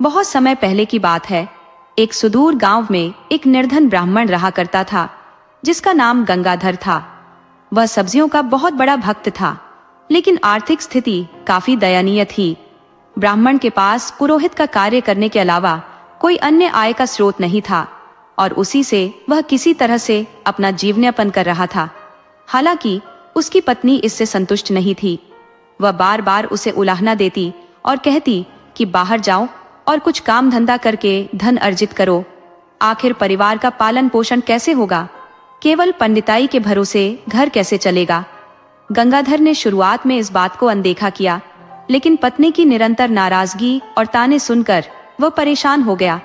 बहुत समय पहले की बात है। एक सुदूर गांव में एक निर्धन ब्राह्मण रहा करता था, जिसका नाम गंगाधर था। वह सब्जियों का बहुत बड़ा भक्त था, लेकिन आर्थिक स्थिति काफी दयनीय थी। ब्राह्मण के पास पुरोहित का कार्य करने के अलावा कोई अन्य आय का स्रोत नहीं था, और उसी से वह किसी तरह से अपना जीवनयापन कर रहा था। हालांकि उसकी पत्नी इससे संतुष्ट नहीं थी। वह बार बार उसे उलाहना देती और कहती कि बाहर जाओ और कुछ काम धंधा करके धन अर्जित करो। आखिर परिवार का पालन पोषण कैसे होगा? केवल पंडिताई के भरोसे घर कैसे चलेगा? गंगाधर ने शुरुआत में इस बात को अनदेखा किया, लेकिन पत्नी की निरंतर नाराजगी और ताने सुनकर वह परेशान हो गया।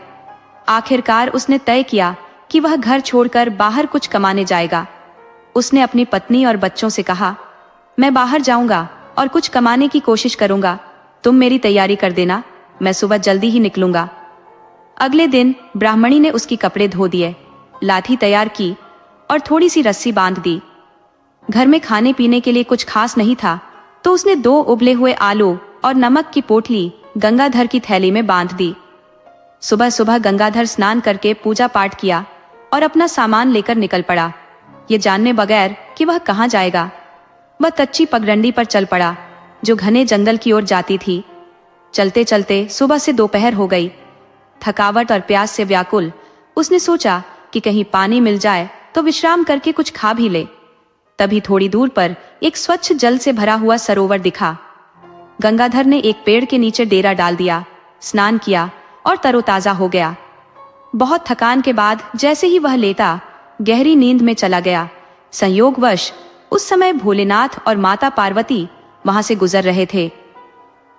आखिरकार उसने तय किया कि वह घर छोड़कर बाहर कुछ कमाने जाएगा। उसने अपनी पत्नी और बच्चों से कहा, मैं बाहर जाऊंगा और कुछ कमाने की कोशिश करूंगा, तुम मेरी तैयारी कर देना, मैं सुबह जल्दी ही निकलूंगा। अगले दिन ब्राह्मणी ने उसकी कपड़े धो दिए, लाठी तैयार की और थोड़ी सी रस्सी बांध दी। घर में खाने पीने के लिए कुछ खास नहीं था, तो उसने 2 उबले हुए आलू और नमक की पोटली गंगाधर की थैली में बांध दी। सुबह सुबह गंगाधर स्नान करके पूजा पाठ किया और अपना सामान लेकर निकल पड़ा, ये जानने बगैर कि वह कहाँ जाएगा। वह कच्ची पगडंडी पर चल पड़ा, जो घने जंगल की ओर जाती थी। चलते चलते सुबह से दोपहर हो गई। थकावट और प्यास से व्याकुल उसने सोचा कि कहीं पानी मिल जाए तो विश्राम करके कुछ खा भी ले। तभी थोड़ी दूर पर एक स्वच्छ जल से भरा हुआ सरोवर दिखा। गंगाधर ने एक पेड़ के नीचे डेरा डाल दिया, स्नान किया और तरोताजा हो गया। बहुत थकान के बाद जैसे ही वह लेटा, गहरी नींद में चला गया। संयोगवश उस समय भोलेनाथ और माता पार्वती वहां से गुजर रहे थे।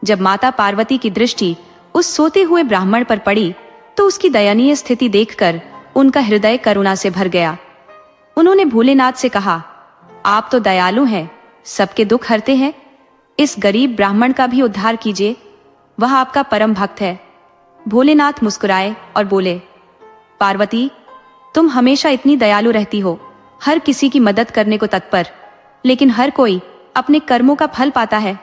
जब माता पार्वती की दृष्टि उस सोते हुए ब्राह्मण पर पड़ी, तो उसकी दयनीय स्थिति देखकर उनका हृदय करुणा से भर गया। उन्होंने भोलेनाथ से कहा, आप तो दयालु हैं, सबके दुख हरते हैं, इस गरीब ब्राह्मण का भी उद्धार कीजिए, वह आपका परम भक्त है। भोलेनाथ मुस्कुराए और बोले, पार्वती, तुम हमेशा इतनी दयालु रहती हो, हर किसी की मदद करने को तत्पर, लेकिन हर कोई अपने कर्मों का फल पाता है।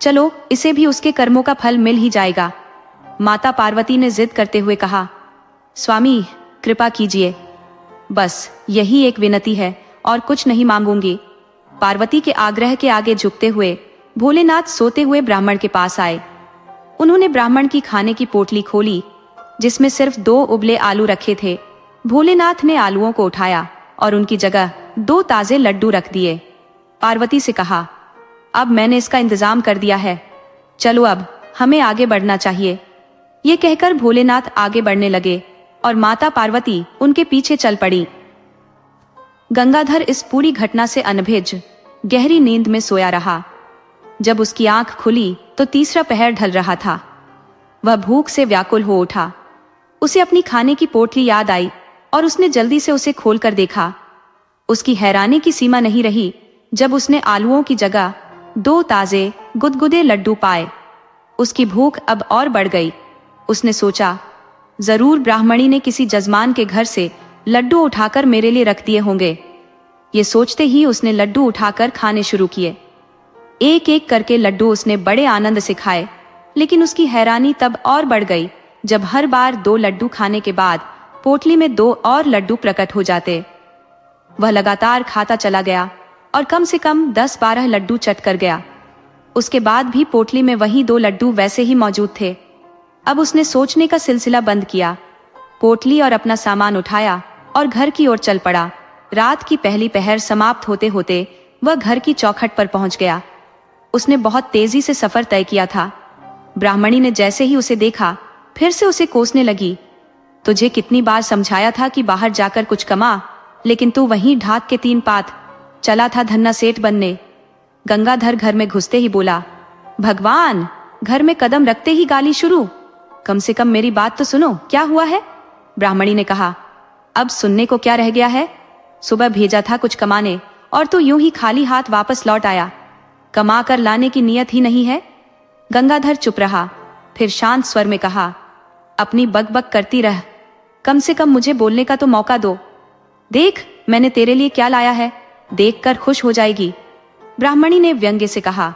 चलो, इसे भी उसके कर्मों का फल मिल ही जाएगा। माता पार्वती ने जिद करते हुए कहा, स्वामी कृपा कीजिए, बस यही एक विनती है और कुछ नहीं मांगूंगी। पार्वती के आग्रह के आगे झुकते हुए भोलेनाथ सोते हुए ब्राह्मण के पास आए। उन्होंने ब्राह्मण की खाने की पोटली खोली, जिसमें सिर्फ 2 उबले आलू रखे थे। भोलेनाथ ने आलूओं को उठाया और उनकी जगह 2 ताजे लड्डू रख दिए। पार्वती से कहा, अब मैंने इसका इंतजाम कर दिया है, चलो अब हमें आगे बढ़ना चाहिए। ये कहकर भोलेनाथ आगे बढ़ने लगे और माता पार्वती उनके पीछे चल पड़ी। गंगाधर इस पूरी घटना से अनभिज्ञ गहरी नींद में सोया रहा। जब उसकी आंख खुली तो तीसरा पहर ढल रहा था। वह भूख से व्याकुल हो उठा। उसे अपनी खाने की पोटली याद आई और उसने जल्दी से उसे खोलकर देखा। उसकी हैरानी की सीमा नहीं रही जब उसने आलूओं की जगह 2 ताजे गुदगुदे लड्डू पाए। उसकी भूख अब और बढ़ गई। उसने सोचा, जरूर ब्राह्मणी ने किसी जजमान के घर से लड्डू उठाकर मेरे लिए रख दिए होंगे। ये सोचते ही उसने लड्डू उठाकर खाने शुरू किए। एक एक करके लड्डू उसने बड़े आनंद से खाए, लेकिन उसकी हैरानी तब और बढ़ गई जब हर बार 2 लड्डू खाने के बाद पोटली में 2 और लड्डू प्रकट हो जाते। वह लगातार खाता चला गया और कम से कम 10-12 लड्डू चट कर गया। उसके बाद भी पोटली में वही 2 लड्डू वैसे ही मौजूद थे। अब उसने सोचने का सिलसिला बंद किया, पोटली और अपना सामान उठाया और घर की ओर चल पड़ा। रात की पहली पहर समाप्त होते होते वह घर की चौखट पर पहुंच गया। उसने बहुत तेजी से सफर तय किया था। ब्राह्मणी ने जैसे ही उसे देखा, फिर से उसे कोसने लगी, तुझे कितनी बार समझाया था कि बाहर जाकर कुछ कमा, लेकिन तू वहीं ढाक के 3 पात चला था धन्ना सेठ बनने। गंगाधर घर में घुसते ही बोला, भगवान, घर में कदम रखते ही गाली शुरू, कम से कम मेरी बात तो सुनो, क्या हुआ है? ब्राह्मणी ने कहा, अब सुनने को क्या रह गया है? सुबह भेजा था कुछ कमाने और तू यूं ही खाली हाथ वापस लौट आया, कमा कर लाने की नियत ही नहीं है। गंगाधर चुप रहा, फिर शांत स्वर में कहा, अपनी बकबक करती रह, कम से कम मुझे बोलने का तो मौका दो। देख मैंने तेरे लिए क्या लाया है, देखकर खुश हो जाएगी। ब्राह्मणी ने व्यंग्य से कहा,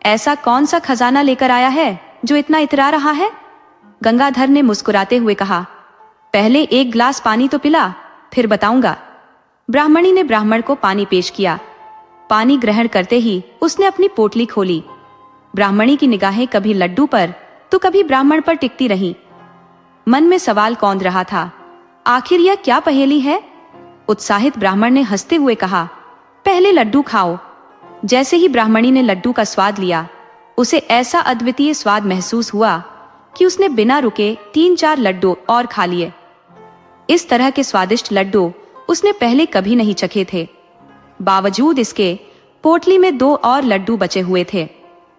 ऐसा कौन सा खजाना लेकर आया है जो इतना इतरा रहा है? गंगाधर ने मुस्कुराते हुए कहा, पहले एक ग्लास पानी तो पिला, फिर बताऊंगा। ब्राह्मणी ने ब्राह्मण को पानी पेश किया। पानी ग्रहण करते ही उसने अपनी पोटली खोली। ब्राह्मणी की निगाहें कभी लड्डू पर तो कभी ब्राह्मण पर टिकती रहीं। मन में सवाल कौंध रहा था, आखिर यह क्या पहेली है? उत्साहित ब्राह्मण ने हंसते हुए कहा, पहले लड्डू खाओ। जैसे ही ब्राह्मणी ने लड्डू का स्वाद लिया, उसे ऐसा अद्वितीय स्वाद महसूस हुआ कि उसने बिना रुके 3-4 लड्डू और खा लिए। इस तरह के स्वादिष्ट लड्डू उसने पहले कभी नहीं चखे थे। बावजूद इसके पोटली में 2 और लड्डू बचे हुए थे।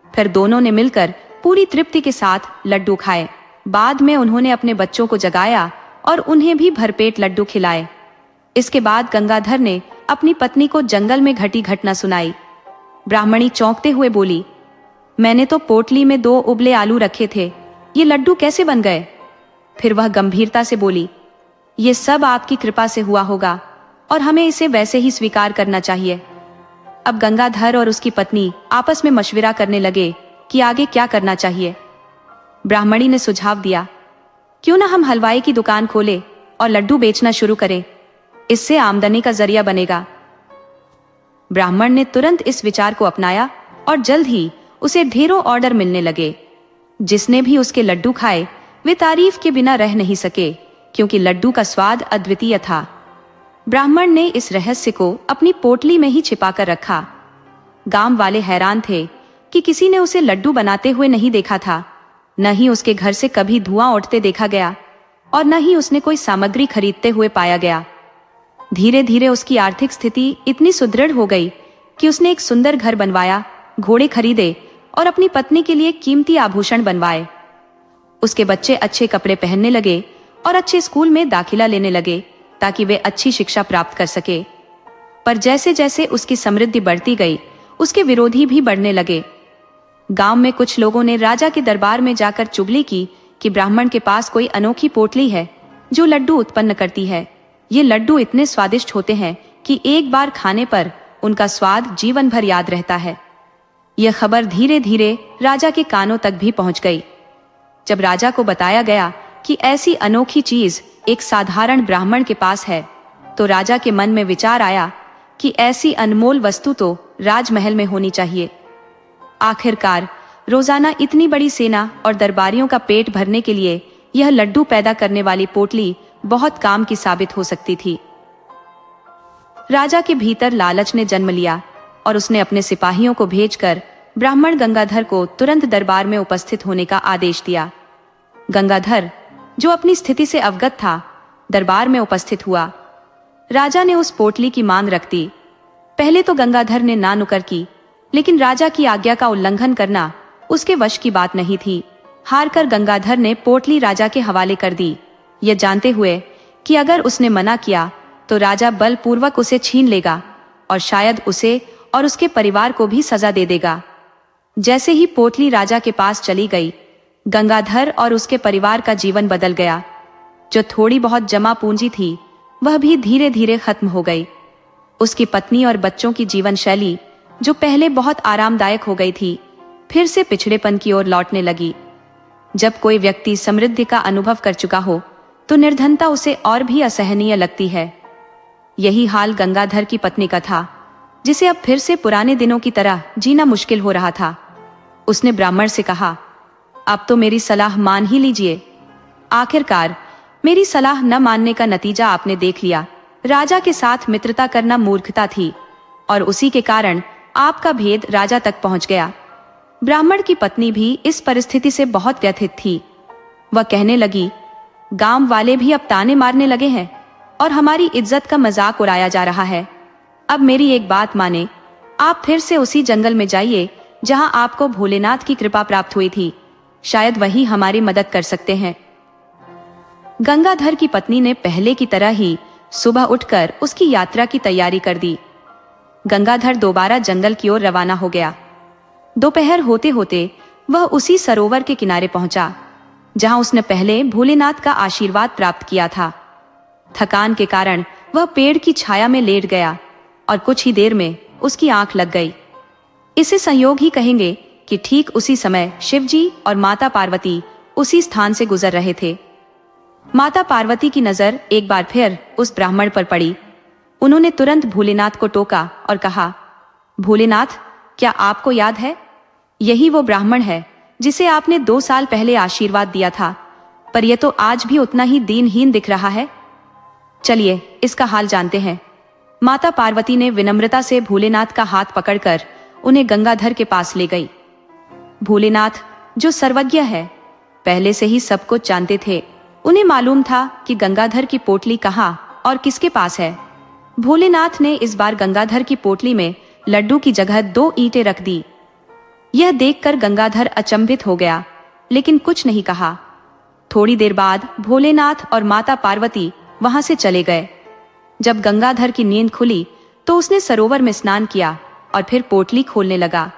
फिर दोनों ने मिलकर पूरी तृप्ति के साथ लड्डू खाए। बाद में उन्होंने अपने बच्चों को जगाया और उन्हें भी भरपेट लड्डू खिलाए। इसके बाद गंगाधर ने अपनी पत्नी को जंगल में घटी घटना सुनाई। ब्राह्मणी चौंकते हुए बोली, मैंने तो पोटली में 2 उबले आलू रखे थे, ये लड्डू कैसे बन गए? फिर वह गंभीरता से बोली, ये सब आपकी कृपा से हुआ होगा और हमें इसे वैसे ही स्वीकार करना चाहिए। अब गंगाधर और उसकी पत्नी आपस में मशविरा करने लगे कि आगे क्या करना चाहिए। ब्राह्मणी ने सुझाव दिया, क्यों ना हम हलवाई की दुकान खोलें और लड्डू बेचना शुरू करें, इससे आमदनी का जरिया बनेगा। ब्राह्मण ने तुरंत इस विचार को अपनाया और जल्द ही उसे ढेरों ऑर्डर मिलने लगे। जिसने भी उसके लड्डू खाए वे तारीफ के बिना रह नहीं सके, क्योंकि लड्डू का स्वाद अद्वितीय था। ब्राह्मण ने इस रहस्य को अपनी पोटली में ही छिपा कर रखा। गांव वाले हैरान थे कि किसी ने उसे लड्डू बनाते हुए नहीं देखा था, न ही उसके घर से कभी धुआं उठते देखा गया और न ही उसने कोई सामग्री खरीदते हुए पाया गया। धीरे धीरे उसकी आर्थिक स्थिति इतनी सुदृढ़ हो गई कि उसने एक सुंदर घर बनवाया, घोड़े खरीदे और अपनी पत्नी के लिए कीमती आभूषण बनवाए। उसके बच्चे अच्छे कपड़े पहनने लगे और अच्छे स्कूल में दाखिला लेने लगे ताकि वे अच्छी शिक्षा प्राप्त कर सके। पर जैसे जैसे उसकी समृद्धि बढ़ती गई, उसके विरोधी भी बढ़ने लगे। गांव में कुछ लोगों ने राजा के दरबार में जाकर चुगली की कि ब्राह्मण के पास कोई अनोखी पोटली है जो लड्डू उत्पन्न करती है। ये लड्डू इतने स्वादिष्ट होते हैं कि एक बार खाने पर उनका स्वाद जीवन भर याद रहता है। यह खबर धीरे धीरे राजा के कानों तक भी पहुंच गई। जब राजा को बताया गया कि ऐसी अनोखी चीज एक साधारण ब्राह्मण के पास है, तो राजा के मन में विचार आया कि ऐसी अनमोल वस्तु तो राजमहल में होनी चाहिए। आखिरकार रोजाना इतनी बड़ी सेना और दरबारियों का पेट भरने के लिए यह लड्डू पैदा करने वाली पोटली बहुत काम की साबित हो सकती थी। राजा के भीतर लालच ने जन्म लिया और उसने अपने सिपाहियों को भेजकर ब्राह्मण गंगाधर को तुरंत दरबार में उपस्थित होने का आदेश दिया। गंगाधर, जो अपनी स्थिति से अवगत था, दरबार में उपस्थित हुआ। राजा ने उस पोटली की मांग रख दी। पहले तो गंगाधर ने ना नुकर की, लेकिन राजा की आज्ञा का उल्लंघन करना उसके वश की बात नहीं थी। हारकर गंगाधर ने पोटली राजा के हवाले कर दी, यह जानते हुए कि अगर उसने मना किया तो राजा बलपूर्वक उसे छीन लेगा और शायद उसे और उसके परिवार को भी सजा दे देगा। जैसे ही पोटली राजा के पास चली गई, गंगाधर और उसके परिवार का जीवन बदल गया। जो थोड़ी बहुत जमा पूंजी थी वह भी धीरे धीरे खत्म हो गई। उसकी पत्नी और बच्चों की जीवन शैली, जो पहले बहुत आरामदायक हो गई थी, फिर से पिछड़ेपन की ओर लौटने लगी। जब कोई व्यक्ति समृद्धि का अनुभव कर चुका हो तो निर्धनता उसे और भी असहनीय लगती है। यही हाल गंगाधर की पत्नी का था, जिसे अब फिर से पुराने दिनों की तरह जीना मुश्किल हो रहा था। उसने ब्राह्मण से कहा, अब तो मेरी सलाह मान ही लीजिए। आखिरकार मेरी सलाह न मानने का नतीजा आपने देख लिया। राजा के साथ मित्रता करना मूर्खता थी और उसी के कारण आपका भेद राजा तक पहुंच गया। ब्राह्मण की पत्नी भी इस परिस्थिति से बहुत व्यथित थी। वह कहने लगी, गांव वाले भी अब ताने मारने लगे हैं और हमारी इज्जत का मजाक उड़ाया जा रहा है। अब मेरी एक बात माने, आप फिर से उसी जंगल में जाइए जहां आपको भोलेनाथ की कृपा प्राप्त हुई थी। शायद वही हमारी मदद कर सकते हैं। गंगाधर की पत्नी ने पहले की तरह ही सुबह उठकर उसकी यात्रा की तैयारी कर दी। गंगाधर दोबारा जंगल की ओर रवाना हो गया। दोपहर होते होते वह उसी सरोवर के किनारे पहुंचा जहां उसने पहले भोलेनाथ का आशीर्वाद प्राप्त किया था। थकान के कारण वह पेड़ की छाया में लेट गया और कुछ ही देर में उसकी आंख लग गई। इसे संयोग ही कहेंगे कि ठीक उसी समय शिवजी और माता पार्वती उसी स्थान से गुजर रहे थे। माता पार्वती की नजर एक बार फिर उस ब्राह्मण पर पड़ी। उन्होंने तुरंत भोलेनाथ को टोका और कहा, भोलेनाथ, क्या आपको याद है? यही वो ब्राह्मण है जिसे आपने 2 साल पहले आशीर्वाद दिया था, पर यह तो आज भी उतना ही दीनहीन दिख रहा है। चलिए इसका हाल जानते हैं। माता पार्वती ने विनम्रता से भोलेनाथ का हाथ पकड़कर उन्हें गंगाधर के पास ले गई। भोलेनाथ, जो सर्वज्ञ है, पहले से ही सब कुछ जानते थे। उन्हें मालूम था कि गंगाधर की पोटली कहाँ और किसके पास है। भोलेनाथ ने इस बार गंगाधर की पोटली में लड्डू की जगह 2 ईंटें रख दी। यह देखकर गंगाधर अचंभित हो गया, लेकिन कुछ नहीं कहा। थोड़ी देर बाद भोलेनाथ और माता पार्वती वहां से चले गए। जब गंगाधर की नींद खुली तो उसने सरोवर में स्नान किया और फिर पोटली खोलने लगा।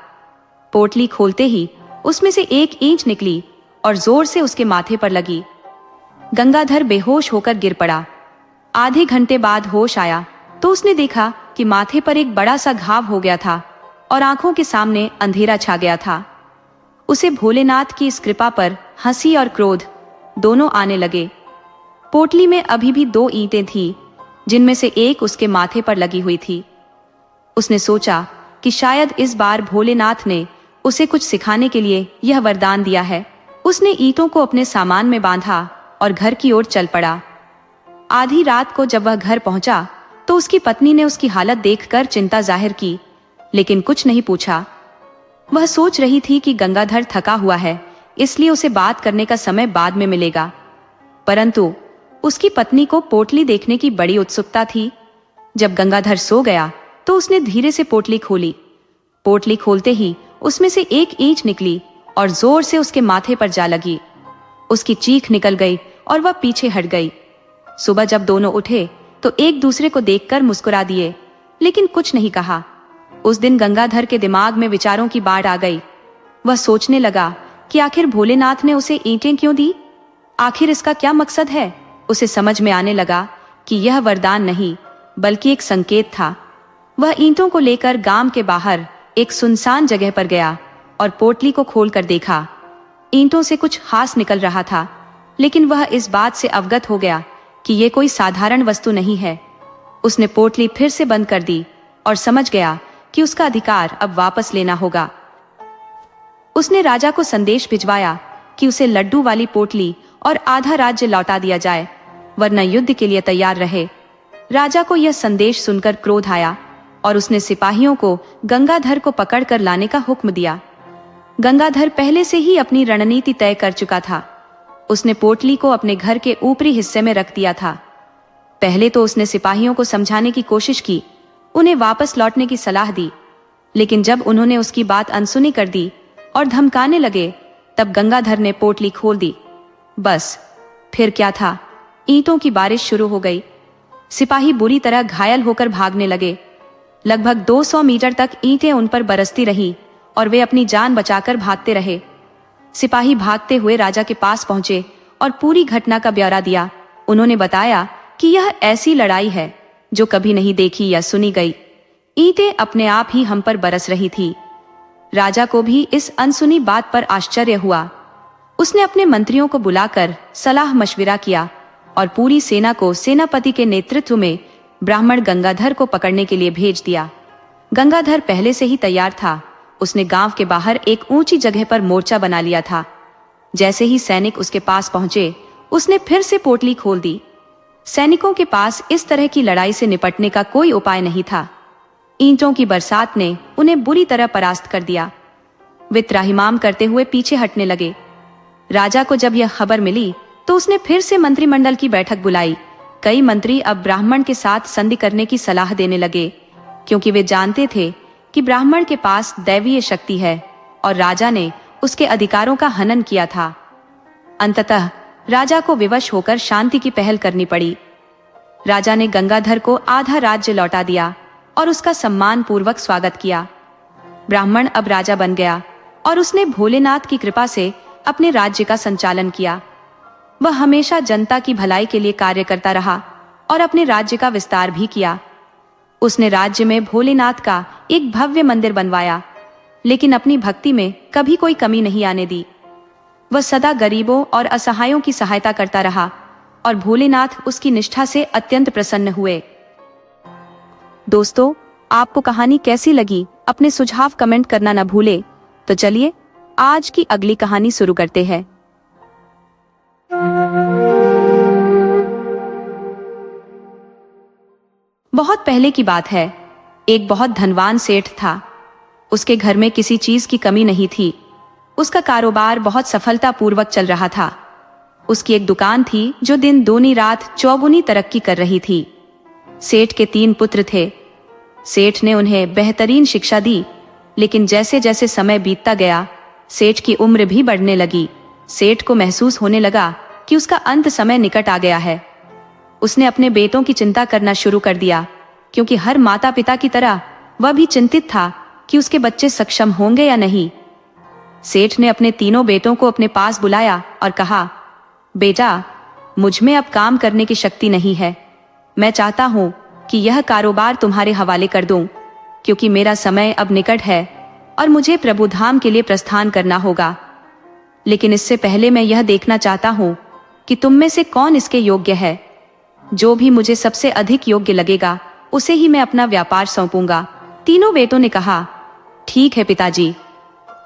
पोटली खोलते ही उसमें से एक ईंट निकली और जोर से उसके माथे पर लगी। गंगाधर बेहोश होकर गिर पड़ा। आधे घंटे बाद होश आया तो उसने देखा कि माथे पर एक बड़ा सा घाव हो गया था और आंखों के सामने अंधेरा छा गया था। उसे भोलेनाथ की इस कृपा पर हंसी और क्रोध दोनों आने लगे। पोटली में अभी भी 2 ईंटें थी, जिनमें से एक उसके माथे पर लगी हुई थी। उसने सोचा कि शायद इस बार भोलेनाथ ने उसे कुछ सिखाने के लिए यह वरदान दिया है। उसने ईंटों को अपने सामान में बांधा और घर की ओर चल पड़ा। आधी रात को जब वह घर पहुंचा तो उसकी पत्नी ने उसकी हालत देखकर चिंता जाहिर की, लेकिन कुछ नहीं पूछा। वह सोच रही थी कि गंगाधर थका हुआ है, इसलिए उसे बात करने का समय बाद में मिलेगा। परंतु उसकी पत्नी को पोटली देखने की बड़ी उत्सुकता थी। जब गंगाधर सो गया तो उसने धीरे से पोटली खोली। पोटली खोलते ही उसमें से एक ईंट निकली और जोर से उसके माथे पर जा लगी। उसकी चीख निकल गई और वह पीछे हट गई। सुबह जब दोनों उठे तो एक दूसरे को देखकर मुस्कुरा दिए, लेकिन कुछ नहीं कहा। उस दिन गंगाधर के दिमाग में विचारों की बाढ़ आ गई। वह सोचने लगा कि आखिर भोलेनाथ ने उसे ईंटें क्यों दी? आखिर इसका क्या मकसद है? उसे समझ में आने लगा कि यह वरदान नहीं बल्कि एक संकेत था। वह ईंटों को लेकर गांव के बाहर एक सुनसान जगह पर गया और पोटली को खोलकर देखा। ईंटों से कुछ खास निकल रहा था, लेकिन वह इस बात से अवगत हो गया कि यह कोई साधारण वस्तु नहीं है। उसने पोटली फिर से बंद कर दी और समझ गया कि उसका अधिकार अब वापस लेना होगा। उसने राजा को संदेश भिजवाया कि उसे लड्डू वाली पोटली और आधा राज्य लौटा दिया जाए, वरना युद्ध के लिए तैयार रहे। राजा को यह संदेश सुनकर क्रोध आया और उसने सिपाहियों को गंगाधर को पकड़कर लाने का हुक्म दिया। गंगाधर पहले से ही अपनी रणनीति तय कर चुका था। उसने पोटली को अपने घर के ऊपरी हिस्से में रख दिया था। पहले तो उसने सिपाहियों को समझाने की कोशिश की, उन्हें वापस लौटने की सलाह दी, लेकिन जब उन्होंने उसकी बात अनसुनी कर दी और धमकाने लगे, तब गंगाधर ने पोटली खोल दी। बस फिर क्या था, ईंटों की बारिश शुरू हो गई। सिपाही बुरी तरह घायल होकर भागने लगे। लगभग 200 मीटर तक ईंटें उन पर बरसती रहीं और वे अपनी जान बचाकर भागते रहे। सिपाही भागते हुए राजा के पास पहुंचे और पूरी घटना का ब्यौरा दिया। उन्होंने बताया कि यह ऐसी लड़ाई है जो कभी नहीं देखी या सुनी गई। ईंटें अपने आप ही हम पर बरस रही थी। राजा को भी इस अनसुनी बात पर आश्चर्य हुआ। उसने अपने मंत्रियों को बुलाकर सलाह मशविरा किया और पूरी सेना को सेनापति के नेतृत्व में ब्राह्मण गंगाधर को पकड़ने के लिए भेज दिया। गंगाधर पहले से ही तैयार था। उसने गांव के बाहर एक ऊंची जगह पर मोर्चा बना लिया था। जैसे ही सैनिक उसके पास पहुंचे, उसने फिर से पोटली खोल दी। सैनिकों के पास इस तरह की लड़ाई से निपटने का कोई उपाय नहीं था। ईंटों की बरसात ने उन्हें बुरी तरह परास्त कर दिया। वे त्राहिमाम करते हुए पीछे हटने लगे। राजा को जब यह खबर मिली तो उसने फिर से मंत्रिमंडल की बैठक बुलाई। कई मंत्री अब ब्राह्मण के साथ संधि करने की सलाह देने लगे, क्योंकि वे जानते थे कि ब्राह्मण के पास दैवीय शक्ति है और राजा ने उसके अधिकारों का हनन किया था। अंततः राजा को विवश होकर शांति की पहल करनी पड़ी। राजा ने गंगाधर को आधा राज्य लौटा दिया और उसका सम्मान पूर्वक स्वागत किया। ब्राह्मण अब राजा बन गया और उसने भोलेनाथ की कृपा से अपने राज्य का संचालन किया। वह हमेशा जनता की भलाई के लिए कार्य करता रहा और अपने राज्य का विस्तार भी किया। उसने राज्य में भोलेनाथ का एक भव्य मंदिर बनवाया, लेकिन अपनी भक्ति में कभी कोई कमी नहीं आने दी। वह सदा गरीबों और असहायों की सहायता करता रहा और भोलेनाथ उसकी निष्ठा से अत्यंत प्रसन्न हुए। दोस्तों, आपको कहानी कैसी लगी? अपने सुझाव कमेंट करना न भूले। तो चलिए आज की अगली कहानी शुरू करते हैं। बहुत पहले की बात है। एक बहुत धनवान सेठ था। उसके घर में किसी चीज की कमी नहीं थी। उसका कारोबार बहुत सफलतापूर्वक चल रहा था। उसकी एक दुकान थी जो दिन दूनी रात चौगुनी तरक्की कर रही थी। सेठ के 3 पुत्र थे। सेठ ने उन्हें बेहतरीन शिक्षा दी, लेकिन जैसे जैसे समय बीतता गया, सेठ की उम्र भी बढ़ने लगी। सेठ को महसूस होने लगा कि उसका अंत समय निकट आ गया है। उसने अपने बेटों की चिंता करना शुरू कर दिया, क्योंकि हर माता पिता की तरह वह भी चिंतित था कि उसके बच्चे सक्षम होंगे या नहीं। सेठ ने अपने तीनों बेटों को अपने पास बुलाया और कहा, बेटा, मुझ में अब काम करने की शक्ति नहीं है। मैं चाहता हूं कि यह कारोबार तुम्हारे हवाले कर दूं, क्योंकि मेरा समय अब निकट है और मुझे प्रभु धाम के लिए प्रस्थान करना होगा। लेकिन इससे पहले मैं यह देखना चाहता हूं कि तुम में से कौन इसके योग्य है। जो भी मुझे सबसे अधिक योग्य लगेगा, उसे ही मैं अपना व्यापार सौंपूंगा। तीनों बेटों ने कहा, ठीक है पिताजी।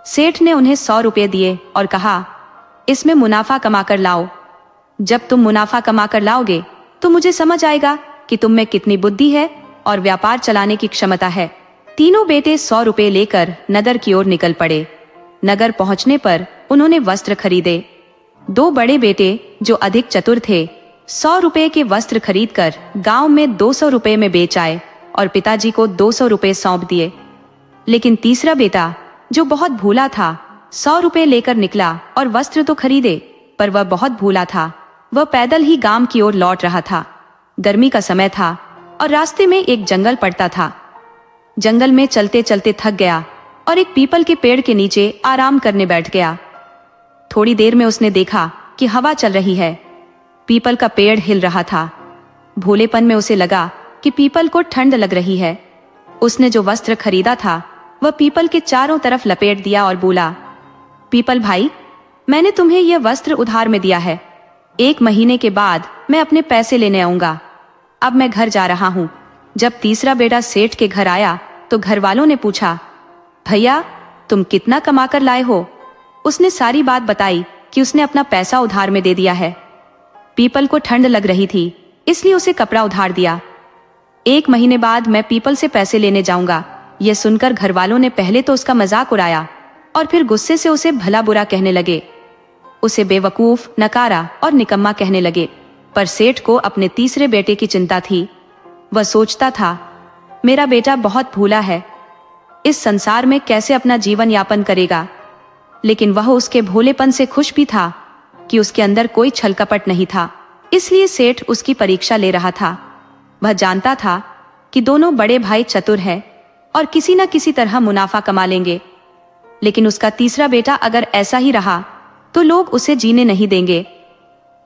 सेठ ने उन्हें 100 रुपये दिए और कहा, इसमें मुनाफा कमाकर लाओ। जब तुम मुनाफा कमाकर लाओगे तो मुझे समझ आएगा कि तुम में कितनी बुद्धि है और व्यापार चलाने की क्षमता है। तीनों बेटे 100 रुपये लेकर नगर की ओर निकल पड़े। नगर पहुंचने पर उन्होंने वस्त्र खरीदे। 2 बड़े बेटे, जो अधिक चतुर थे, 100 रुपये के वस्त्र खरीदकर गांव में 200 रुपये में बेच आए और पिताजी को 200 रुपये सौंप दिए। लेकिन तीसरा बेटा, जो बहुत भूला था, 100 रुपये लेकर निकला और वस्त्र तो खरीदे, पर वह बहुत भूला था। वह पैदल ही गांव की ओर लौट रहा था। गर्मी का समय था और रास्ते में एक जंगल पड़ता था। जंगल में चलते चलते थक गया और एक पीपल के पेड़ के नीचे आराम करने बैठ गया। थोड़ी देर में उसने देखा कि हवा चल रही है। पीपल का पेड़ हिल रहा था। भोलेपन में उसे लगा कि पीपल को ठंड लग रही है। उसने जो वस्त्र खरीदा था वह पीपल के चारों तरफ लपेट दिया और बोला, पीपल भाई, मैंने तुम्हें यह वस्त्र उधार में दिया है। 1 महीने के बाद मैं अपने पैसे लेने आऊंगा। अब मैं घर जा रहा हूं। जब तीसरा बेटा सेठ के घर आया तो घर वालों ने पूछा, भैया, तुम कितना कमा कर लाए हो? उसने सारी बात बताई कि उसने अपना पैसा उधार में दे दिया है। पीपल को ठंड लग रही थी, इसलिए उसे कपड़ा उधार दिया। 1 महीने बाद मैं पीपल से पैसे लेने जाऊंगा। यह सुनकर घर वालों ने पहले तो उसका मजाक उड़ाया और फिर गुस्से से उसे भला बुरा कहने लगे। उसे बेवकूफ, नकारा और निकम्मा कहने लगे। पर सेठ को अपने तीसरे बेटे की चिंता थी। वह सोचता था, मेरा बेटा बहुत भूला है, इस संसार में कैसे अपना जीवन यापन करेगा। लेकिन वह उसके भोलेपन से खुश भी था कि उसके अंदर कोई छल कपट नहीं था। इसलिए सेठ उसकी परीक्षा ले रहा था। वह जानता था कि दोनों बड़े भाई चतुर हैं और किसी न किसी तरह मुनाफा कमा लेंगे। लेकिन उसका तीसरा बेटा अगर ऐसा ही रहा तो लोग उसे जीने नहीं देंगे।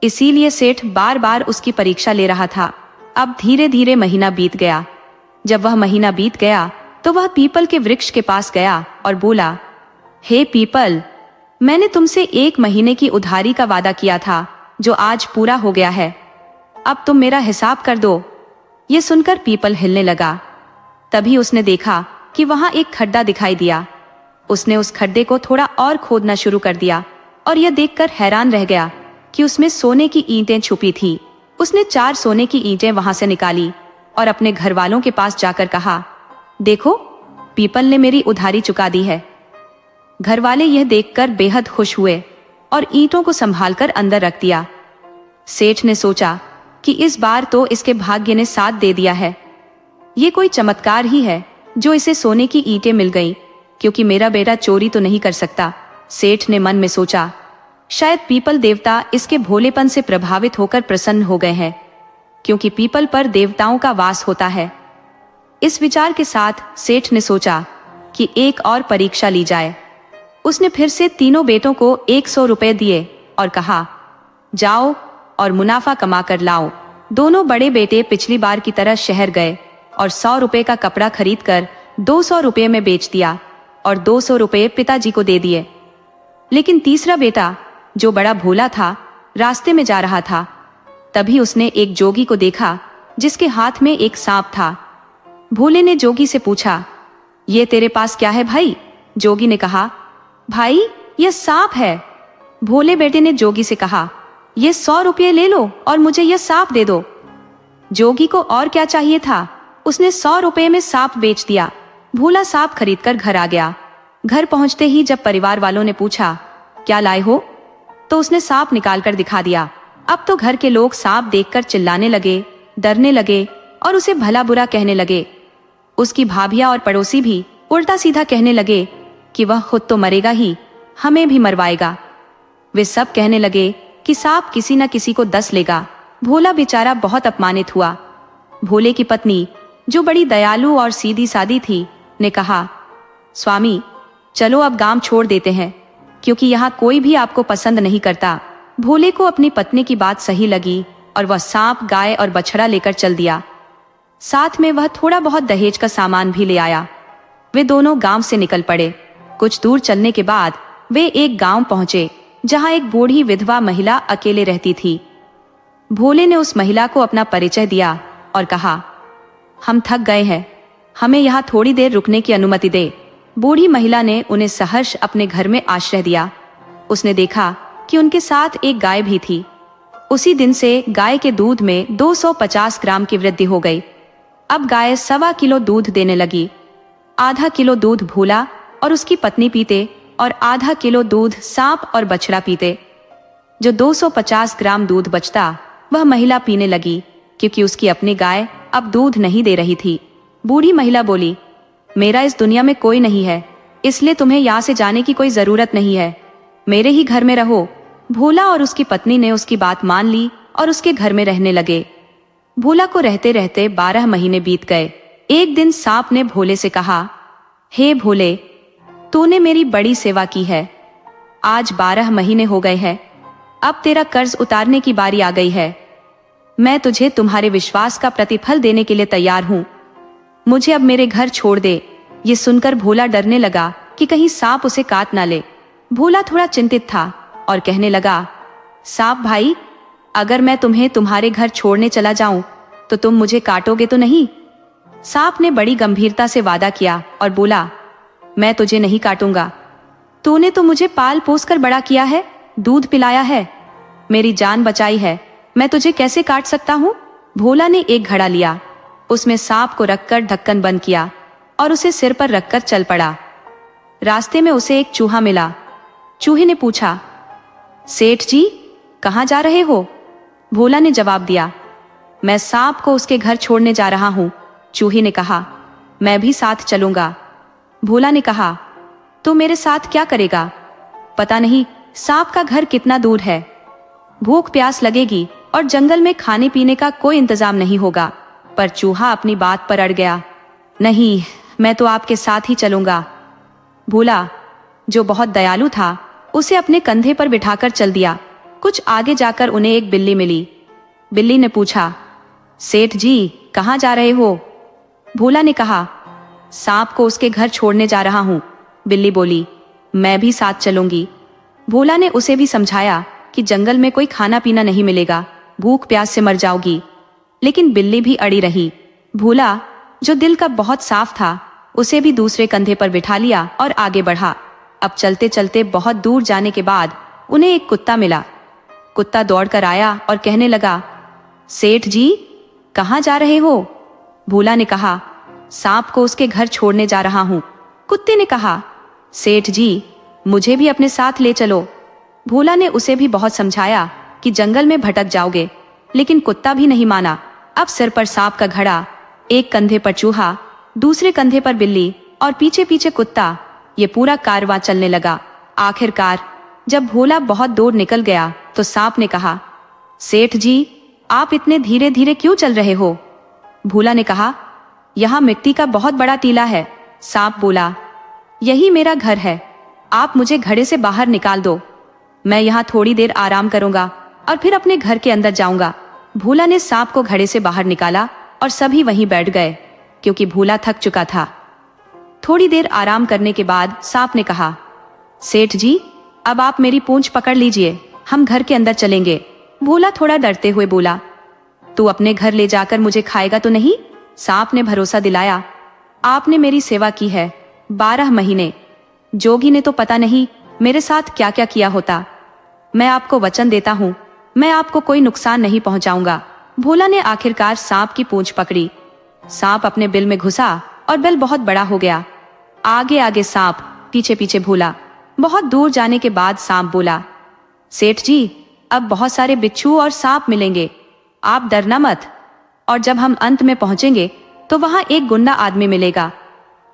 इसीलिए सेठ बार बार उसकी परीक्षा ले रहा था। अब धीरे धीरे महीना बीत गया। जब वह महीना बीत गया तो वह पीपल के वृक्ष के पास गया और बोला, हे पीपल, मैंने तुमसे 1 महीने की उधारी का वादा किया था, जो आज पूरा हो गया है। अब तुम मेरा हिसाब कर दो। ये सुनकर पीपल हिलने लगा। तभी उसने देखा कि वहां एक खड्डा दिखाई दिया। उसने उस खड्डे को थोड़ा और खोदना शुरू कर दिया और यह देखकर हैरान रह गया कि उसमें सोने की ईंटें छुपी थी। उसने 4 सोने की ईंटें वहां से निकाली और अपने घर वालों के पास जाकर कहा, देखो, पीपल ने मेरी उधारी चुका दी है। घर वाले यह देखकर बेहद खुश हुए और ईंटों को संभालकर अंदर रख दिया। सेठ ने सोचा कि इस बार तो इसके भाग्य ने साथ दे दिया है। ये कोई चमत्कार ही है जो इसे सोने की ईंटें मिल गईं, क्योंकि मेरा बेटा चोरी तो नहीं कर सकता। सेठ ने मन में सोचा, शायद पीपल देवता इसके भोलेपन से प्रभावित होकर प्रसन्न हो गए हैं, क्योंकि पीपल पर देवताओं का वास होता है। इस विचार के साथ सेठ ने सोचा कि एक और परीक्षा ली जाए। उसने फिर से तीनों बेटों को 100 रुपए दिए और कहा, जाओ और मुनाफा कमा कर लाओ। दोनों बड़े बेटे पिछली बार की तरह शहर गए और 100 रुपए का कपड़ा खरीदकर 200 रुपए में बेच दिया और 200 रुपए पिताजी को दे दिए। लेकिन तीसरा बेटा, जो बड़ा भोला था, रास्ते में जा रहा था। तभी उसने एक जोगी को देखा जिसके हाथ में एक सांप था। भोले ने जोगी से पूछा, ये तेरे पास क्या है भाई? जोगी ने कहा, भाई यह सांप है। भोले बेटे ने जोगी से कहा, ये 100 रुपये ले लो और मुझे यह सांप दे दो। जोगी को और क्या चाहिए था, उसने 100 रुपये में सांप बेच दिया। भोला सांप खरीदकर घर आ गया। घर पहुंचते ही जब परिवार वालों ने पूछा, क्या लाए हो, तो उसने सांप निकालकर दिखा दिया। अब तो घर के लोग सांप देखकर चिल्लाने लगे, डरने लगे और उसे भला बुरा कहने लगे। उसकी भाभियां और पड़ोसी भी उल्टा सीधा कहने लगे कि वह खुद तो मरेगा ही, हमें भी मरवाएगा। वे सब कहने लगे कि सांप किसी न किसी को डस लेगा। भोला बेचारा बहुत अपमानित हुआ। भोले की पत्नी, जो बड़ी दयालु और सीधी सादी थी, ने कहा, स्वामी चलो अब गांव छोड़ देते हैं, क्योंकि यहाँ कोई भी आपको पसंद नहीं करता। भोले को अपनी पत्नी की बात सही लगी और वह सांप, गाय और बछड़ा लेकर चल दिया। साथ में वह थोड़ा बहुत दहेज का सामान भी ले आया। वे दोनों गांव से निकल पड़े। कुछ दूर चलने के बाद वे एक गांव पहुंचे जहां एक बूढ़ी विधवा महिला अकेले रहती थी। भोले ने उस महिला को अपना परिचय दिया और कहा, हम थक गए हैं, हमें यहाँ थोड़ी देर रुकने की अनुमति दे। बूढ़ी महिला ने उन्हें सहर्ष अपने घर में आश्रय दिया। उसने देखा कि उनके साथ एक गाय भी थी। उसी दिन से गाय के दूध में 250 ग्राम की वृद्धि हो गई। अब गाय 1.25 किलो दूध देने लगी। आधा किलो दूध भोला और उसकी पत्नी पीते और आधा किलो दूध सांप और बछड़ा पीते। जो 250 ग्राम दूध बचता वह महिला पीने लगी, क्योंकि उसकी अपनी गाय अब दूध नहीं दे रही थी। बूढ़ी महिला बोली, मेरा इस दुनिया में कोई नहीं है, इसलिए तुम्हें यहाँ से जाने की कोई जरूरत नहीं है, मेरे ही घर में रहो। भोला और उसकी पत्नी ने उसकी बात मान ली और उसके घर में रहने लगे। भोला को रहते रहते 12 महीने बीत गए। एक दिन सांप ने भोले से कहा, हे भोले, तूने मेरी बड़ी सेवा की है। आज 12 महीने हो गए हैं, अब तेरा कर्ज उतारने की बारी आ गई है। मैं तुझे तुम्हारे विश्वास का प्रतिफल देने के लिए तैयार हूँ। मुझे अब मेरे घर छोड़ दे। ये सुनकर भोला डरने लगा कि कहीं सांप उसे काट ना ले। भोला थोड़ा चिंतित था और कहने लगा, सांप भाई, अगर मैं तुम्हें तुम्हारे घर छोड़ने चला जाऊं तो तुम मुझे काटोगे तो नहीं? सांप ने बड़ी गंभीरता से वादा किया और बोला, मैं तुझे नहीं काटूंगा। तूने तो मुझे पाल पोस कर बड़ा किया है, दूध पिलाया है, मेरी जान बचाई है, मैं तुझे कैसे काट सकता हूँ? भोला ने एक घड़ा लिया, उसमें सांप को रखकर ढक्कन बंद किया और उसे सिर पर रखकर चल पड़ा। रास्ते में उसे एक चूहा मिला। चूहे ने पूछा, सेठ जी कहाँ जा रहे हो? भोला ने जवाब दिया, मैं सांप को उसके घर छोड़ने जा रहा हूँ। चूहे ने कहा, मैं भी साथ चलूंगा। भोला ने कहा, तो मेरे साथ क्या करेगा? पता नहीं सांप का घर कितना दूर है, भूख प्यास लगेगी और जंगल में खाने पीने का कोई इंतजाम नहीं होगा। पर चूहा अपनी बात पर अड़ गया, नहीं, मैं तो आपके साथ ही चलूंगा। भोला, जो बहुत दयालु था, उसे अपने कंधे पर बिठाकर चल दिया। कुछ आगे जाकर उन्हें एक बिल्ली मिली। बिल्ली ने पूछा, सेठ जी कहाँ जा रहे हो? भोला ने कहा, सांप को उसके घर छोड़ने जा रहा हूँ। बिल्ली बोली, मैं भी साथ चलूंगी। भोला ने उसे भी समझाया कि जंगल में कोई खाना पीना नहीं मिलेगा, भूख प्यास से मर जाओगी। लेकिन बिल्ली भी अड़ी रही। भोला, जो दिल का बहुत साफ था, उसे भी दूसरे कंधे पर बिठा लिया और आगे बढ़ा। अब चलते चलते बहुत दूर जाने के बाद उन्हें एक कुत्ता मिला। कुत्ता दौड़कर आया और कहने लगा, सेठ जी कहाँ जा रहे हो? भोला ने कहा, सांप को उसके घर छोड़ने जा रहा हूँ। कुत्ते ने कहा, सेठ जी मुझे भी अपने साथ ले चलो। भोला ने उसे भी बहुत समझाया कि जंगल में भटक जाओगे, लेकिन कुत्ता भी नहीं माना। अब सिर पर सांप का घड़ा, एक कंधे पर चूहा, दूसरे कंधे पर बिल्ली और पीछे पीछे कुत्ता, ये पूरा कारवां चलने लगा। आखिरकार जब भोला बहुत दूर निकल गया तो सांप ने कहा, सेठ जी आप इतने धीरे धीरे क्यों चल रहे हो? भोला ने कहा, यहाँ मिट्टी का बहुत बड़ा टीला है। सांप बोला, यही मेरा घर है, आप मुझे घड़े से बाहर निकाल दो, मैं यहाँ थोड़ी देर आराम करूंगा और फिर अपने घर के अंदर जाऊंगा। भोला ने सांप को घड़े से बाहर निकाला और सभी वहीं बैठ गए, क्योंकि भोला थक चुका था। थोड़ी देर आराम करने के बाद सांप ने कहा, सेठ जी अब आप मेरी पूंछ पकड़ लीजिए, हम घर के अंदर चलेंगे। भोला थोड़ा डरते हुए बोला। तू अपने घर ले जाकर मुझे खाएगा तो नहीं? सांप ने भरोसा दिलाया। आपने मेरी सेवा की है 12 महीने, जोगी ने तो पता नहीं मेरे साथ क्या क्या किया होता। मैं आपको वचन देता हूँ, मैं आपको कोई नुकसान नहीं पहुंचाऊंगा। भोला ने आखिरकार सांप की पूंछ पकड़ी। सांप अपने बिल में घुसा और बिल बहुत बड़ा हो गया। आगे आगे सांप, पीछे पीछे भोला। बहुत दूर जाने के बाद सांप बोला, सेठ जी, अब बहुत सारे बिच्छू और सांप मिलेंगे, आप डरना मत। और जब हम अंत में पहुंचेंगे तो वहां एक गुंडा आदमी मिलेगा।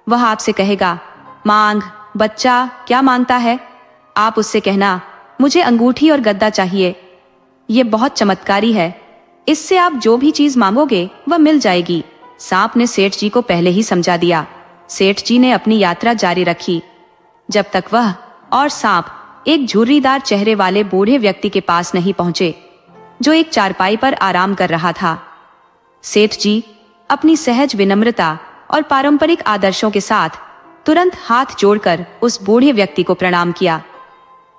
वह आपसे कहेगा, मांग बच्चा, क्या मांगता है? आप उससे कहना, मुझे अंगूठी और गद्दा चाहिए। ये बहुत चमत्कारी है, इससे आप जो भी चीज मांगोगे वह मिल जाएगी। सांप ने सेठ जी को पहले ही समझा दिया। सेठ जी ने अपनी यात्रा जारी रखी जब तक वह और सांप एक झुर्रीदार चेहरे वाले बूढ़े व्यक्ति के पास नहीं पहुंचे, जो एक चारपाई पर आराम कर रहा था। सेठ जी अपनी सहज विनम्रता और पारंपरिक आदर्शों के साथ तुरंत हाथ जोड़कर उस बूढ़े व्यक्ति को प्रणाम किया।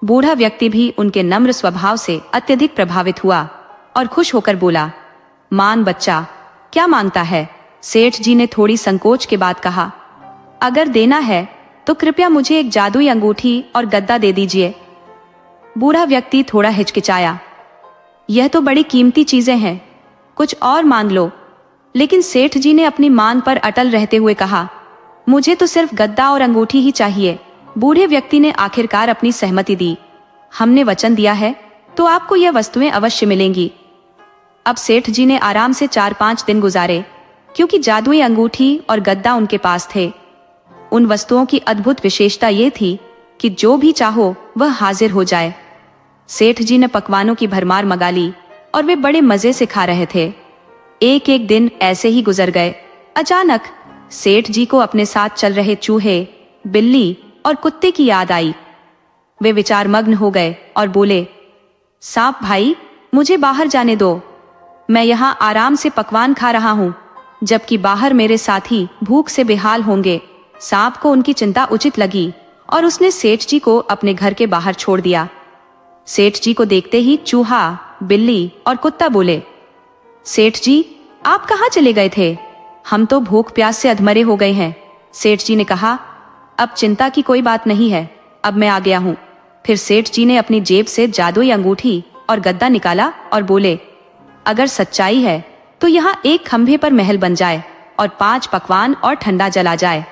बूढ़ा व्यक्ति भी उनके नम्र स्वभाव से अत्यधिक प्रभावित हुआ और खुश होकर बोला, मान बच्चा, क्या मांगता है? सेठ जी ने थोड़ी संकोच के बाद कहा, अगर देना है तो कृपया मुझे एक जादुई अंगूठी और गद्दा दे दीजिए। बूढ़ा व्यक्ति थोड़ा हिचकिचाया, यह तो बड़ी कीमती चीजें हैं, कुछ और मांग लो। लेकिन सेठ जी ने अपनी मांग पर अटल रहते हुए कहा, मुझे तो सिर्फ गद्दा और अंगूठी ही चाहिए। बूढ़े व्यक्ति ने आखिरकार अपनी सहमति दी। हमने वचन दिया है तो आपको यह वस्तुएं अवश्य मिलेंगी। अब सेठ जी ने आराम से 4-5 दिन गुजारे, क्योंकि जादुई अंगूठी और गद्दा उनके पास थे। उन वस्तुओं की अद्भुत विशेषता ये थी कि जो भी चाहो वह हाजिर हो जाए। सेठ जी ने पकवानों की भरमार मंगा ली और वे बड़े मजे से खा रहे थे। एक एक दिन ऐसे ही गुजर गए। अचानक सेठ जी को अपने साथ चल रहे चूहे, बिल्ली और कुत्ते की याद आई। वे विचारमग्न हो गए और बोले, सांप भाई, मुझे बाहर जाने दो, मैं यहाँ आराम से पकवान खा रहा हूँ, जबकि बाहर मेरे साथी भूख से बेहाल होंगे। सांप को उनकी चिंता उचित लगी और उसने सेठ जी को अपने घर के बाहर छोड़ दिया। सेठ जी को देखते ही चूहा, बिल्ली और कुत्ता बोले, सेठ जी, आप कहाँ चले गए थे? हम तो भूख प्यास से अधमरे हो गए हैं। सेठ जी ने कहा, अब चिंता की कोई बात नहीं है, अब मैं आ गया हूँ। फिर सेठ जी ने अपनी जेब से जादुई अंगूठी और गद्दा निकाला और बोले, अगर सच्चाई है तो यहाँ एक खंभे पर महल बन जाए और 5 पकवान और ठंडा जला जाए।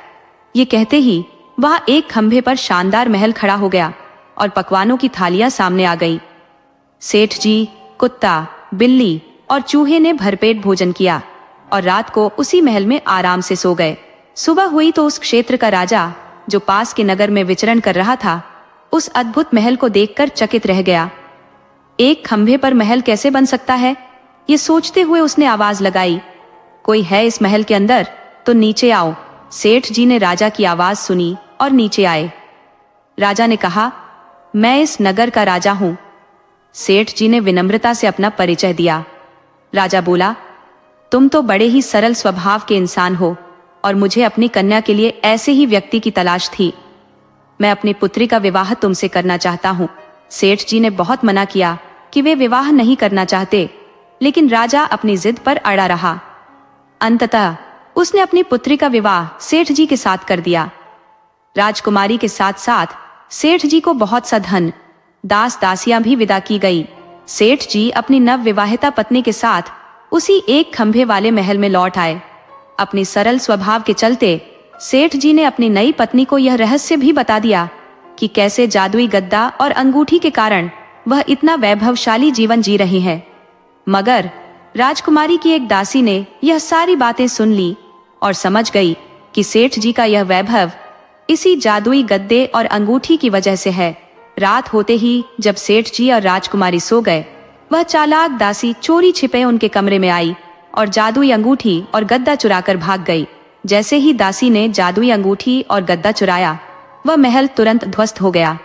ये कहते ही वहां एक खंभे पर शानदार महल खड़ा हो गया और पकवानों की थालियां सामने आ गई। सेठ जी, कुत्ता, बिल्ली और चूहे ने भरपेट भोजन किया और रात को उसी महल में आराम से सो गए। सुबह हुई तो उस क्षेत्र का राजा, जो पास के नगर में विचरण कर रहा था, उस अद्भुत महल को देखकर चकित रह गया। एक खंभे पर महल कैसे बन सकता है? ये सोचते हुए उसने आवाज लगाई, कोई है इस महल के अंदर? तो नीचे आओ। सेठ जी ने राजा की आवाज सुनी और नीचे आए। राजा ने कहा, मैं इस नगर का राजा हूं। सेठ जी ने विनम्रता से अपना परिचय दिया। राजा बोला, तुम तो बड़े ही सरल स्वभाव के इंसान हो और मुझे अपनी कन्या के लिए ऐसे ही व्यक्ति की तलाश थी। मैं अपनी पुत्री का विवाह तुमसे करना चाहता हूँ। सेठ जी ने बहुत मना किया कि वे विवाह नहीं करना चाहते, लेकिन राजा अपनी जिद पर अड़ा रहा। अंततः उसने अपनी पुत्री का विवाह सेठ जी के साथ कर दिया। राजकुमारी के साथ साथ सेठ जी को बहुत सा धन, दास दासियां भी विदा की गई। सेठ जी अपनी नव विवाहिता पत्नी के साथ उसी एक खंभे वाले महल में लौट आए। अपनी सरल स्वभाव के चलते सेठ जी ने अपनी नई पत्नी को यह रहस्य भी बता दिया कि कैसे जादुई गद्दा और अंगूठी के कारण वह इतना वैभवशाली जीवन जी रही है। मगर राजकुमारी की एक दासी ने यह सारी बातें सुन ली और समझ गई कि सेठ जी का यह वैभव इसी जादुई गद्दे और अंगूठी की वजह से है। रात होते ही जब सेठ जी और राजकुमारी सो गए, वह चालाक दासी चोरी छिपे उनके कमरे में आई और जादुई अंगूठी और गद्दा चुराकर भाग गई। जैसे ही दासी ने जादुई अंगूठी और गद्दा चुराया, वह महल तुरंत ध्वस्त हो गया।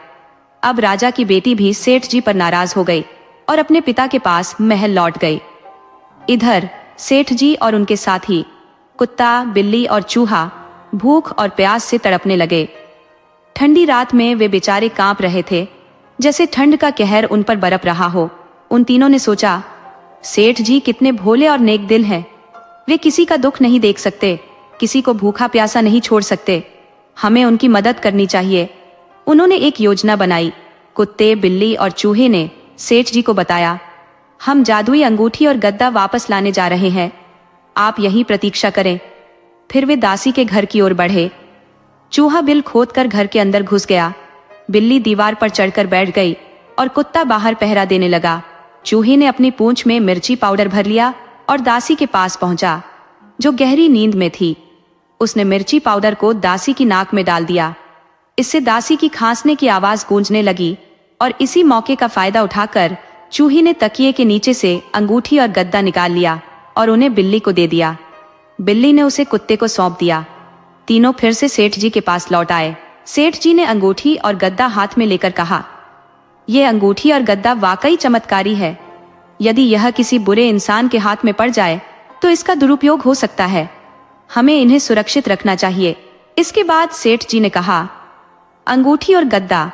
अब राजा की बेटी भी सेठ जी पर नाराज हो गई और अपने पिता के पास महल लौट गई। इधर सेठ जी और उनके साथी कुत्ता, बिल्ली और चूहा भूख और प्यास से तड़पने लगे। ठंडी रात में वे बेचारे कांप रहे थे। जैसे ठंड का कहर उन पर बरप रहा हो। उन तीनों ने सोचा, सेठ जी कितने भोले और नेक दिल हैं। वे किसी का दुख नहीं देख सकते, किसी को भूखा प्यासा नहीं छोड़ सकते। हमें उनकी मदद करनी चाहिए। उन्होंने एक योजना बनाई। कुत्ते, बिल्ली और चूहे ने सेठ जी को बताया, हम जादुई अंगूठी और गद्दा वापस लाने जा रहे हैं, आप यहीं प्रतीक्षा करें। फिर वे दासी के घर की ओर बढ़े। चूहा बिल खोदकर घर के अंदर घुस गया, बिल्ली दीवार पर चढ़कर बैठ गई और कुत्ता बाहर पहरा देने लगा। चूहे ने अपनी पूंछ में मिर्ची पाउडर भर लिया और दासी के पास पहुंचा, जो गहरी नींद में थी। उसने मिर्ची पाउडर को दासी की नाक में डाल दिया। इससे दासी की खांसने की आवाज गूंजने लगी और इसी मौके का फायदा उठाकर चूहे ने तकिए के नीचे से अंगूठी और गद्दा निकाल लिया और उन्हें बिल्ली को दे दिया। बिल्ली ने उसे कुत्ते को सौंप दिया। तीनों फिर से सेठ जी के पास लौट आए। सेठ जी ने अंगूठी और गद्दा हाथ में लेकर कहा, यह अंगूठी और गद्दा वाकई चमत्कारी है। यदि यह किसी बुरे इंसान के हाथ में पड़ जाए तो इसका दुरुपयोग हो सकता है। हमें इन्हें सुरक्षित रखना चाहिए। इसके बाद सेठ जी ने कहा, अंगूठी और गद्दा,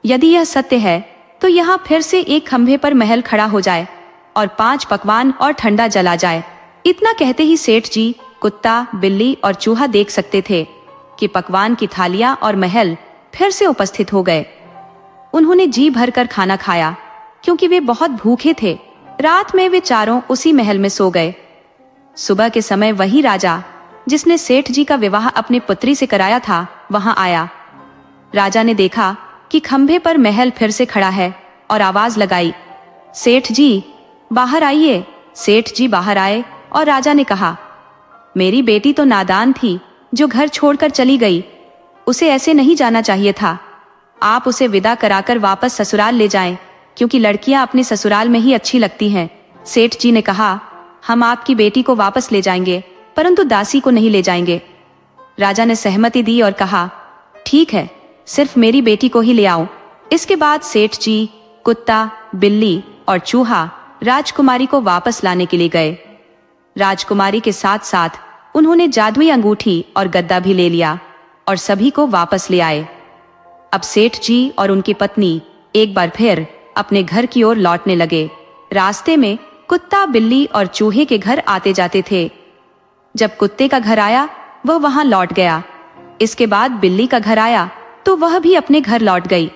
यदि यह सत्य है तो यहाँ फिर से एक खंभे पर महल खड़ा हो जाए और 5 पकवान और ठंडा जला जाए। इतना कहते ही सेठ जी, कुत्ता, बिल्ली और चूहा देख सकते थे कि पकवान की थालियां और महल फिर से उपस्थित हो गए। उन्होंने जी भरकर खाना खाया क्योंकि वे बहुत भूखे थे। रात में वे चारों उसी महल में सो गए। सुबह के समय वही राजा जिसने सेठ जी का विवाह अपनी पुत्री से कराया था वहां आया। राजा ने देखा कि खंभे पर महल फिर से खड़ा है और आवाज लगाई, सेठ जी बाहर आइए। सेठ जी बाहर आए और राजा ने कहा, मेरी बेटी तो नादान थी जो घर छोड़कर चली गई। उसे ऐसे नहीं जाना चाहिए था। आप उसे विदा कराकर वापस ससुराल ले जाएं, क्योंकि लड़कियां अपने ससुराल में ही अच्छी लगती हैं। सेठ जी ने कहा, हम आपकी बेटी को वापस ले जाएंगे, परंतु दासी को नहीं ले जाएंगे। राजा ने सहमति दी और कहा, ठीक है, सिर्फ मेरी बेटी को ही ले आओ। इसके बाद सेठ जी, कुत्ता, बिल्ली और चूहा राजकुमारी को वापस लाने के लिए गए। राजकुमारी के साथ साथ उन्होंने जादुई अंगूठी और गद्दा भी ले लिया और सभी को वापस ले आए। अब सेठ जी और उनकी पत्नी एक बार फिर अपने घर की ओर लौटने लगे। रास्ते में कुत्ता, बिल्ली और चूहे के घर आते जाते थे। जब कुत्ते का घर आया वह वहां लौट गया। इसके बाद बिल्ली का घर आया तो वह भी अपने घर लौट गई।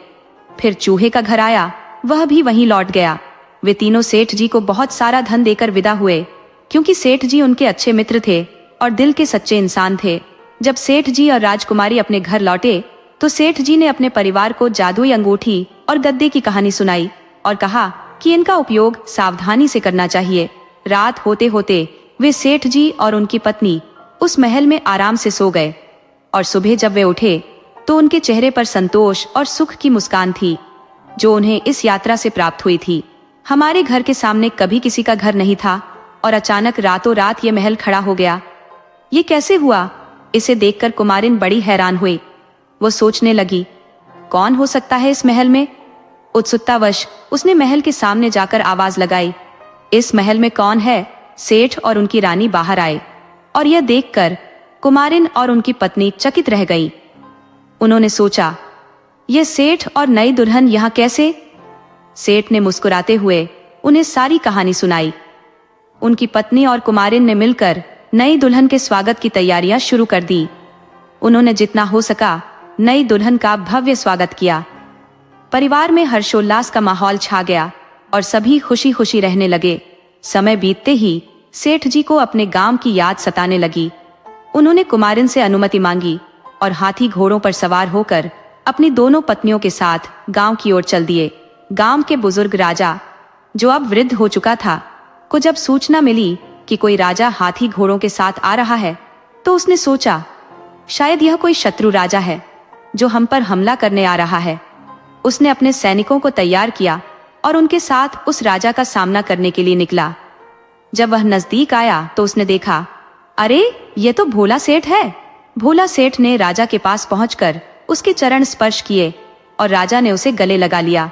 फिर चूहे का घर आया, वह भी वहीं लौट गया। वे तीनों सेठ जी को बहुत सारा धन देकर विदा हुए, क्योंकि सेठ जी उनके अच्छे मित्र थे और दिल के सच्चे इंसान थे। जब सेठ जी और राजकुमारी अपने घर लौटे तो सेठ जी ने अपने परिवार को जादुई अंगूठी और गद्दे की कहानी सुनाई और कहा कि इनका उपयोग सावधानी से करना चाहिए। रात होते होते वे सेठ जी और उनकी पत्नी उस महल में आराम से सो गए और सुबह जब वे उठे तो उनके चेहरे पर संतोष और सुख की मुस्कान थी, जो उन्हें इस यात्रा से प्राप्त हुई थी। हमारे घर के सामने कभी किसी का घर नहीं था और अचानक रातों रात ये महल खड़ा हो गया। ये कैसे हुआ? इसे देखकर कुमारिन बड़ी हैरान हुई। वो सोचने लगी, कौन हो सकता है इस महल में? उत्सुकतावश उसने महल के सामने जाकर आवाज लगाई, इस महल में कौन है? सेठ और उनकी रानी बाहर आए और यह देखकर कुमारिन और उनकी पत्नी चकित रह गई। उन्होंने सोचा, यह सेठ और नई दुल्हन यहाँ कैसे? सेठ ने मुस्कुराते हुए उन्हें सारी कहानी सुनाई। उनकी पत्नी और कुमारिन ने मिलकर नई दुल्हन के स्वागत की तैयारियां शुरू कर दी। उन्होंने जितना हो सका नई दुल्हन का भव्य स्वागत किया। परिवार में हर्षोल्लास का माहौल छा गया और सभी खुशी खुशी रहने लगे। समय बीतते ही सेठ जी को अपने गांव की याद सताने लगी। उन्होंने कुमारिन से अनुमति मांगी और हाथी घोड़ों पर सवार होकर अपनी दोनों पत्नियों के साथ गांव की ओर चल दिए। गांव के बुजुर्ग राजा, जो अब वृद्ध हो चुका था, को जब सूचना मिली कि कोई राजा हाथी घोड़ों के साथ आ रहा है तो उसने सोचा, शायद यह कोई शत्रु राजा है जो हम पर हमला करने आ रहा है। उसने अपने सैनिकों को तैयार किया और उनके साथ उस राजा का सामना करने के लिए निकला। जब वह नजदीक आया तो उसने देखा, अरे ये तो भोला सेठ है। भोला सेठ ने राजा के पास पहुंचकर उसके चरण स्पर्श किए और राजा ने उसे गले लगा लिया।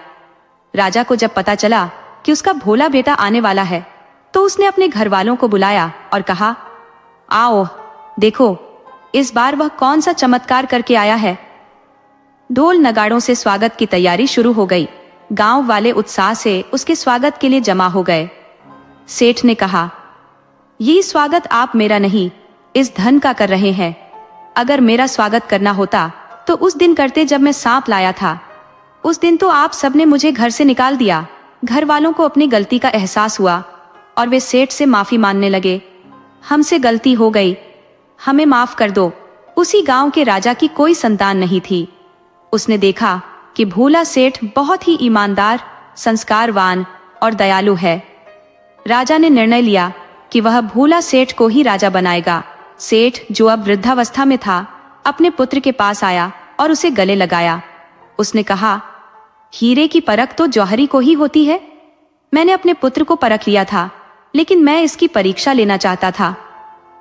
राजा को जब पता चला कि उसका भोला बेटा आने वाला है तो उसने अपने घर वालों को बुलाया और कहा, आओ देखो इस बार वह कौन सा चमत्कार करके आया है। ढोल नगाड़ों से स्वागत की तैयारी शुरू हो गई। गांव वाले उत्साह से उसके स्वागत के लिए जमा हो गए। सेठ ने कहा, ये स्वागत आप मेरा नहीं, इस धन का कर रहे हैं। अगर मेरा स्वागत करना होता तो उस दिन करते जब मैं सांप लाया था। उस दिन तो आप सबने मुझे घर से निकाल दिया। घर वालों को अपनी गलती का एहसास हुआ और वे सेठ से माफी मांगने लगे। हमसे गलती हो गई, हमें माफ कर दो। उसी गांव के राजा की कोई संतान नहीं थी। उसने देखा कि भोला सेठ बहुत ही ईमानदार, संस्कारवान और दयालु है। राजा ने निर्णय लिया कि वह भोला सेठ को ही राजा बनाएगा। सेठ, जो अब वृद्धावस्था में था, अपने पुत्र के पास आया और उसे गले लगाया। उसने कहा, हीरे की परख तो जौहरी को ही होती है। मैंने अपने पुत्र को परख लिया था, लेकिन मैं इसकी परीक्षा लेना चाहता था।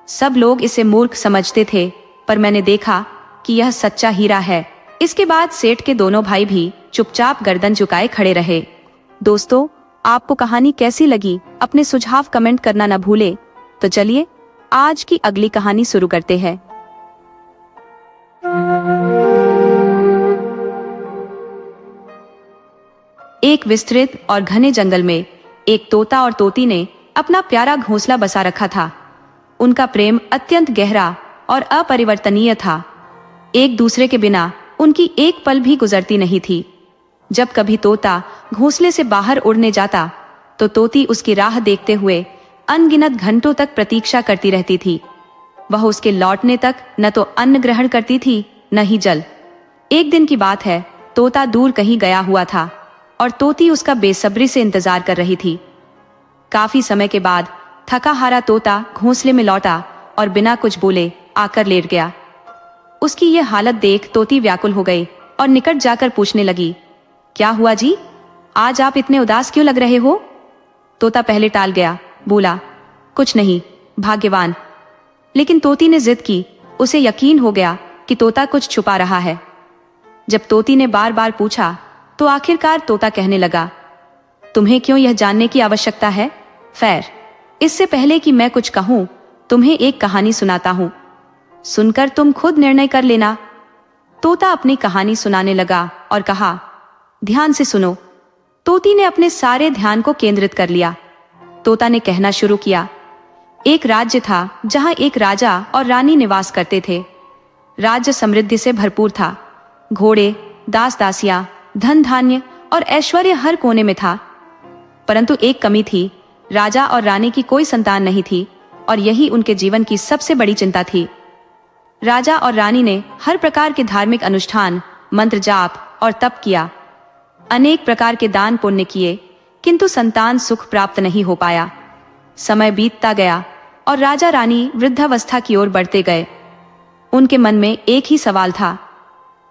सब लोग इसे मूर्ख समझते थे, पर मैंने देखा कि यह सच्चा हीरा है। इसके बाद सेठ के दोनों भाई भी चुपचाप गर्दन झुकाए खड़े रहे। दोस्तों, आपको कहानी कैसी लगी? अपने सुझाव कमेंट करना न भूले। तो चलिए आज की अगली कहानी शुरू करते हैं। एक विस्तृत और घने जंगल में एक तोता और तोती ने अपना प्यारा घोंसला बसा रखा था। उनका प्रेम अत्यंत गहरा और अपरिवर्तनीय था। एक दूसरे के बिना उनकी एक पल भी गुजरती नहीं थी। जब कभी तोता घोंसले से बाहर उड़ने जाता तो तोती उसकी राह देखते हुए अनगिनत घंटों तक प्रतीक्षा करती रहती थी। वह उसके लौटने तक न तो अन्न ग्रहण करती थी, न ही जल। एक दिन की बात है, तोता दूर कहीं गया हुआ था और तोती उसका बेसब्री से इंतजार कर रही थी। काफी समय के बाद थका हारा तोता घोंसले में लौटा और बिना कुछ बोले आकर लेट गया। उसकी यह हालत देख तोती व्याकुल हो गई और निकट जाकर पूछने लगी, क्या हुआ जी? आज आप इतने उदास क्यों लग रहे हो? तोता पहले टाल गया, बोला, कुछ नहीं, भाग्यवान। लेकिन तोती ने जिद की। उसे यकीन हो गया कि तोता कुछ छुपा रहा है। जब तोती ने बार बार पूछा तो आखिरकार तोता कहने लगा, तुम्हें क्यों यह जानने की आवश्यकता है? खैर, इससे पहले कि मैं कुछ कहूं, तुम्हें एक कहानी सुनाता हूं। सुनकर तुम खुद निर्णय कर लेना। तोता अपनी कहानी सुनाने लगा और कहा, ध्यान से सुनो। तोती ने अपने सारे ध्यान को केंद्रित कर लिया। तोता ने कहना शुरू किया, एक राज्य था जहां एक राजा और रानी निवास करते थे। राज्य समृद्धि से भरपूर था। घोड़े, दास दासियां, धन धान्य और ऐश्वर्य हर कोने में था। परंतु एक कमी थी, राजा और रानी की कोई संतान नहीं थी और यही उनके जीवन की सबसे बड़ी चिंता थी। राजा और रानी ने हर प्रकार के धार्मिक अनुष्ठान, मंत्र जाप और तप किया। अनेक प्रकार के दान पुण्य किए, किंतु संतान सुख प्राप्त नहीं हो पाया। समय बीतता गया और राजा रानी वृद्धावस्था की ओर बढ़ते गए। उनके मन में एक ही सवाल था,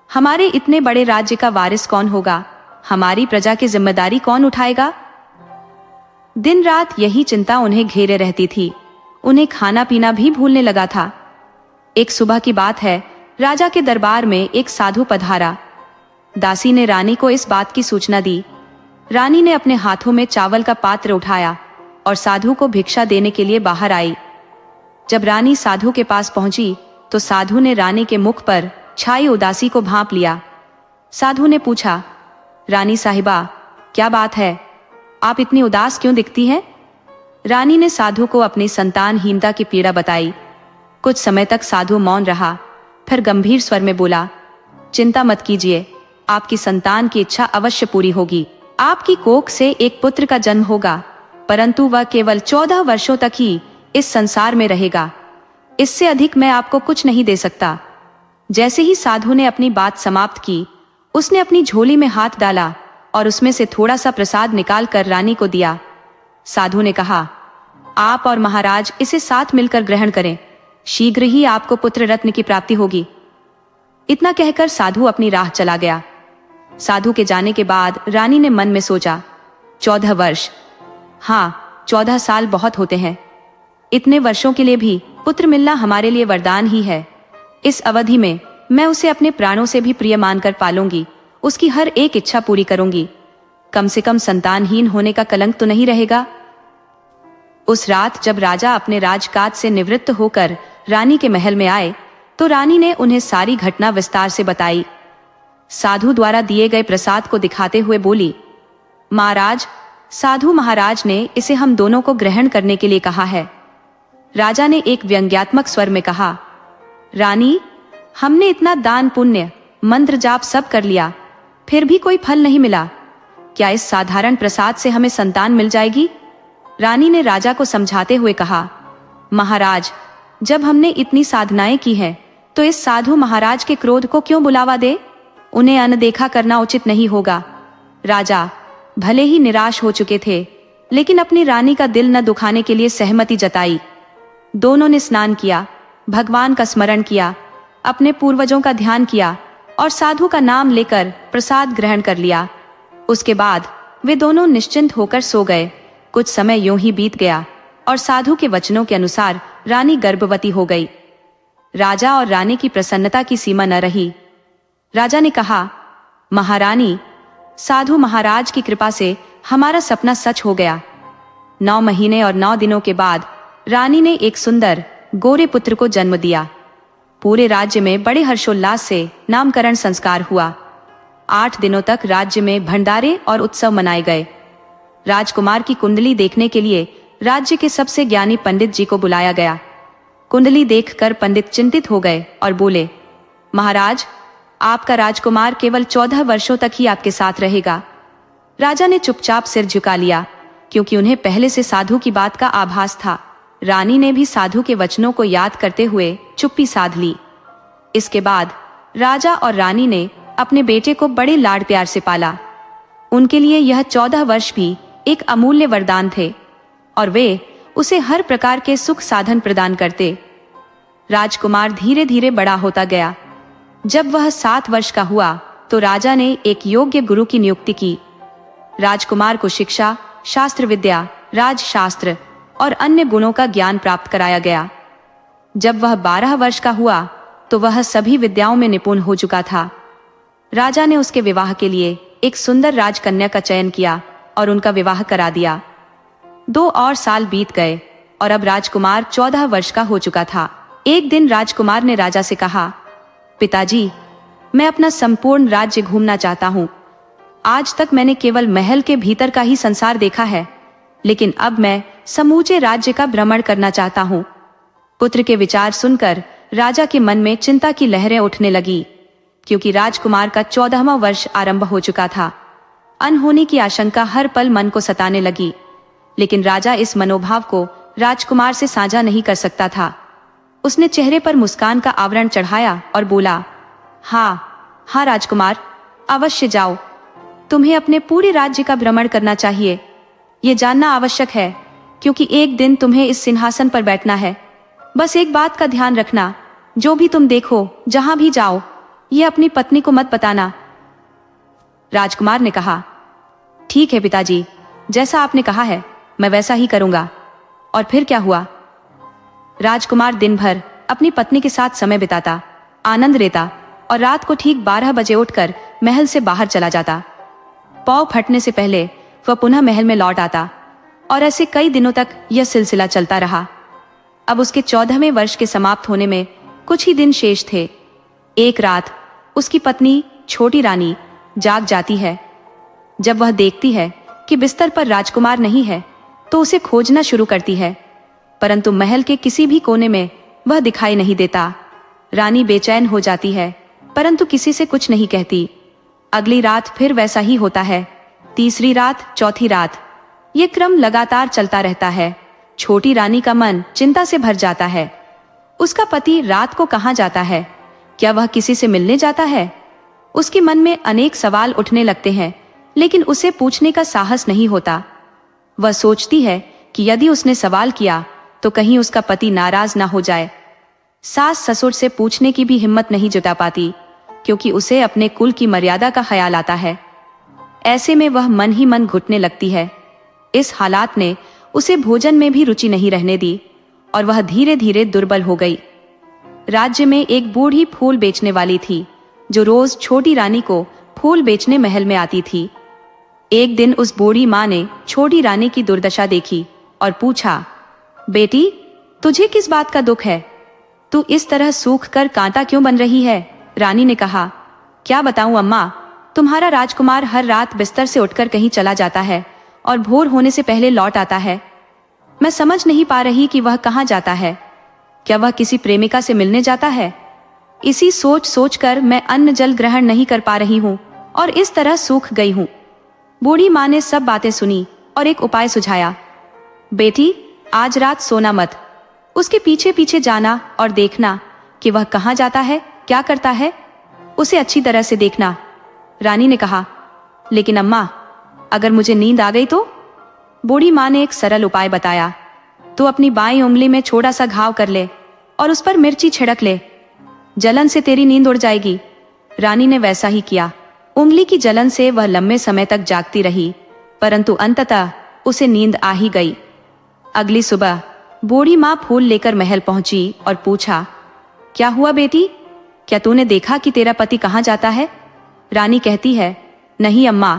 हमारे इतने बड़े राज्य का वारिस कौन होगा? हमारी प्रजा की जिम्मेदारी कौन उठाएगा? दिन रात यही चिंता उन्हें घेरे रहती थी। उन्हें खाना पीना भी भूलने लगा था। एक सुबह की बात है, राजा के दरबार में एक साधु पधारा। दासी ने रानी को इस बात की सूचना दी। रानी ने अपने हाथों में चावल का पात्र उठाया और साधु को भिक्षा देने के लिए बाहर आई। जब रानी साधु के पास पहुंची तो साधु ने रानी के मुख पर छाई उदासी को भांप लिया। साधु ने पूछा, रानी साहिबा, क्या बात है? आप इतनी उदास क्यों दिखती हैं? रानी ने साधु को अपनी संतानहीनता की पीड़ा बताई। कुछ समय तक साधु मौन रहा, फिर गंभीर स्वर में बोला, चिंता मत कीजिए, आपकी संतान की इच्छा अवश्य पूरी होगी। आपकी कोख से एक पुत्र का जन्म होगा, परंतु वह केवल 14 वर्षों तक ही इस संसार में रहेगा। इससे अधिक मैं आपको कुछ नहीं दे सकता। जैसे ही साधु ने अपनी बात समाप्त की, उसने अपनी झोली में हाथ डाला और उसमें से थोड़ा सा प्रसाद निकाल कर रानी को दिया। साधु ने कहा, आप और महाराज इसे साथ मिलकर ग्रहण करें, शीघ्र ही आपको पुत्र रत्न की प्राप्ति होगी। इतना कहकर साधु अपनी राह चला गया। साधु के जाने के बाद रानी ने मन में सोचा, 14 वर्ष, हाँ 14 साल बहुत होते हैं। इतने वर्षों के लिए भी पुत्र मिलना हमारे लिए वरदान ही है। इस अवधि में मैं उसे अपने प्राणों से भी प्रिय मानकर पालूंगी, उसकी हर एक इच्छा पूरी करूंगी। कम से कम संतानहीन होने का कलंक तो नहीं रहेगा। उस रात जब राजा अपने राजकाज से निवृत्त होकर रानी के महल में आए तो रानी ने उन्हें सारी घटना विस्तार से बताई। साधु द्वारा दिए गए प्रसाद को दिखाते हुए बोली, महाराज, साधु महाराज ने इसे हम दोनों को ग्रहण करने के लिए कहा है। राजा ने एक व्यंग्यात्मक स्वर में कहा, रानी, हमने इतना दान पुण्य मंत्र जाप सब कर लिया, फिर भी कोई फल नहीं मिला। क्या इस साधारण प्रसाद से हमें संतान मिल जाएगी? रानी ने राजा को समझाते हुए कहा, महाराज, जब हमने इतनी साधनाएं की हैं, तो इस साधु महाराज के क्रोध को क्यों बुलावा दे? उन्हें अनदेखा करना उचित नहीं होगा। राजा भले ही निराश हो चुके थे, लेकिन अपनी रानी का दिल न दुखाने के लिए सहमति जताई। दोनों ने स्नान किया, भगवान का स्मरण किया, अपने पूर्वजों का ध्यान किया और साधु का नाम लेकर प्रसाद ग्रहण कर लिया। उसके बाद वे दोनों निश्चिंत होकर सो गए। कुछ समय यूं ही बीत गया और साधु के वचनों के अनुसार रानी गर्भवती हो गई। राजा और रानी की प्रसन्नता की सीमा न रही। राजा ने कहा, महारानी, साधु महाराज की कृपा से हमारा सपना सच हो गया। 9 महीने और 9 दिनों के बाद रानी ने एक सुंदर गोरे पुत्र को जन्म दिया। पूरे राज्य में बड़े हर्षोल्लास से नामकरण संस्कार हुआ। 8 दिनों तक राज्य में भंडारे और उत्सव मनाए गए। राजकुमार की कुंडली देखने के लिए राज्य के सबसे ज्ञानी पंडित जी को बुलाया गया। कुंडली देखकर पंडित चिंतित हो गए और बोले, महाराज, आपका राजकुमार केवल 14 वर्षों तक ही आपके साथ रहेगा। राजा ने चुपचाप सिर झुका लिया, क्योंकि उन्हें पहले से साधु की बात का आभास था। रानी ने भी साधु के वचनों को याद करते हुए चुप्पी साध ली। इसके बाद राजा और रानी ने अपने बेटे को बड़े लाड प्यार से पाला। उनके लिए यह 14 वर्ष भी एक अमूल्य वरदान थे और वे उसे हर प्रकार के सुख साधन प्रदान करते। राजकुमार धीरे धीरे बड़ा होता गया। जब वह 7 वर्ष का हुआ तो राजा ने एक योग्य गुरु की नियुक्ति की। राजकुमार को शिक्षा, शास्त्र विद्या, राजशास्त्र और अन्य गुणों का ज्ञान प्राप्त कराया गया। जब वह 12 वर्ष का हुआ तो वह सभी विद्याओं में निपुण हो चुका था। राजा ने उसके विवाह के लिए एक सुंदर राजकन्या का चयन किया और उनका विवाह करा दिया। 2 और साल बीत गए और अब राजकुमार 14 वर्ष का हो चुका था। एक दिन राजकुमार ने राजा से कहा, पिताजी, मैं अपना संपूर्ण राज्य घूमना चाहता हूँ। आज तक मैंने केवल महल के भीतर का ही संसार देखा है, लेकिन अब मैं समूचे राज्य का भ्रमण करना चाहता हूँ। पुत्र के विचार सुनकर राजा के मन में चिंता की लहरें उठने लगी, क्योंकि राजकुमार का 14वां वर्ष आरंभ हो चुका था। अनहोनी की आशंका हर पल मन को सताने लगी, लेकिन राजा इस मनोभाव को राजकुमार से साझा नहीं कर सकता था। उसने चेहरे पर मुस्कान का आवरण चढ़ाया और बोला, हाँ राजकुमार, अवश्य जाओ। तुम्हें अपने पूरे राज्य का भ्रमण करना चाहिए। ये जानना आवश्यक है, क्योंकि एक दिन तुम्हें इस सिंहासन पर बैठना है। बस एक बात का ध्यान रखना, जो भी तुम देखो, जहां भी जाओ, ये अपनी पत्नी को मत बताना। राजकुमार ने कहा, ठीक है पिताजी, जैसा आपने कहा है मैं वैसा ही करूंगा। और फिर क्या हुआ? राजकुमार दिन भर अपनी पत्नी के साथ समय बिताता, आनंद लेता और रात को ठीक 12 बजे उठकर महल से बाहर चला जाता। पौ फटने से पहले वह पुनः महल में लौट आता और ऐसे कई दिनों तक यह सिलसिला चलता रहा। अब उसके 14वें वर्ष के समाप्त होने में कुछ ही दिन शेष थे। एक रात उसकी पत्नी छोटी रानी जाग जाती है। जब वह देखती है कि बिस्तर पर राजकुमार नहीं है, तो उसे खोजना शुरू करती है, परंतु महल के किसी भी कोने में वह दिखाई नहीं देता। रानी बेचैन हो जाती है, परंतु किसी से कुछ नहीं कहती। अगली रात फिर वैसा ही होता है। तीसरी रात, चौथी रात, ये क्रम लगातार चलता रहता है। छोटी रानी का मन चिंता से भर जाता है। उसका पति रात को कहाँ जाता है? क्या वह किसी से मिलने जाता है? उसके मन में अनेक सवाल उठने लगते हैं, लेकिन उसे पूछने का साहस नहीं होता। वह सोचती है कि यदि उसने सवाल किया तो कहीं उसका पति नाराज ना हो जाए। सास ससुर से पूछने की भी हिम्मत नहीं जुटा पाती, क्योंकि उसे अपने कुल की मर्यादा का ख्याल आता है। ऐसे में वह मन ही मन घुटने लगती है। इस हालात ने उसे भोजन में भी रुचि नहीं रहने दी और वह धीरे धीरे दुर्बल हो गई। राज्य में एक बूढ़ी फूल बेचने वाली थी, जो रोज छोटी रानी को फूल बेचने महल में आती थी। एक दिन उस बूढ़ी माँ ने छोटी रानी की दुर्दशा देखी और पूछा, बेटी, तुझे किस बात का दुख है? तू इस तरह सूख कर कांटा क्यों बन रही है? रानी ने कहा, क्या बताऊं अम्मा, तुम्हारा राजकुमार हर रात बिस्तर से उठकर कहीं चला जाता है और भोर होने से पहले लौट आता है। मैं समझ नहीं पा रही कि वह कहाँ जाता है। क्या वह किसी प्रेमिका से मिलने जाता है? इसी सोच सोचकर मैं अन्न जल ग्रहण नहीं कर पा रही हूँ और इस तरह सूख गई हूँ। बूढ़ी माँ ने सब बातें सुनी और एक उपाय सुझाया। बेटी, आज रात सोना मत, उसके पीछे पीछे जाना और देखना कि वह कहाँ जाता है, क्या करता है, उसे अच्छी तरह से देखना। रानी ने कहा। लेकिन अम्मा, अगर मुझे नींद आ गई तो? बूढ़ी माँ ने एक सरल उपाय बताया। तो अपनी बाईं उंगली में छोटा सा घाव कर ले और उस पर मिर्ची छिड़क ले, जलन से तेरी नींद उड़ जाएगी। रानी ने वैसा ही किया। उंगली की जलन से वह लंबे समय तक जागती रही, परंतु अंततः उसे नींद आ ही गई। अगली सुबह बूढ़ी माँ फूल लेकर महल पहुंची और पूछा, क्या हुआ बेटी, क्या तूने देखा कि तेरा पति कहाँ जाता है? रानी कहती है, नहीं अम्मा,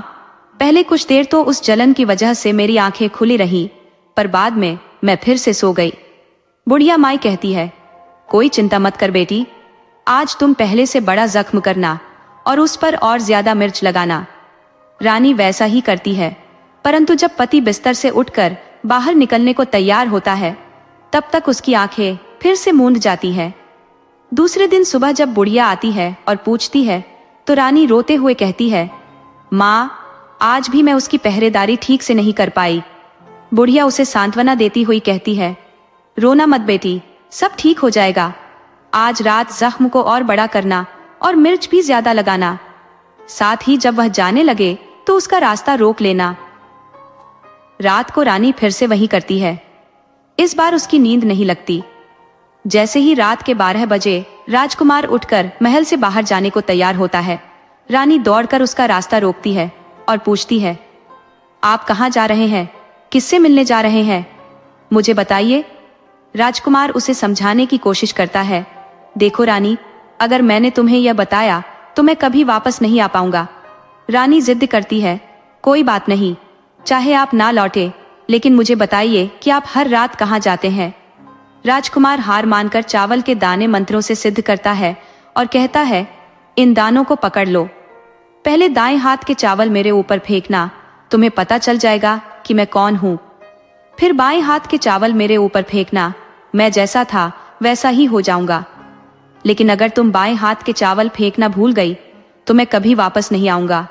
पहले कुछ देर तो उस जलन की वजह से मेरी आंखें खुली रही, पर बाद में मैं फिर से सो गई। बुढ़िया माई कहती है, कोई चिंता मत कर बेटी, आज तुम पहले से बड़ा जख्म करना और उस पर और ज्यादा मिर्च लगाना। रानी वैसा ही करती है, परंतु जब पति बिस्तर से उठकर बाहर निकलने को तैयार होता है, तब तक उसकी आंखें फिर से मूंद जाती है। दूसरे दिन सुबह जब बुढ़िया आती है और पूछती है, तो रानी रोते हुए कहती है, माँ, आज भी मैं उसकी पहरेदारी ठीक से नहीं कर पाई। बुढ़िया उसे सांत्वना देती हुई कहती है, रोना मत बेटी, सब ठीक हो जाएगा। आज रात जख्म को और बड़ा करना और मिर्च भी ज्यादा लगाना। साथ ही जब वह जाने लगे तो उसका रास्ता रोक लेना। रात को रानी फिर से वही करती है। इस बार उसकी नींद नहीं लगती। जैसे ही रात के 12 बजे राजकुमार उठकर महल से बाहर जाने को तैयार होता है, रानी दौड़कर उसका रास्ता रोकती है और पूछती है, आप कहाँ जा रहे हैं, किससे मिलने जा रहे हैं, मुझे बताइए। राजकुमार उसे समझाने की कोशिश करता है, देखो रानी, अगर मैंने तुम्हें यह बताया तो मैं कभी वापस नहीं आ पाऊंगा। रानी जिद करती है, कोई बात नहीं, चाहे आप ना लौटे, लेकिन मुझे बताइए कि आप हर रात कहाँ जाते हैं। राजकुमार हार मानकर चावल के दाने मंत्रों से सिद्ध करता है और कहता है, इन दानों को पकड़ लो, पहले दाएं हाथ के चावल मेरे ऊपर फेंकना, तुम्हें पता चल जाएगा कि मैं कौन हूं। फिर बाएं हाथ के चावल मेरे ऊपर फेंकना, मैं जैसा था वैसा ही हो जाऊंगा। लेकिन अगर तुम बाएं हाथ के चावल फेंकना भूल गई तो मैं कभी वापस नहीं आऊंगा।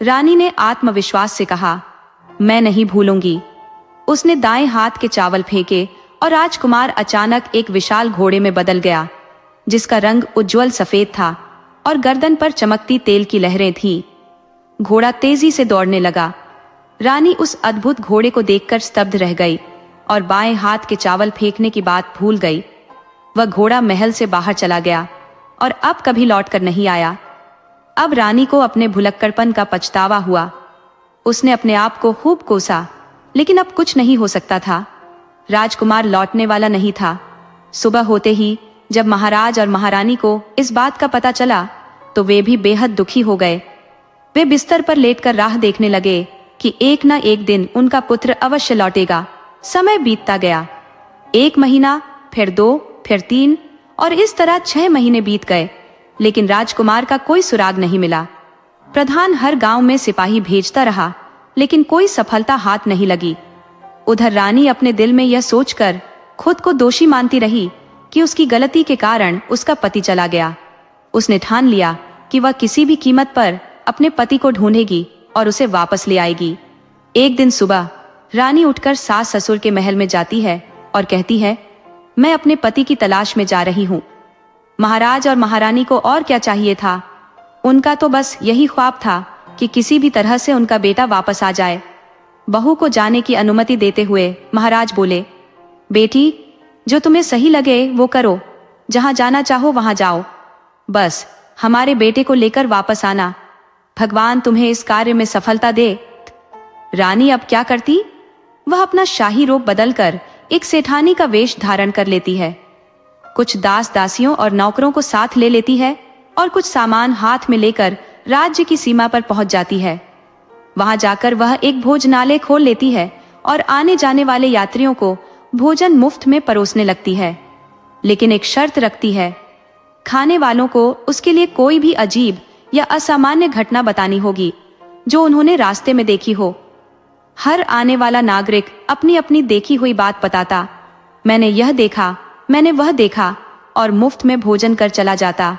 रानी ने आत्मविश्वास से कहा, मैं नहीं भूलूंगी। उसने दाएं हाथ के चावल फेंके और राजकुमार अचानक एक विशाल घोड़े में बदल गया, जिसका रंग उज्जवल सफेद था और गर्दन पर चमकती तेल की लहरें थीं। घोड़ा तेजी से दौड़ने लगा। रानी उस अद्भुत घोड़े को देखकर स्तब्ध रह गई और बाएं हाथ के चावल फेंकने की बात भूल गई। वह घोड़ा महल से बाहर चला गया और अब कभी लौटकर नहीं आया। अब रानी को अपने भुलक्कड़पन का पछतावा हुआ। उसने अपने आप को खूब कोसा, लेकिन अब कुछ नहीं हो सकता था। राजकुमार लौटने वाला नहीं था। सुबह होते ही जब महाराज और महारानी को इस बात का पता चला तो वे भी बेहद दुखी हो गए। वे बिस्तर पर लेटकर राह देखने लगे कि एक न एक दिन उनका पुत्र अवश्य लौटेगा। समय बीतता गया। 1 महीना, फिर 2, फिर 3 और इस तरह 6 महीने बीत गए, लेकिन राजकुमार का कोई सुराग नहीं मिला। प्रधान हर गांव में सिपाही भेजता रहा, लेकिन कोई सफलता हाथ नहीं लगी। उधर रानी अपने दिल में यह सोचकर खुद को दोषी मानती रही कि उसकी गलती के कारण उसका पति चला गया। उसने ठान लिया कि वह किसी भी कीमत पर अपने पति को ढूंढेगी और उसे वापस ले आएगी। एक दिन सुबह रानी उठकर सास ससुर के महल में जाती है और कहती है, मैं अपने पति की तलाश में जा रही हूँ। महाराज और महारानी को और क्या चाहिए था? उनका तो बस यही ख्वाब था कि किसी भी तरह से उनका बेटा वापस आ जाए। बहू को जाने की अनुमति देते हुए महाराज बोले, बेटी, जो तुम्हें सही लगे वो करो, जहां जाना चाहो वहां जाओ, बस हमारे बेटे को लेकर वापस आना। भगवान तुम्हें इस कार्य में सफलता दे। रानी अब क्या करती? वह अपना शाही रूप बदलकर एक सेठानी का वेश धारण कर लेती है। कुछ दास दासियों और नौकरों को साथ ले लेती है और कुछ सामान हाथ में लेकर राज्य की सीमा पर पहुंच जाती है। वहां जाकर वह एक भोजनालय खोल लेती है और आने जाने वाले यात्रियों को भोजन मुफ्त में परोसने लगती है, लेकिन एक शर्त रखती है, खाने वालों को उसके लिए कोई भी अजीब या असामान्य घटना बतानी होगी जो उन्होंने रास्ते में देखी हो। हर आने वाला नागरिक अपनी अपनी देखी हुई बात बताता। मैंने यह देखा, मैंने वह देखा, और मुफ्त में भोजन कर चला जाता।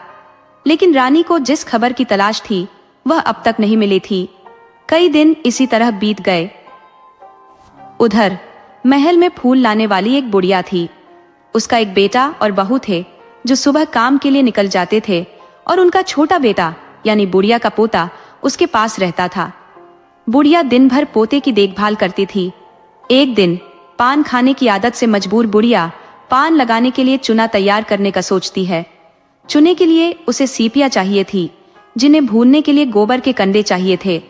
लेकिन रानी को जिस खबर की तलाश थी वह अब तक नहीं मिली थी। कई दिन इसी तरह बीत गए। उधर महल में फूल लाने वाली एक बुढ़िया थी। उसका एक बेटा और बहू थे जो सुबह काम के लिए निकल जाते थे, और उनका छोटा बेटा यानी बुढ़िया का पोता उसके पास रहता था। बुढ़िया दिन भर पोते की देखभाल करती थी। एक दिन पान खाने की आदत से मजबूर बुढ़िया पान लगाने के लिए चूना तैयार करने का सोचती है। चूने के लिए उसे सीपियां चाहिए थी, जिन्हें भूनने के लिए गोबर के कंडे चाहिए थे।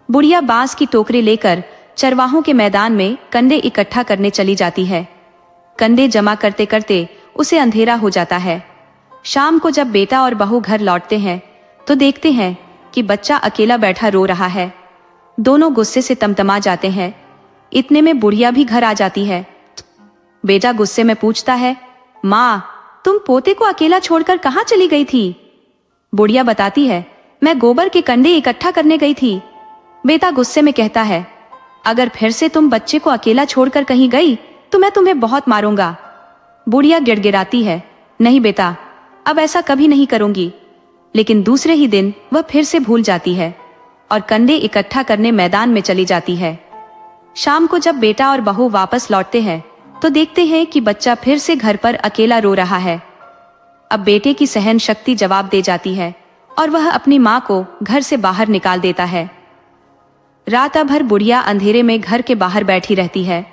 बुढ़िया बांस की टोकरी लेकर चरवाहों के मैदान में कंडे इकट्ठा करने चली जाती है। कंडे जमा करते करते उसे अंधेरा हो जाता है। शाम को जब बेटा और बहू घर लौटते हैं तो देखते हैं कि बच्चा अकेला बैठा रो रहा है। दोनों गुस्से से तमतमा जाते हैं। इतने में बुढ़िया भी घर आ जाती है। बेटा गुस्से में पूछता है, माँ, तुम पोते को अकेला छोड़कर कहाँ चली गई थी? बुढ़िया बताती है, मैं गोबर के कंडे इकट्ठा करने गई थी। बेटा गुस्से में कहता है, अगर फिर से तुम बच्चे को अकेला छोड़कर कहीं गई तो मैं तुम्हें बहुत मारूंगा। बुढ़िया गिड़गिड़ाती है, नहीं बेटा, अब ऐसा कभी नहीं करूंगी। लेकिन दूसरे ही दिन वह फिर से भूल जाती है और कंडे इकट्ठा करने मैदान में चली जाती है। शाम को जब बेटा और बहू वापस लौटते हैं तो देखते हैं कि बच्चा फिर से घर पर अकेला रो रहा है। अब बेटे की सहन शक्ति जवाब दे जाती है और वह अपनी माँ को घर से बाहर निकाल देता है। रात भर बुढ़िया अंधेरे में घर के बाहर बैठी रहती है।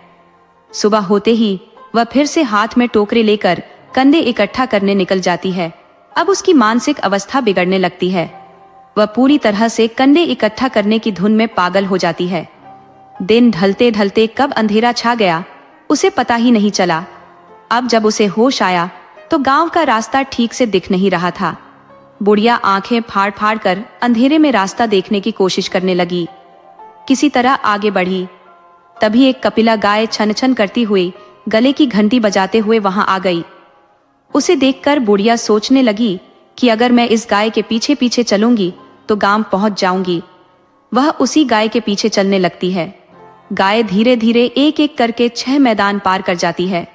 सुबह होते ही वह फिर से हाथ में टोकरी लेकर कंडे इकट्ठा करने निकल जाती है। अब उसकी मानसिक अवस्था बिगड़ने लगती है। वह पूरी तरह से कंडे इकट्ठा करने की धुन में पागल हो जाती है। दिन ढलते ढलते कब अंधेरा छा गया उसे पता ही नहीं चला। अब जब उसे होश आया तो गांव का रास्ता ठीक से दिख नहीं रहा था। बुढ़िया आंखें फाड़ फाड़ कर अंधेरे में रास्ता देखने की कोशिश करने लगी। किसी तरह आगे बढ़ी। तभी एक कपिला गाय छन छन करती हुई गले की घंटी बजाते हुए वहां आ गई। उसे देखकर बुढ़िया सोचने लगी कि अगर मैं इस गाय के पीछे पीछे चलूंगी तो गांव पहुंच जाऊंगी। वह उसी गाय के पीछे चलने लगती है। गाय धीरे धीरे एक एक करके 6 मैदान पार कर जाती है।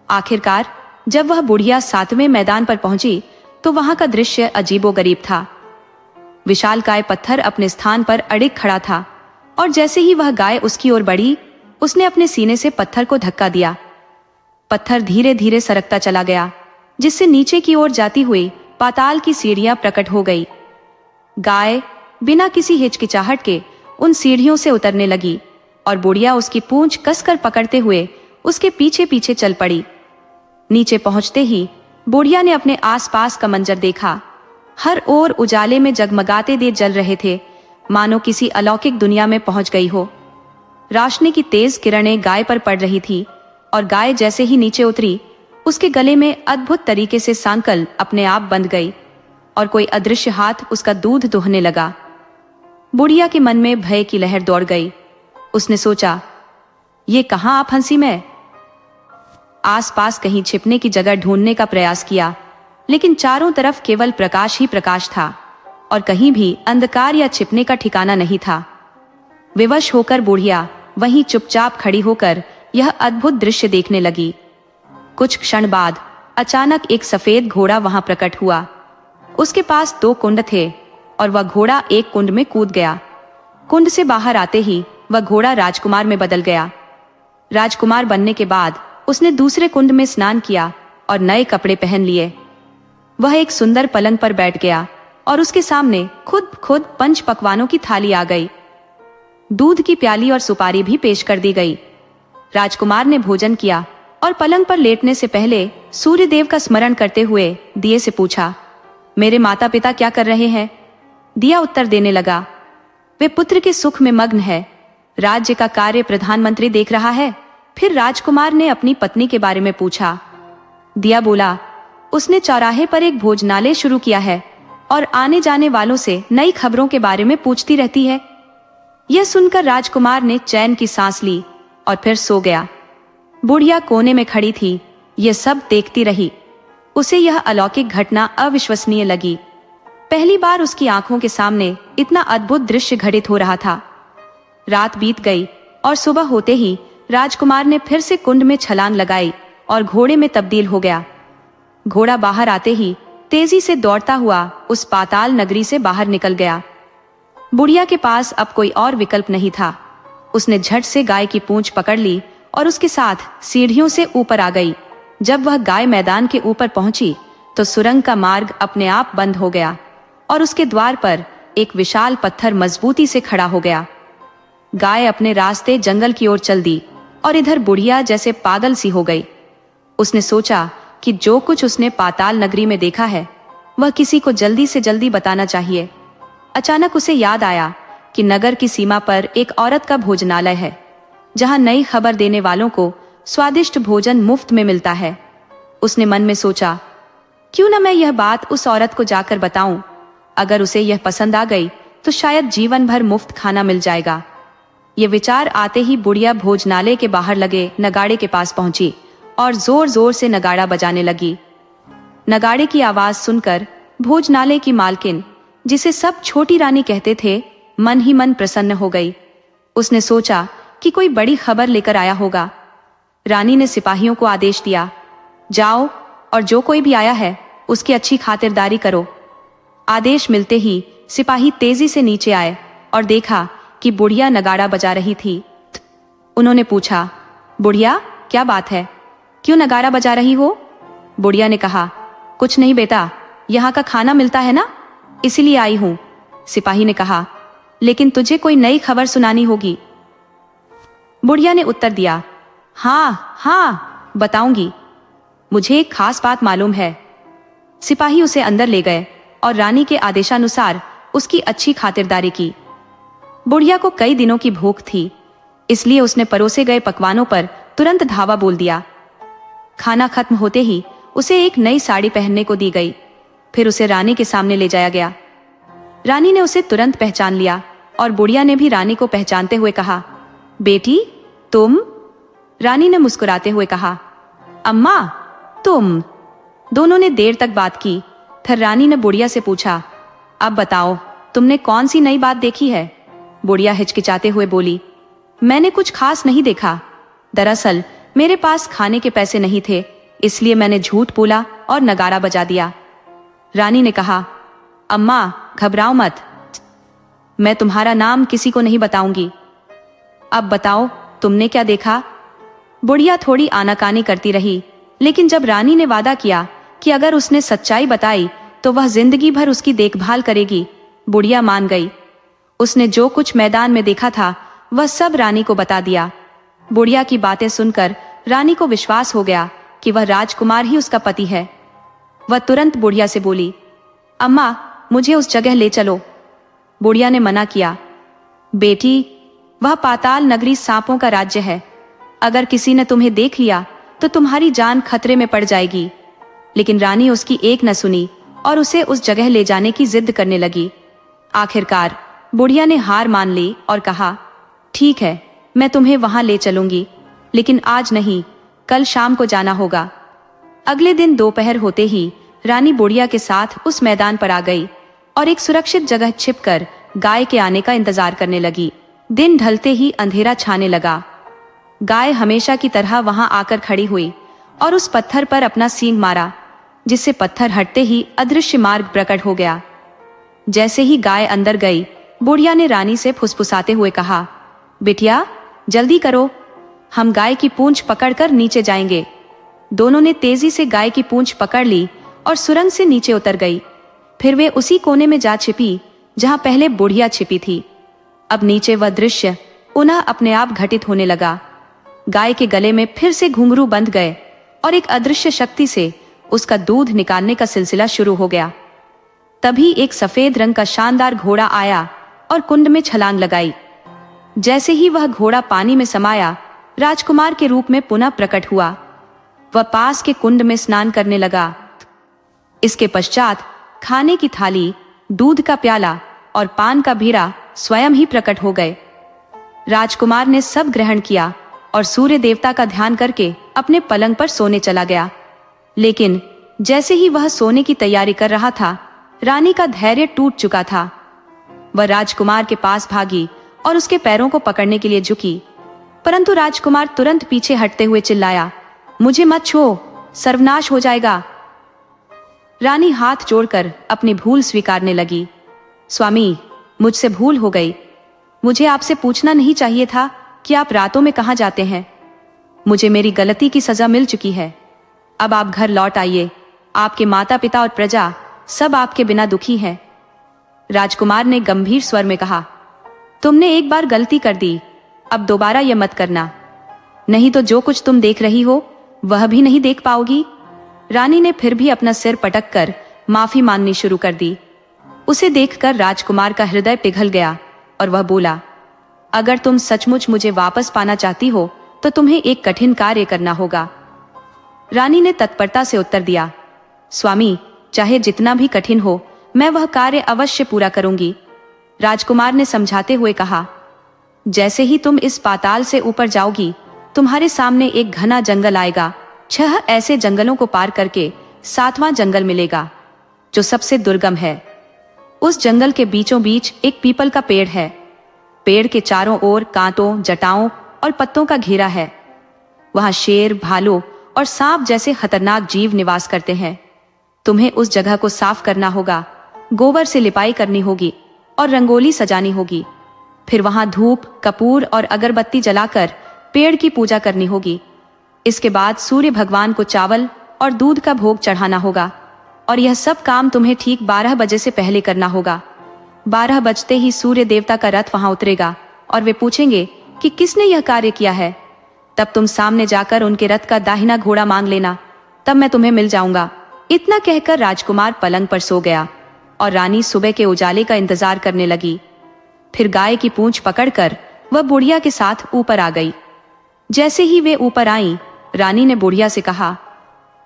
आखिरकार जब वह बुढ़िया 7वें मैदान पर पहुंची तो वहां का दृश्य अजीबोगरीब था। विशालकाय पत्थर अपने स्थान पर अड़िग खड़ा था और जैसे ही वह गाय उसकी ओर बढ़ी उसने अपने सीने से पत्थर को धक्का दिया। पत्थर धीरे धीरे सरकता चला गया, जिससे नीचे की ओर जाती हुई पाताल की सीढ़ियां प्रकट हो गई। गाय बिना किसी हिचकिचाहट के उन सीढ़ियों से उतरने लगी और बुढ़िया उसकी पूंछ कसकर पकड़ते हुए उसके पीछे पीछे चल पड़ी। नीचे पहुंचते ही बुढ़िया ने अपने आसपास का मंजर देखा। हर ओर उजाले में जगमगाते दिए जल रहे थे, मानो किसी अलौकिक दुनिया में पहुंच गई हो। रोशनी की तेज किरणें गाय पर पड़ रही थी और गाय जैसे ही नीचे उतरी उसके गले में अद्भुत तरीके से सांकल अपने आप बंध गई और कोई अदृश्य हाथ उसका दूध दुहने लगा। बुढ़िया के मन में भय की लहर दौड़ गई। उसने सोचा, ये कहां आप हंसी में? आसपास कहीं छिपने की जगह ढूंढने का प्रयास किया, लेकिन चारों तरफ केवल प्रकाश ही प्रकाश था और कहीं भी अंधकार या छिपने का ठिकाना नहीं था। विवश होकर बुढ़िया वहीं चुपचाप खड़ी होकर यह अद्भुत दृश्य देखने लगी। कुछ क्षण बाद अचानक एक सफेद घोड़ा वहां प्रकट हुआ। उसके पास 2 कुंड थे और वह घोड़ा एक कुंड में कूद गया। कुंड से बाहर आते ही वह घोड़ा राजकुमार में बदल गया। राजकुमार बनने के बाद उसने दूसरे कुंड में स्नान किया और नए कपड़े पहन लिए। वह एक सुंदर पलंग पर बैठ गया और उसके सामने खुद 5 पकवानों की थाली आ गई। दूध की प्याली और सुपारी भी पेश कर दी गई। राजकुमार ने भोजन किया और पलंग पर लेटने से पहले सूर्यदेव का स्मरण करते हुए दिए से पूछा, मेरे माता पिता क्या कर रहे हैं? दिया उत्तर देने लगा, वे पुत्र के सुख में मग्न है। राज्य का कार्य प्रधानमंत्री देख रहा है। फिर राजकुमार ने अपनी पत्नी के बारे में पूछा। दिया बोला, उसने चौराहे पर एक भोजनालय शुरू किया है और आने जाने वालों से नई खबरों के बारे में पूछती रहती है। यह सुनकर राजकुमार ने चैन की सांस ली और फिर सो गया। बुढ़िया कोने में खड़ी थी, यह सब देखती रही। उसे यह अलौकिक घटना अविश्वसनीय लगी। पहली बार उसकी आंखों के सामने इतना अद्भुत दृश्य घटित हो रहा था। रात बीत गई और सुबह होते ही राजकुमार ने फिर से कुंड में छलांग लगाई और घोड़े में तब्दील हो गया। घोड़ा बाहर आते ही तेजी से दौड़ता हुआ उस पाताल नगरी से बाहर निकल गया। बुढ़िया के पास अब कोई और विकल्प नहीं था। उसने झट से गाय की पूंछ पकड़ ली और उसके साथ सीढ़ियों से ऊपर आ गई। जब वह गाय मैदान के ऊपर पहुंची तो सुरंग का मार्ग अपने आप बंद हो गया और उसके द्वार पर एक विशाल पत्थर मजबूती से खड़ा हो गया। गाय अपने रास्ते जंगल की ओर चल दी और इधर बुढ़िया जैसे पागल सी हो गई। उसने सोचा कि जो कुछ उसने पाताल नगरी में देखा है वह किसी को जल्दी से जल्दी बताना चाहिए। अचानक उसे याद आया कि नगर की सीमा पर एक औरत का भोजनालय है, जहां नई खबर देने वालों को स्वादिष्ट भोजन मुफ्त में मिलता है। उसने मन में सोचा, क्यों न मैं यह बात उस औरत को जाकर बताऊं। अगर उसे यह पसंद आ गई तो शायद जीवन भर मुफ्त खाना मिल जाएगा। ये विचार आते ही बुढ़िया भोजनालय के बाहर लगे नगाड़े के पास पहुंची और जोर जोर से नगाड़ा बजाने लगी। नगाड़े की आवाज सुनकर भोजनालय की मालकिन, जिसे सब छोटी रानी कहते थे, मन ही मन प्रसन्न हो गई। उसने सोचा कि कोई बड़ी खबर लेकर आया होगा। रानी ने सिपाहियों को आदेश दिया, जाओ और जो कोई भी आया है उसकी अच्छी खातिरदारी करो। आदेश मिलते ही सिपाही तेजी से नीचे आए और देखा कि बुढ़िया नगाड़ा बजा रही थी। उन्होंने पूछा, बुढ़िया क्या बात है, क्यों नगाड़ा बजा रही हो? बुढ़िया ने कहा, कुछ नहीं बेटा, यहाँ का खाना मिलता है ना, इसीलिए आई हूं। सिपाही ने कहा, लेकिन तुझे कोई नई खबर सुनानी होगी। बुढ़िया ने उत्तर दिया, हाँ हाँ बताऊंगी, मुझे एक खास बात मालूम है। सिपाही उसे अंदर ले गए और रानी के आदेशानुसार उसकी अच्छी खातिरदारी की। बुढ़िया को कई दिनों की भूख थी, इसलिए उसने परोसे गए पकवानों पर तुरंत धावा बोल दिया। खाना खत्म होते ही उसे एक नई साड़ी पहनने को दी गई। फिर उसे रानी के सामने ले जाया गया। रानी ने उसे तुरंत पहचान लिया और बुढ़िया ने भी रानी को पहचानते हुए कहा, बेटी तुम? रानी ने मुस्कुराते हुए कहा, अम्मा तुम? दोनों ने देर तक बात की। फिर रानी ने बुढ़िया से पूछा, अब बताओ तुमने कौन सी नई बात देखी है? बुढ़िया हिचकिचाते हुए बोली, मैंने कुछ खास नहीं देखा। दरअसल मेरे पास खाने के पैसे नहीं थे, इसलिए मैंने झूठ बोला और नगाड़ा बजा दिया। रानी ने कहा, अम्मा घबराओ मत, मैं तुम्हारा नाम किसी को नहीं बताऊंगी। अब बताओ तुमने क्या देखा? बुढ़िया थोड़ी आनाकानी करती रही, लेकिन जब रानी ने वादा किया कि अगर उसने सच्चाई बताई तो वह जिंदगी भर उसकी देखभाल करेगी, बुढ़िया मान गई। उसने जो कुछ मैदान में देखा था वह सब रानी को बता दिया। बुढ़िया की बातें सुनकर रानी को विश्वास हो गया कि वह राजकुमार ही उसका पति है। वह तुरंत बुढ़िया से बोली, अम्मा मुझे उस जगह ले चलो। बुढ़िया ने मना किया, बेटी वह पाताल नगरी सांपों का राज्य है, अगर किसी ने तुम्हें देख लिया तो तुम्हारी जान खतरे में पड़ जाएगी। लेकिन रानी उसकी एक न सुनी और उसे उस जगह ले जाने की जिद करने लगी। आखिरकार बुढ़िया ने हार मान ली और कहा, ठीक है मैं तुम्हें वहां ले चलूंगी, लेकिन आज नहीं, कल शाम को जाना होगा। अगले दिन दोपहर होते ही रानी बुढ़िया के साथ उस मैदान पर आ गई और एक सुरक्षित जगह छिपकर गाय के आने का इंतजार करने लगी। दिन ढलते ही अंधेरा छाने लगा। गाय हमेशा की तरह वहां आकर खड़ी हुई और उस पत्थर पर अपना सींग मारा, जिससे पत्थर हटते ही अदृश्य मार्ग प्रकट हो गया। जैसे ही गाय अंदर गई, बुढ़िया ने रानी से फुसफुसाते हुए कहा, बिटिया जल्दी करो, हम गाय की पूंछ पकड़कर नीचे जाएंगे। दोनों ने तेजी से गाय की पूंछ पकड़ ली और सुरंग से नीचे उतर गई। फिर वे उसी कोने में जा छिपी जहां पहले बुढ़िया छिपी थी। अब नीचे वह दृश्य पुनः अपने आप घटित होने लगा। गाय के गले में फिर से घुंघरू बंध गए और एक अदृश्य शक्ति से उसका दूध निकालने का सिलसिला शुरू हो गया। तभी एक सफेद रंग का शानदार घोड़ा आया और कुंड में छलांग लगाई। जैसे ही वह घोड़ा पानी में समाया, राजकुमार के रूप में पुनः प्रकट हुआ। वह पास के कुंड में स्नान करने लगा। इसके पश्चात खाने की थाली, दूध का प्याला और पान का भीरा स्वयं ही प्रकट हो गए। राजकुमार ने सब ग्रहण किया और सूर्य देवता का ध्यान करके अपने पलंग पर सोने चला गया। लेकिन जैसे ही वह सोने की तैयारी कर रहा था, रानी का धैर्य टूट चुका था। वह राजकुमार के पास भागी और उसके पैरों को पकड़ने के लिए झुकी, परंतु राजकुमार तुरंत पीछे हटते हुए चिल्लाया, मुझे मत छुओ, सर्वनाश हो जाएगा। रानी हाथ जोड़कर अपनी भूल स्वीकारने लगी। स्वामी, मुझसे भूल हो गई। मुझे आपसे पूछना नहीं चाहिए था कि आप रातों में कहां जाते हैं। मुझे मेरी गलती की सजा मिल चुकी है। अब आप घर लौट आइए। आपके माता पिता और प्रजा सब आपके बिना दुखी हैं। राजकुमार ने गंभीर स्वर में कहा, तुमने एक बार गलती कर दी, अब दोबारा यह मत करना, नहीं तो जो कुछ तुम देख रही हो वह भी नहीं देख पाओगी। रानी ने फिर भी अपना सिर पटक कर माफी मांगनी शुरू कर दी। उसे देखकर राजकुमार का हृदय पिघल गया और वह बोला, अगर तुम सचमुच मुझे वापस पाना चाहती हो तो तुम्हें एक कठिन कार्य करना होगा। रानी ने तत्परता से उत्तर दिया, स्वामी, चाहे जितना भी कठिन हो, मैं वह कार्य अवश्य पूरा करूंगी। राजकुमार ने समझाते हुए कहा, जैसे ही तुम इस पाताल से ऊपर जाओगी, तुम्हारे सामने एक घना जंगल आएगा। 6 ऐसे जंगलों को पार करके 7वां जंगल मिलेगा, जो सबसे दुर्गम है। उस जंगल के बीचों बीच एक पीपल का पेड़ है। पेड़ के चारों ओर कांटों, जटाओं और पत्तों का घेरा है। वहां शेर, भालू और सांप जैसे खतरनाक जीव निवास करते हैं। तुम्हें उस जगह को साफ करना होगा, गोबर से लिपाई करनी होगी और रंगोली सजानी होगी। फिर वहां धूप, कपूर और अगरबत्ती जलाकर पेड़ की पूजा करनी होगी। इसके बाद सूर्य भगवान को चावल और दूध का भोग चढ़ाना होगा और यह सब काम तुम्हें ठीक 12 बजे से पहले करना होगा। 12 बजते ही सूर्य देवता का रथ वहां उतरेगा और वे पूछेंगे कि किसने यह कार्य किया है। तब तुम सामने जाकर उनके रथ का दाहिना घोड़ा मांग लेना, तब मैं तुम्हें मिल जाऊंगा। इतना कहकर राजकुमार पलंग पर सो गया और रानी सुबह के उजाले का इंतजार करने लगी। फिर गाय की पूंछ पकड़कर वह बुढ़िया के साथ ऊपर आ गई। जैसे ही वे ऊपर आईं, रानी ने बुढ़िया से कहा,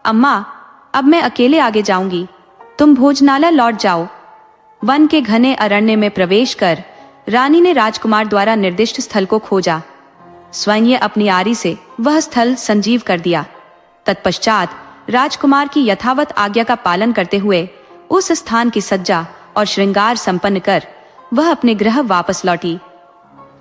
अम्मा, अब मैं अकेले आगे जाऊंगी, तुम भोजनालय लौट जाओ। वन के घने अरण्य में प्रवेश कर रानी ने राजकुमार द्वारा निर्दिष्ट स्थल को खोजा। स्वयं अपनी आरी से वह स्थल संजीव कर दिया। तत्पश्चात राजकुमार की यथावत आज्ञा का पालन करते हुए उस स्थान की सज्जा और श्रृंगार संपन्न कर वह अपने गृह वापस लौटी।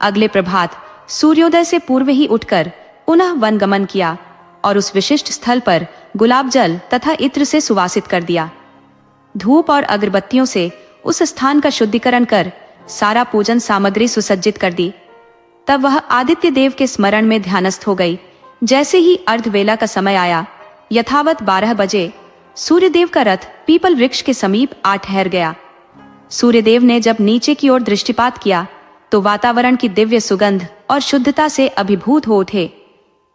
अगले प्रभात सूर्योदय से पूर्व ही उठकर पुनः वनगमन किया और उस विशिष्ट स्थल पर गुलाब जल तथा इत्र से सुवासित कर दिया। धूप और अगरबत्तियों से उस स्थान का शुद्धिकरण कर सारा पूजन सामग्री सुसज्जित कर दी। तब वह आदित्य देव के स्मरण में ध्यानस्थ हो गई। जैसे ही अर्धवेला का समय आया, यथावत 12 बजे सूर्यदेव का रथ पीपल वृक्ष के समीप आ ठहर गया। सूर्यदेव ने जब नीचे की ओर दृष्टिपात किया तो वातावरण की दिव्य सुगंध और शुद्धता से अभिभूत हो उठे।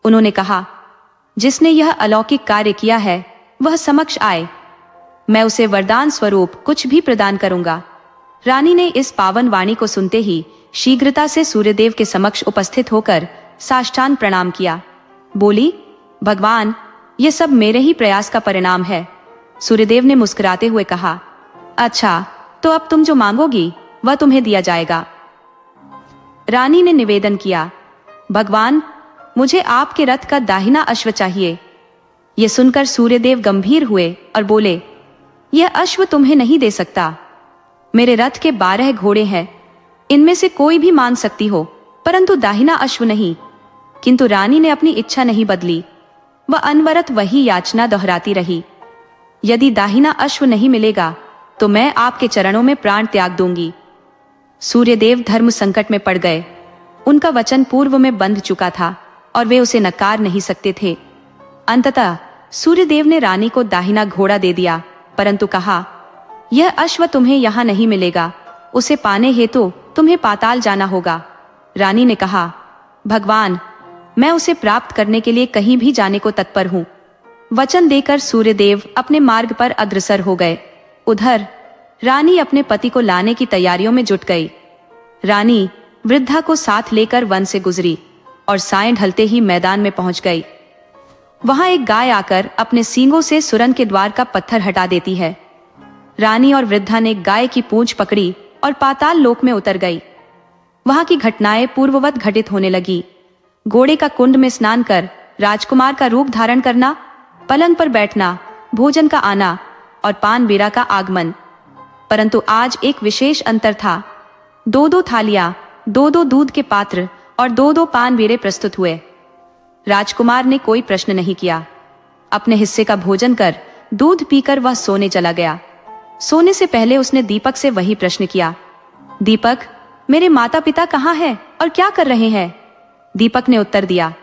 उन्होंने कहा, जिसने यह अलौकिक कार्य किया है वह समक्ष आए, मैं उसे वरदान स्वरूप कुछ भी प्रदान करूंगा। रानी ने इस पावन वाणी को सुनते ही शीघ्रता से सूर्यदेव के समक्ष उपस्थित होकर साष्टांग प्रणाम किया। बोली, भगवान, यह सब मेरे ही प्रयास का परिणाम है। सूर्यदेव ने मुस्कुराते हुए कहा, अच्छा, तो अब तुम जो मांगोगी वह तुम्हें दिया जाएगा। रानी ने निवेदन किया, भगवान, मुझे आपके रथ का दाहिना अश्व चाहिए। यह सुनकर सूर्यदेव गंभीर हुए और बोले, यह अश्व तुम्हें नहीं दे सकता। मेरे रथ के 12 घोड़े हैं, इनमें से कोई भी मान सकती हो, परंतु दाहिना अश्व नहीं। किंतु रानी ने अपनी इच्छा नहीं बदली। वह अनवरत वही याचना दोहराती रही, यदि दाहिना अश्व नहीं मिलेगा तो मैं आपके चरणों में प्राण त्याग दूंगी। सूर्यदेव धर्म संकट में पड़ गए। उनका वचन पूर्व में बंध चुका था और वे उसे नकार नहीं सकते थे। अंततः सूर्यदेव ने रानी को दाहिना घोड़ा दे दिया, परंतु कहा, यह अश्व तुम्हें यहाँ नहीं मिलेगा, उसे पाने हेतु तुम्हें पाताल जाना होगा। रानी ने कहा, भगवान, मैं उसे प्राप्त करने के लिए कहीं भी जाने को तत्पर हूँ। वचन देकर सूर्यदेव अपने मार्ग पर अग्रसर हो गए। उधर रानी अपने पति को लाने की तैयारियों में जुट गई। रानी वृद्धा को साथ लेकर वन से गुजरी और सायं ढलते ही मैदान में पहुंच गई। वहां एक गाय आकर अपने सींगों से सुरंग के द्वार का पत्थर हटा देती है। रानी और वृद्धा ने गाय की पूंछ पकड़ी और पाताल लोक में उतर गई। वहां की घटनाएं पूर्ववत घटित होने लगी। घोड़े का कुंड में स्नान कर राजकुमार का रूप धारण करना, पलंग पर बैठना, भोजन का आना और पान बीरा का आगमन। परंतु आज एक विशेष अंतर था। 2-2 थालियां, 2-2 दूध के पात्र और 2-2 पान बीड़े प्रस्तुत हुए। राजकुमार ने कोई प्रश्न नहीं किया। अपने हिस्से का भोजन कर, दूध पीकर वह सोने चला गया। सोने से पहले उसने दीपक से वही प्रश्न किया, दीपक, मेरे माता पिता कहाँ हैं और क्या कर रहे हैं? दीपक ने उत्तर दिया,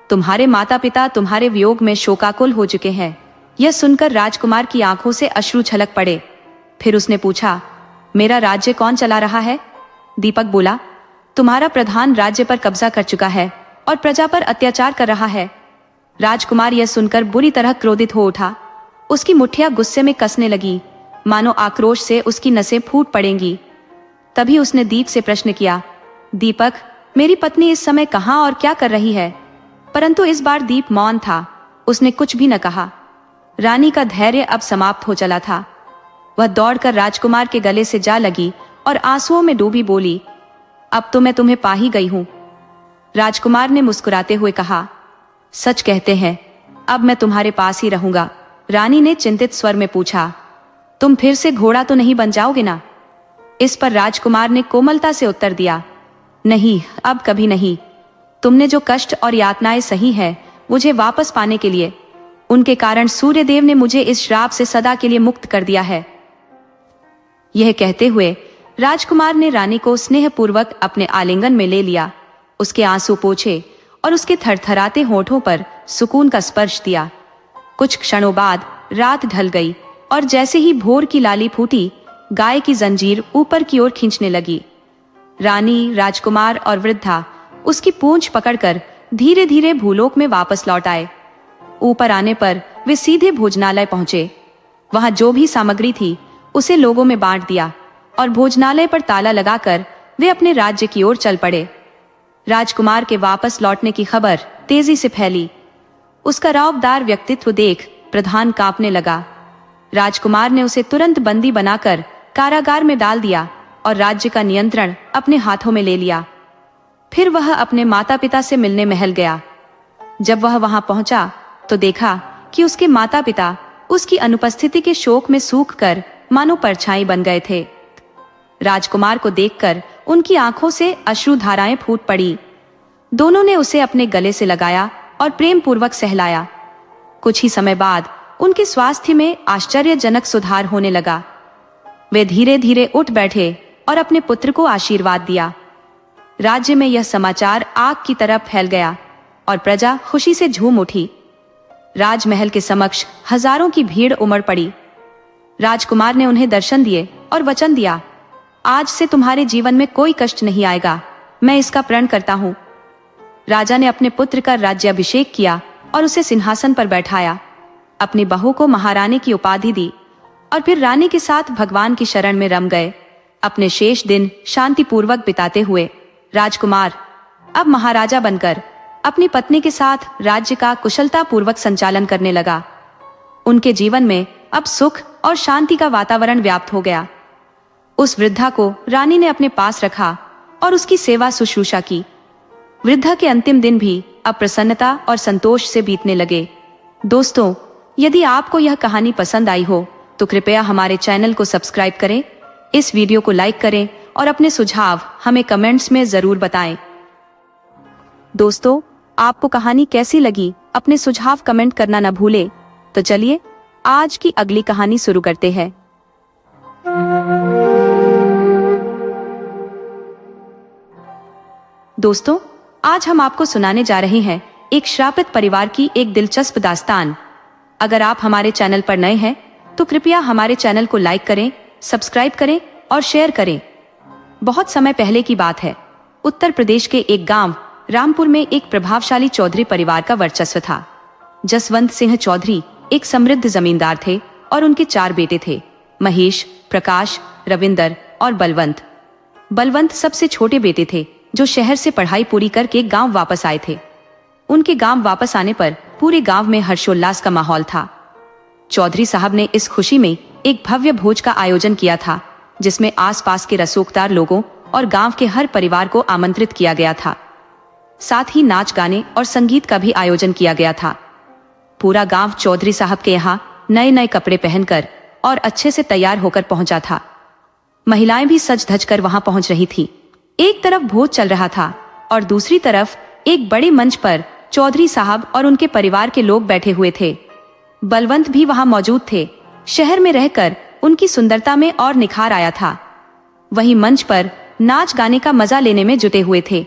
तुम्हारे माता पिता तुम्हारे वियोग में शोकाकुल हो चुके हैं। यह सुनकर राजकुमार की आंखों से अश्रु छलक पड़े। फिर उसने पूछा, मेरा राज्य कौन चला रहा है? दीपक बोला, तुम्हारा प्रधान राज्य पर कब्जा कर चुका है और प्रजा पर अत्याचार कर रहा है। राजकुमार यह सुनकर बुरी तरह क्रोधित हो उठा। उसकी मुट्ठियां गुस्से में कसने लगी, मानो आक्रोश से उसकी नसें फूट पड़ेंगी। तभी उसने दीप से प्रश्न किया, दीपक, मेरी पत्नी इस समय कहाँ और क्या कर रही है? परंतु इस बार दीप मौन था, उसने कुछ भी न कहा। रानी का धैर्य अब समाप्त हो चला था। वह दौड़कर राजकुमार के गले से जा लगी और आंसुओं में डूबी बोली, अब तो मैं तुम्हें पा ही गई हूं। राजकुमार ने मुस्कुराते हुए कहा, सच कहते हैं, अब मैं तुम्हारे पास ही रहूंगा। रानी ने चिंतित स्वर में पूछा, तुम फिर से घोड़ा तो नहीं बन जाओगे ना? इस पर राजकुमार ने कोमलता से उत्तर दिया, नहीं, अब कभी नहीं। तुमने जो कष्ट और यातनाएं सही है मुझे वापस पाने के लिए, उनके कारण सूर्यदेव ने मुझे इस श्राप से सदा के लिए मुक्त कर दिया है। यह कहते हुए राजकुमार ने रानी को स्नेहपूर्वक अपने आलिंगन में ले लिया, उसके आंसू पोंछे और उसके थरथराते होठों पर सुकून का स्पर्श दिया। कुछ क्षणों बाद रात ढल गई और जैसे ही भोर की लाली फूटी, गाय की जंजीर ऊपर की ओर खींचने लगी। रानी, राजकुमार और वृद्धा उसकी पूंछ पकड़कर धीरे धीरे भूलोक में वापस लौट आए। ऊपर आने पर वे सीधे भोजनालय पहुंचे। वहां जो भी सामग्री थी उसे लोगों में बांट दिया और भोजनालय पर ताला लगाकर वे अपने राज्य की ओर चल पड़े। राजकुमार के वापस लौटने की खबर तेजी से फैली। उसका रौबदार व्यक्तित्व देख प्रधान कांपने लगा। राजकुमार ने उसे तुरंत बंदी बनाकर कारागार में डाल दिया और राज्य का नियंत्रण अपने हाथों में ले लिया। फिर वह अपने माता पिता से मिलने महल गया। जब वह वहां पहुंचा तो देखा कि उसके माता पिता उसकी अनुपस्थिति के शोक में सूख कर मानो परछाई बन गए थे। राजकुमार को देखकर उनकी आंखों से अश्रु धाराएं फूट पड़ी। दोनों ने उसे अपने गले से लगाया और प्रेम पूर्वक सहलाया। कुछ ही समय बाद उनके स्वास्थ्य में आश्चर्यजनक सुधार होने लगा। वे धीरे धीरे उठ बैठे और अपने पुत्र को आशीर्वाद दिया। राज्य में यह समाचार आग की तरह फैल गया और प्रजा खुशी से झूम उठी। राजमहल के समक्ष हजारों की भीड़ उमड़ पड़ी। राजकुमार ने उन्हें दर्शन दिए और वचन दिया, आज से तुम्हारे जीवन में कोई कष्ट नहीं आएगा, मैं इसका प्रण करता हूँ। राजा ने अपने पुत्र का राज्याभिषेक किया और उसे सिंहासन पर बैठाया। अपनी बहू को महारानी की उपाधि दी और फिर रानी के साथ भगवान की शरण में रम गए। अपने शेष दिन शांतिपूर्वक बिताते हुए राजकुमार अब महाराजा बनकर अपनी पत्नी के साथ राज्य का कुशलतापूर्वक संचालन करने लगा। उनके जीवन में अब सुख और शांति का वातावरण व्याप्त हो गया। उस वृद्धा को रानी ने अपने पास रखा और उसकी सेवा शुश्रूषा की। वृद्धा के अंतिम दिन भी अब प्रसन्नता और संतोष से बीतने लगे। दोस्तों, यदि आपको यह कहानी पसंद आई हो तो कृपया हमारे चैनल को सब्सक्राइब करें, इस वीडियो को लाइक करें और अपने सुझाव हमें कमेंट्स में जरूर बताएं। दोस्तों, आपको कहानी कैसी लगी अपने सुझाव कमेंट करना न भूलें। तो चलिए आज की अगली कहानी शुरू करते हैं। दोस्तों, आज हम आपको सुनाने जा रहे हैं एक श्रापित परिवार की एक दिलचस्प दास्तान। अगर आप हमारे चैनल पर नए हैं तो कृपया हमारे चैनल को लाइक करें, सब्सक्राइब करें और शेयर करें। बहुत समय पहले की बात है। उत्तर प्रदेश के एक गांव रामपुर में एक प्रभावशाली चौधरी परिवार का वर्चस्व था। जसवंत सिंह चौधरी एक समृद्ध जमींदार थे और उनके 4 बेटे थे, महेश, प्रकाश, रविंदर और बलवंत। बलवंत सबसे छोटे बेटे थे जो शहर से पढ़ाई पूरी करके गांव वापस आए थे। उनके गांव वापस आने पर पूरे गांव में हर्षोल्लास का माहौल था। चौधरी साहब ने इस खुशी में एक भव्य भोज का आयोजन किया था, जिसमें आसपास के रसूखदार लोगों और गांव के हर परिवार को आमंत्रित किया गया था। साथ ही नाच गाने और संगीत का भी आयोजन किया गया था। पूरा गांव चौधरी साहब के यहाँ नए नए कपड़े पहनकर और अच्छे से तैयार होकर पहुंचा था। महिलाएं भी सज धज कर वहां पहुंच रही थी। एक तरफ भोज चल रहा था और दूसरी तरफ एक बड़े मंच पर चौधरी साहब और उनके परिवार के लोग बैठे हुए थे। बलवंत भी वहां मौजूद थे। शहर में रहकर उनकी सुंदरता में और निखार आया था। वहीं मंच पर नाच गाने का मजा लेने में जुटे हुए थे।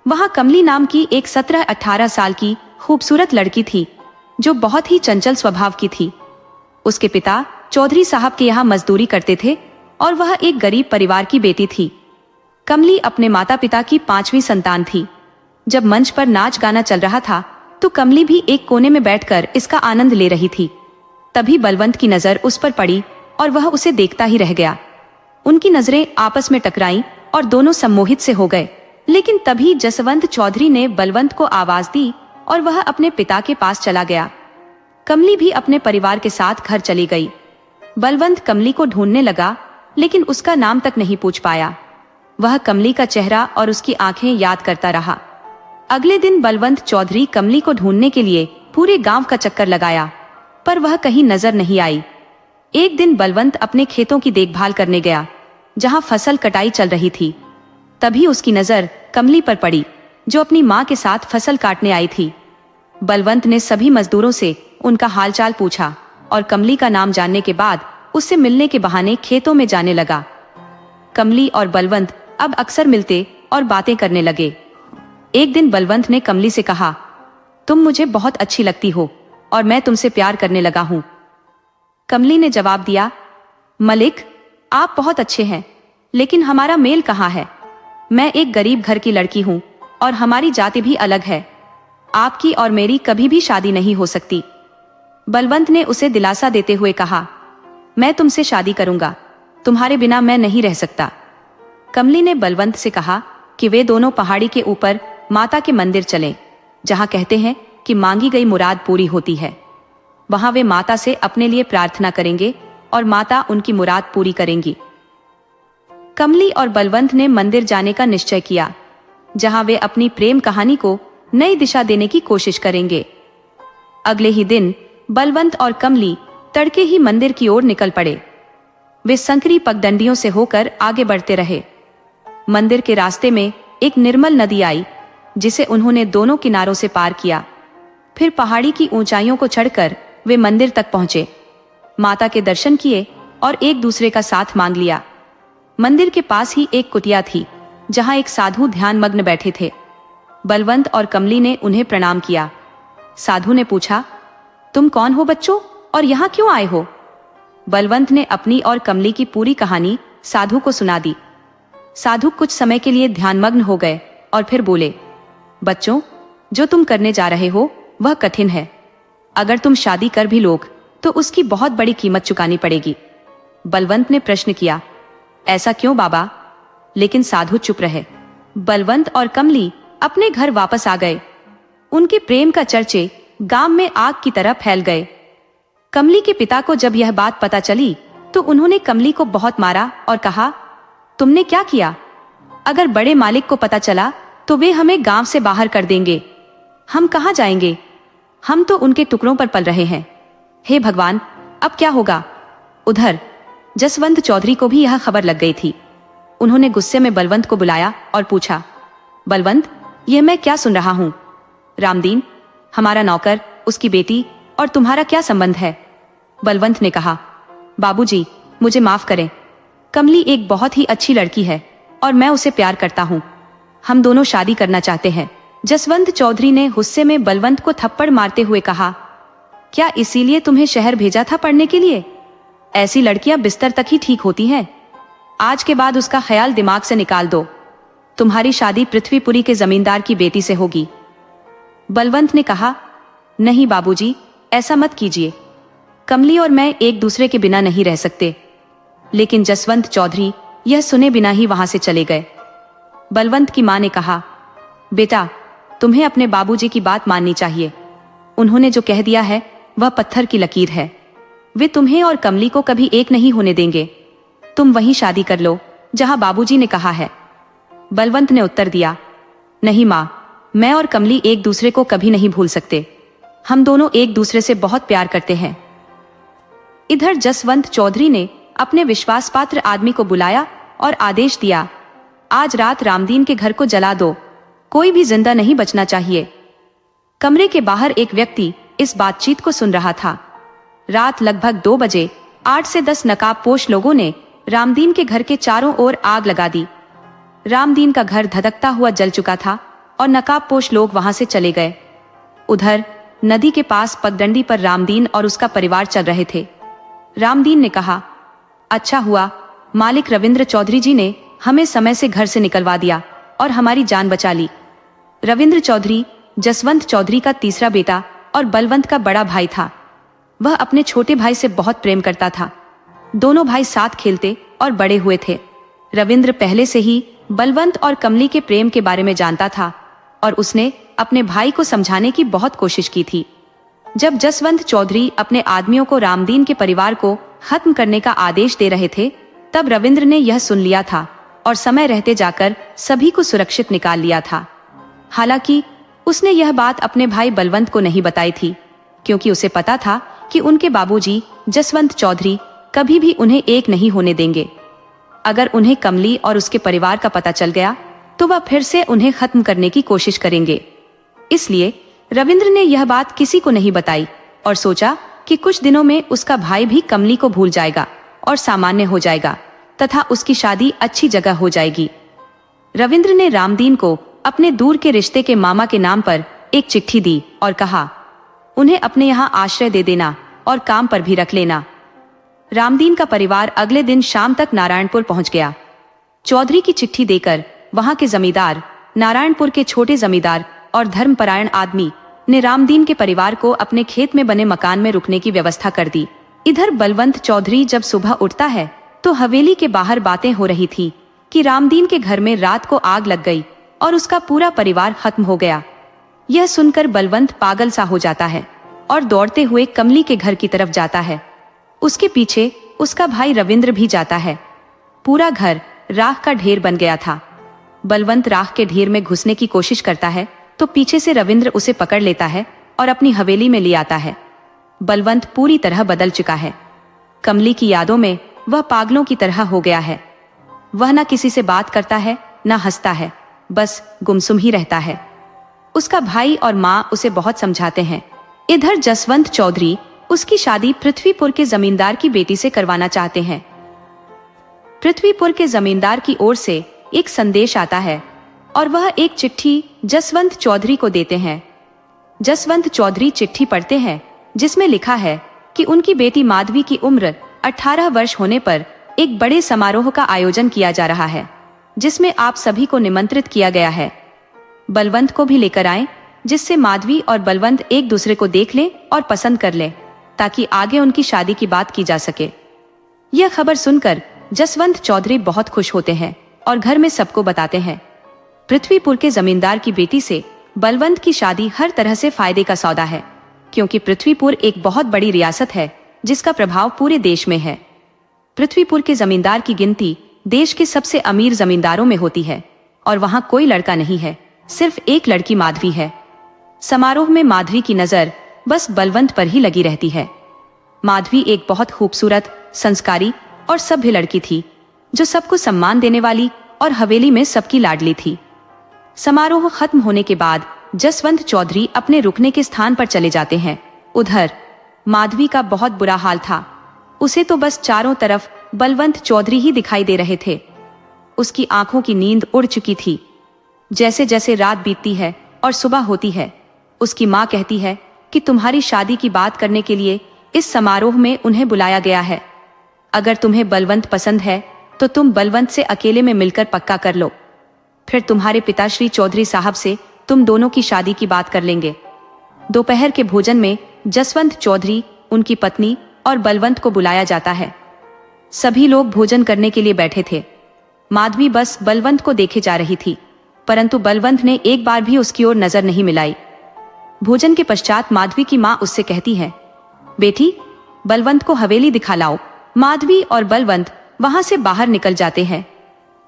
वहां कमली नाम की एक 17-18 साल की खूबसूरत लड़की थी जो बहुत ही चंचल स्वभाव की थी। उसके पिता चौधरी साहब के यहाँ मजदूरी करते थे और वह एक गरीब परिवार की बेटी थी। कमली अपने माता पिता की 5वीं संतान थी। जब मंच पर नाच गाना चल रहा था तो कमली भी एक कोने में बैठकर इसका आनंद ले रही थी। तभी बलवंत की नजर उस पर पड़ी और वह उसे देखता ही रह गया। उनकी नजरें आपस में टकराईं और दोनों सम्मोहित से हो गए। लेकिन तभी जसवंत चौधरी ने बलवंत को आवाज दी और वह अपने पिता के पास चला गया। कमली भी अपने परिवार के साथ घर चली गई। बलवंत कमली को ढूंढने लगा लेकिन उसका नाम तक नहीं पूछ पाया। वह कमली का चेहरा और उसकी आंखें याद करता रहा। अगले दिन बलवंत चौधरी कमली को ढूंढने के लिए पूरे गांव का चक्कर लगाया पर वह कहीं नजर नहीं आई। एक दिन बलवंत अपने खेतों की देखभाल करने गया जहां फसल कटाई चल रही थी। तभी उसकी नजर कमली पर पड़ी जो अपनी मां के साथ फसल काटने आई थी। बलवंत ने सभी मजदूरों से उनका हालचाल पूछा और कमली का नाम जानने के बाद उससे मिलने के बहाने खेतों में जाने लगा। कमली और बलवंत अब अक्सर मिलते और बातें करने लगे। एक दिन बलवंत ने कमली से कहा, तुम मुझे बहुत अच्छी लगती हो और मैं तुमसे प्यार करने लगा हूं। कमली ने जवाब दिया, मलिक आप बहुत अच्छे हैं लेकिन हमारा मेल कहाँ है। मैं एक गरीब घर की लड़की हूं और हमारी जाति भी अलग है। आपकी और मेरी कभी भी शादी नहीं हो सकती। बलवंत ने उसे दिलासा देते हुए कहा, मैं तुमसे शादी करूंगा, तुम्हारे बिना मैं नहीं रह सकता। कमली ने बलवंत से कहा कि वे दोनों पहाड़ी के ऊपर माता के मंदिर चलें, जहां कहते हैं कि मांगी गई मुराद पूरी होती है। वहां वे माता से अपने लिए प्रार्थना करेंगे और माता उनकी मुराद पूरी करेंगी। कमली और बलवंत ने मंदिर जाने का निश्चय किया, जहां वे अपनी प्रेम कहानी को नई दिशा देने की कोशिश करेंगे। अगले ही दिन बलवंत और कमली तड़के ही मंदिर की ओर निकल पड़े। वे संकरी पगडंडियों से होकर आगे बढ़ते रहे। मंदिर के रास्ते में एक निर्मल नदी आई जिसे उन्होंने दोनों किनारों से पार किया। फिर पहाड़ी की ऊंचाइयों को चढ़कर वे मंदिर तक पहुंचे, माता के दर्शन किए और एक दूसरे का साथ मांग लिया। मंदिर के पास ही एक कुटिया थी जहां एक साधु ध्यान मग्न बैठे थे। बलवंत और कमली ने उन्हें प्रणाम किया। साधु ने पूछा, तुम कौन हो बच्चों और यहाँ क्यों आए हो। बलवंत ने अपनी और कमली की पूरी कहानी साधु को सुना दी। साधु कुछ समय के लिए ध्यानमग्न हो गए और फिर बोले, बच्चों जो तुम करने जा रहे हो वह कठिन है। अगर तुम शादी कर भी लोग तो उसकी बहुत बड़ी कीमत चुकानी पड़ेगी। बलवंत ने प्रश्न किया, ऐसा क्यों बाबा। लेकिन साधु चुप रहे। बलवंत और कमली अपने घर वापस आ गए। उनके प्रेम का चर्चे गांव में आग की तरह फैल गए। कमली के पिता को जब यह बात पता चली तो उन्होंने कमली को बहुत मारा और कहा, तुमने क्या किया। अगर बड़े मालिक को पता चला तो वे हमें गांव से बाहर कर देंगे। हम कहां जाएंगे। हम तो उनके टुकड़ों पर पल रहे हैं। हे भगवान, अब क्या होगा। उधर जसवंत चौधरी को भी यह खबर लग गई थी। उन्होंने गुस्से में बलवंत को बुलाया और पूछा, बलवंत यह मैं क्या सुन रहा हूं। रामदीन हमारा नौकर, उसकी बेटी और तुम्हारा क्या संबंध है। बलवंत ने कहा, बाबूजी मुझे माफ करें। कमली एक बहुत ही अच्छी लड़की है और मैं उसे प्यार करता हूँ। हम दोनों शादी करना चाहते हैं। जसवंत चौधरी ने गुस्से में बलवंत को थप्पड़ मारते हुए कहा, क्या इसीलिए तुम्हें शहर भेजा था पढ़ने के लिए। ऐसी लड़कियां बिस्तर तक ही ठीक होती हैं। आज के बाद उसका ख्याल दिमाग से निकाल दो। तुम्हारी शादी पृथ्वीपुरी के जमींदार की बेटी से होगी। बलवंत ने कहा, नहीं बाबूजी ऐसा मत कीजिए। कमली और मैं एक दूसरे के बिना नहीं रह सकते। लेकिन जसवंत चौधरी यह सुने बिना ही वहां से चले गए। बलवंत की मां ने कहा, बेटा तुम्हें अपने बाबूजी की बात माननी चाहिए। उन्होंने जो कह दिया है वह पत्थर की लकीर है। वे तुम्हें और कमली को कभी एक नहीं होने देंगे। तुम वहीं शादी कर लो जहां बाबूजी ने कहा है। बलवंत ने उत्तर दिया, नहीं मां, मैं और कमली एक दूसरे को कभी नहीं भूल सकते। हम दोनों एक दूसरे से बहुत प्यार करते हैं। इधर जसवंत चौधरी ने अपने विश्वास पात्र आदमी को बुलाया और आदेश दिया, आज रात रामदीन के घर को जला दो, कोई भी जिंदा नहीं बचना चाहिए। कमरे के बाहर एक व्यक्ति इस बातचीत को सुन रहा था। रात लगभग 2 बजे 8 से 10 नकाबपोश लोगों ने रामदीन के घर के चारों ओर आग लगा दी। रामदीन का घर धधकता हुआ जल चुका था और नकाबपोश लोग वहां से चले गए। उधर नदी के पास पगडंडी पर रामदीन और उसका परिवार चल रहे थे। रामदीन ने कहा, अच्छा हुआ मालिक रविंद्र चौधरी जी ने हमें समय से घर से निकलवा दिया और हमारी जान बचा ली। रविंद्र चौधरी जसवंत चौधरी का तीसरा बेटा और बलवंत का बड़ा भाई था। वह अपने छोटे भाई से बहुत प्रेम करता था। दोनों भाई साथ खेलते और बड़े हुए थे। रविंद्र पहले से ही बलवंत और कमली के प्रेम के बारे में जानता था और उसने अपने भाई को समझाने की बहुत कोशिश की थी। जब जसवंत चौधरी अपने आदमियों को रामदीन के परिवार को खत्म करने का आदेश दे रहे थे, तब रविंद्र ने यह सुन लिया था और समय रहते जाकर सभी को सुरक्षित निकाल लिया था। हालांकि उसने यह बात अपने भाई बलवंत को नहीं बताई थी, क्योंकि उसे पता था कि उनके बाबूजी जसवंत चौधरी कभी भी उन्हें एक नहीं होने देंगे। अगर उन्हें कमली और उसके परिवार का पता चल गया तो वह फिर से उन्हें खत्म करने की कोशिश करेंगे। इसलिए रविंद्र ने यह बात किसी को नहीं बताई और सोचा कि कुछ दिनों में उसका भाई भी कमली को भूल जाएगा और सामान्य हो जाएगा तथा उसकी शादी अच्छी जगह हो जाएगी। रविंद्र ने रामदीन को अपने दूर के रिश्ते के मामा के नाम पर एक चिट्ठी दी और कहा, उन्हें अपने यहाँ आश्रय दे देना और काम पर भी रख लेना। रामदीन का परिवार अगले दिन शाम तक नारायणपुर पहुंच गया। चौधरी की चिट्ठी देकर वहां के जमींदार, नारायणपुर के छोटे जमींदार और धर्मपरायण आदमी ने रामदीन के परिवार को अपने खेत में बने मकान में रुकने की व्यवस्था कर दी। इधर बलवंत चौधरी जब सुबह उठता है तो हवेली के बाहर बातें हो रही थी कि रामदीन के घर में रात को आग लग गई और उसका पूरा परिवार खत्म हो गया। यह सुनकर बलवंत पागल सा हो जाता है और दौड़ते हुए कमली के घर की तरफ जाता है। उसके पीछे उसका भाई रविंद्र भी जाता है। पूरा घर राख का ढेर बन गया था। बलवंत राख के ढेर में घुसने की कोशिश करता है तो पीछे से रविंद्र उसे पकड़ लेता है और अपनी हवेली में ले आता है। बलवंत पूरी तरह बदल चुका है। कमली की यादों में वह पागलों की तरह हो गया है। वह न किसी से बात करता है, न हंसता है, बस गुमसुम ही रहता है। उसका भाई और माँ उसे बहुत समझाते हैं। इधर जसवंत चौधरी उसकी शादी पृथ्वीपुर के जमींदार की बेटी से करवाना चाहते हैं। पृथ्वीपुर के जमींदार की ओर से एक संदेश आता है और वह एक चिट्ठी जसवंत चौधरी को देते हैं। जसवंत चौधरी चिट्ठी पढ़ते हैं जिसमें लिखा है कि उनकी बेटी माधवी की उम्र 18 वर्ष होने पर एक बड़े समारोह का आयोजन किया जा रहा है, जिसमें आप सभी को निमंत्रित किया गया है। बलवंत को भी लेकर आएं, जिससे माधवी और बलवंत एक दूसरे को देख लें और पसंद कर लें, ताकि आगे उनकी शादी की बात की जा सके। यह खबर सुनकर जसवंत चौधरी बहुत खुश होते हैं और घर में सबको बताते हैं। पृथ्वीपुर के जमींदार की बेटी से बलवंत की शादी हर तरह से फायदे का सौदा है, क्योंकि पृथ्वीपुर एक बहुत बड़ी रियासत है जिसका प्रभाव पूरे देश में है। पृथ्वीपुर के जमींदार की गिनती देश के सबसे अमीर जमींदारों में होती है और वहां कोई लड़का नहीं है, सिर्फ एक लड़की माधवी है। समारोह में माधवी की नजर बस बलवंत पर ही लगी रहती है। माधवी एक बहुत खूबसूरत, संस्कारी और सभ्य लड़की थी, जो सबको सम्मान देने वाली और हवेली में सबकी लाडली थी। समारोह खत्म होने के बाद जसवंत चौधरी अपने रुकने के स्थान पर चले जाते हैं। उधर माधवी का बहुत बुरा हाल था। उसे तो बस चारों तरफ बलवंत चौधरी ही दिखाई दे रहे थे। उसकी आंखों की नींद उड़ चुकी थी। जैसे जैसे रात बीतती है और सुबह होती है, उसकी माँ कहती है कि तुम्हारी शादी की बात करने के लिए इस समारोह में उन्हें बुलाया गया है। अगर तुम्हें बलवंत पसंद है तो तुम बलवंत से अकेले में मिलकर पक्का कर लो, फिर तुम्हारे पिताश्री चौधरी साहब से तुम दोनों की शादी की बात कर लेंगे। दोपहर के भोजन में जसवंत चौधरी, उनकी पत्नी और बलवंत को बुलाया जाता है। सभी लोग भोजन करने के लिए बैठे थे। माधवी बस बलवंत को देखे जा रही थी, परंतु बलवंत ने एक बार भी उसकी ओर नजर नहीं मिलाई। भोजन के पश्चात माधवी की माँ उससे कहती है, बेटी, बलवंत को हवेली दिखा लाओ। माधवी और बलवंत वहां से बाहर निकल जाते हैं।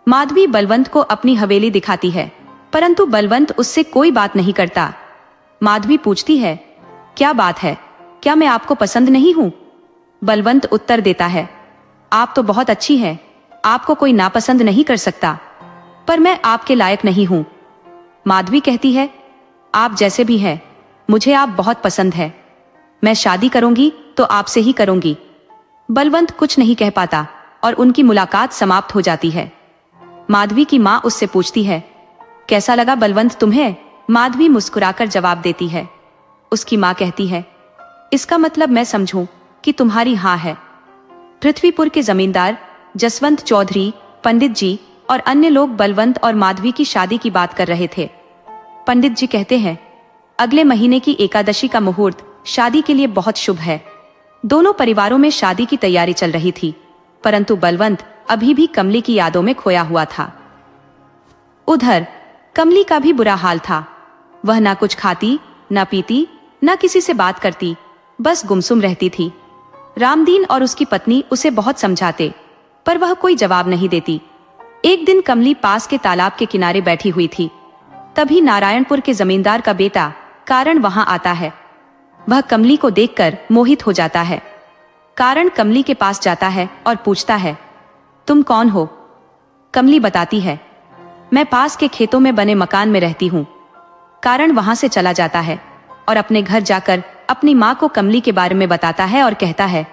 माधवी बलवंत को अपनी हवेली दिखाती है, परंतु बलवंत उससे कोई बात नहीं करता। माधवी पूछती है, क्या बात है, क्या मैं आपको पसंद नहीं हूं? बलवंत उत्तर देता है, आप तो बहुत अच्छी है, आपको कोई नापसंद नहीं कर सकता, पर मैं आपके लायक नहीं हूँ। माधवी कहती है, आप जैसे भी हैं, मुझे आप बहुत पसंद है। मैं शादी करूंगी तो आपसे ही करूंगी। बलवंत कुछ नहीं कह पाता और उनकी मुलाकात समाप्त हो जाती है। माधवी की माँ उससे पूछती है, कैसा लगा बलवंत तुम्हें? माधवी मुस्कुराकर जवाब देती है। उसकी माँ कहती है, इसका मतलब मैं समझूं कि तुम्हारी हाँ है। पृथ्वीपुर के जमींदार जसवंत चौधरी, पंडित जी और अन्य लोग बलवंत और माधवी की शादी की बात कर रहे थे। पंडित जी कहते हैं, अगले महीने की एकादशी का मुहूर्त शादी के लिए बहुत शुभ है। दोनों परिवारों में शादी की तैयारी चल रही थी, परंतु बलवंत अभी भी कमली की यादों में खोया हुआ था। उधर कमली का भी बुरा हाल था। वह ना कुछ खाती, ना पीती, ना किसी से बात करती, बस गुमसुम रहती थी। रामदीन और उसकी पत्नी उसे बहुत समझाते, पर वह कोई जवाब नहीं देती। एक दिन कमली पास के तालाब के किनारे बैठी हुई थी। तभी नारायणपुर के जमींदार का बेटा कारण वहां आता है। वह कमली को देखकर मोहित हो जाता है। कारण कमली के पास जाता है और पूछता है, तुम कौन हो? कमली बताती है, मैं पास के खेतों में बने मकान में रहती हूँ। कारण वहां से चला जाता है और अपने घर जाकर अपनी माँ को कमली के बारे में बताता है और कहता है,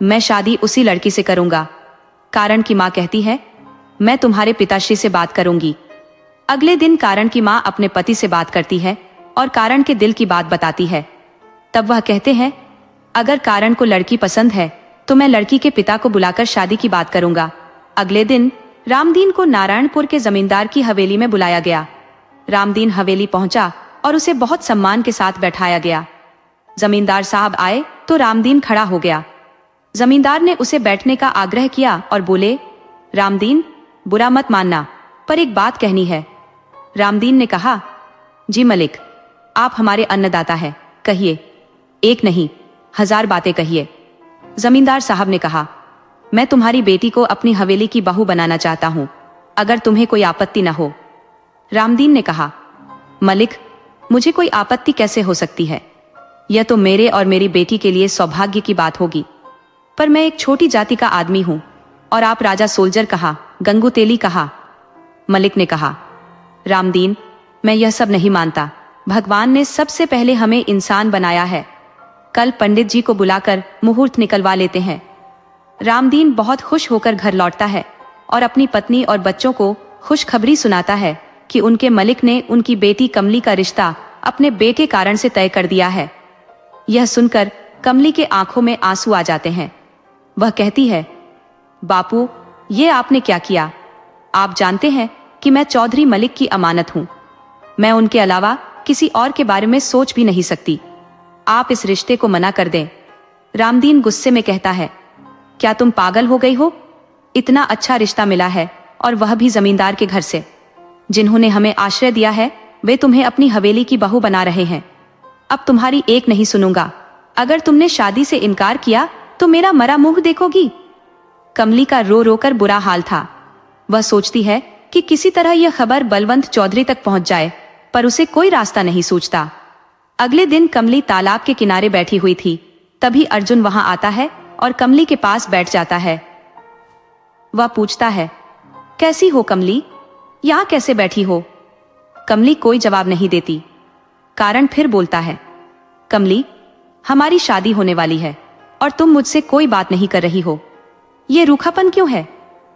मैं शादी उसी लड़की से करूंगा। कारण की माँ कहती है, मैं तुम्हारे पिताश्री से बात करूंगी। अगले दिन कारण की माँ अपने पति से बात करती है और कारण के दिल की बात बताती है। तब वह कहते हैं, अगर कारण को लड़की पसंद है तो मैं लड़की के पिता को बुलाकर शादी की बात करूंगा। अगले दिन रामदीन को नारायणपुर के जमींदार की हवेली में बुलाया गया। रामदीन हवेली पहुंचा और उसे बहुत सम्मान के साथ बैठाया गया। जमींदार साहब आए तो रामदीन खड़ा हो गया। जमींदार ने उसे बैठने का आग्रह किया और बोले, रामदीन, बुरा मत मानना, पर एक बात कहनी है। रामदीन ने कहा, जी मलिक, आप हमारे अन्नदाता हैं, कहिए। एक नहीं, 1000 बातें कहिए। जमींदार साहब ने कहा, मैं तुम्हारी बेटी को अपनी हवेली की बहू बनाना चाहता हूं, अगर तुम्हें कोई आपत्ति न हो। रामदीन ने कहा, मलिक, मुझे कोई आपत्ति कैसे हो सकती है? यह तो मेरे और मेरी बेटी के लिए सौभाग्य की बात होगी, पर मैं एक छोटी जाति का आदमी हूं और आप राजा सोल्जर कहा, गंगू तेली कहा। मलिक ने कहा, रामदीन, मैं यह सब नहीं मानता। भगवान ने सबसे पहले हमें इंसान बनाया है। कल पंडित जी को बुलाकर मुहूर्त निकलवा लेते हैं। रामदीन बहुत खुश होकर घर लौटता है और अपनी पत्नी और बच्चों को खुशखबरी सुनाता है कि उनके मलिक ने उनकी बेटी कमली का रिश्ता अपने बेटे कारण से तय कर दिया है। यह सुनकर कमली के आंखों में आंसू आ जाते हैं। वह कहती है, बापू, ये आपने क्या किया? आप जानते हैं कि मैं चौधरी मलिक की अमानत हूं। मैं उनके अलावा किसी और के बारे में सोच भी नहीं सकती। आप इस रिश्ते को मना कर दें। रामदीन गुस्से में कहता है, क्या तुम पागल हो गई हो? इतना अच्छा रिश्ता मिला है और वह भी जमींदार के घर से। जिन्होंने हमें आश्रय दिया है वे तुम्हें अपनी हवेली की बहू बना रहे हैं। अब तुम्हारी एक नहीं सुनूंगा। अगर तुमने शादी से इनकार किया तो मेरा मरा मुंह देखोगी। कमली का रो रो कर बुरा हाल था। वह सोचती है कि किसी तरह यह खबर बलवंत चौधरी तक पहुंच जाए, पर उसे कोई रास्ता नहीं सूझता। अगले दिन कमली तालाब के किनारे बैठी हुई थी। तभी अर्जुन वहां आता है और कमली के पास बैठ जाता है। वह पूछता है, कैसी हो कमली? यहां कैसे बैठी हो? कमली कोई जवाब नहीं देती। कारण फिर बोलता है, कमली, हमारी शादी होने वाली है और तुम मुझसे कोई बात नहीं कर रही हो। ये रूखापन क्यों है?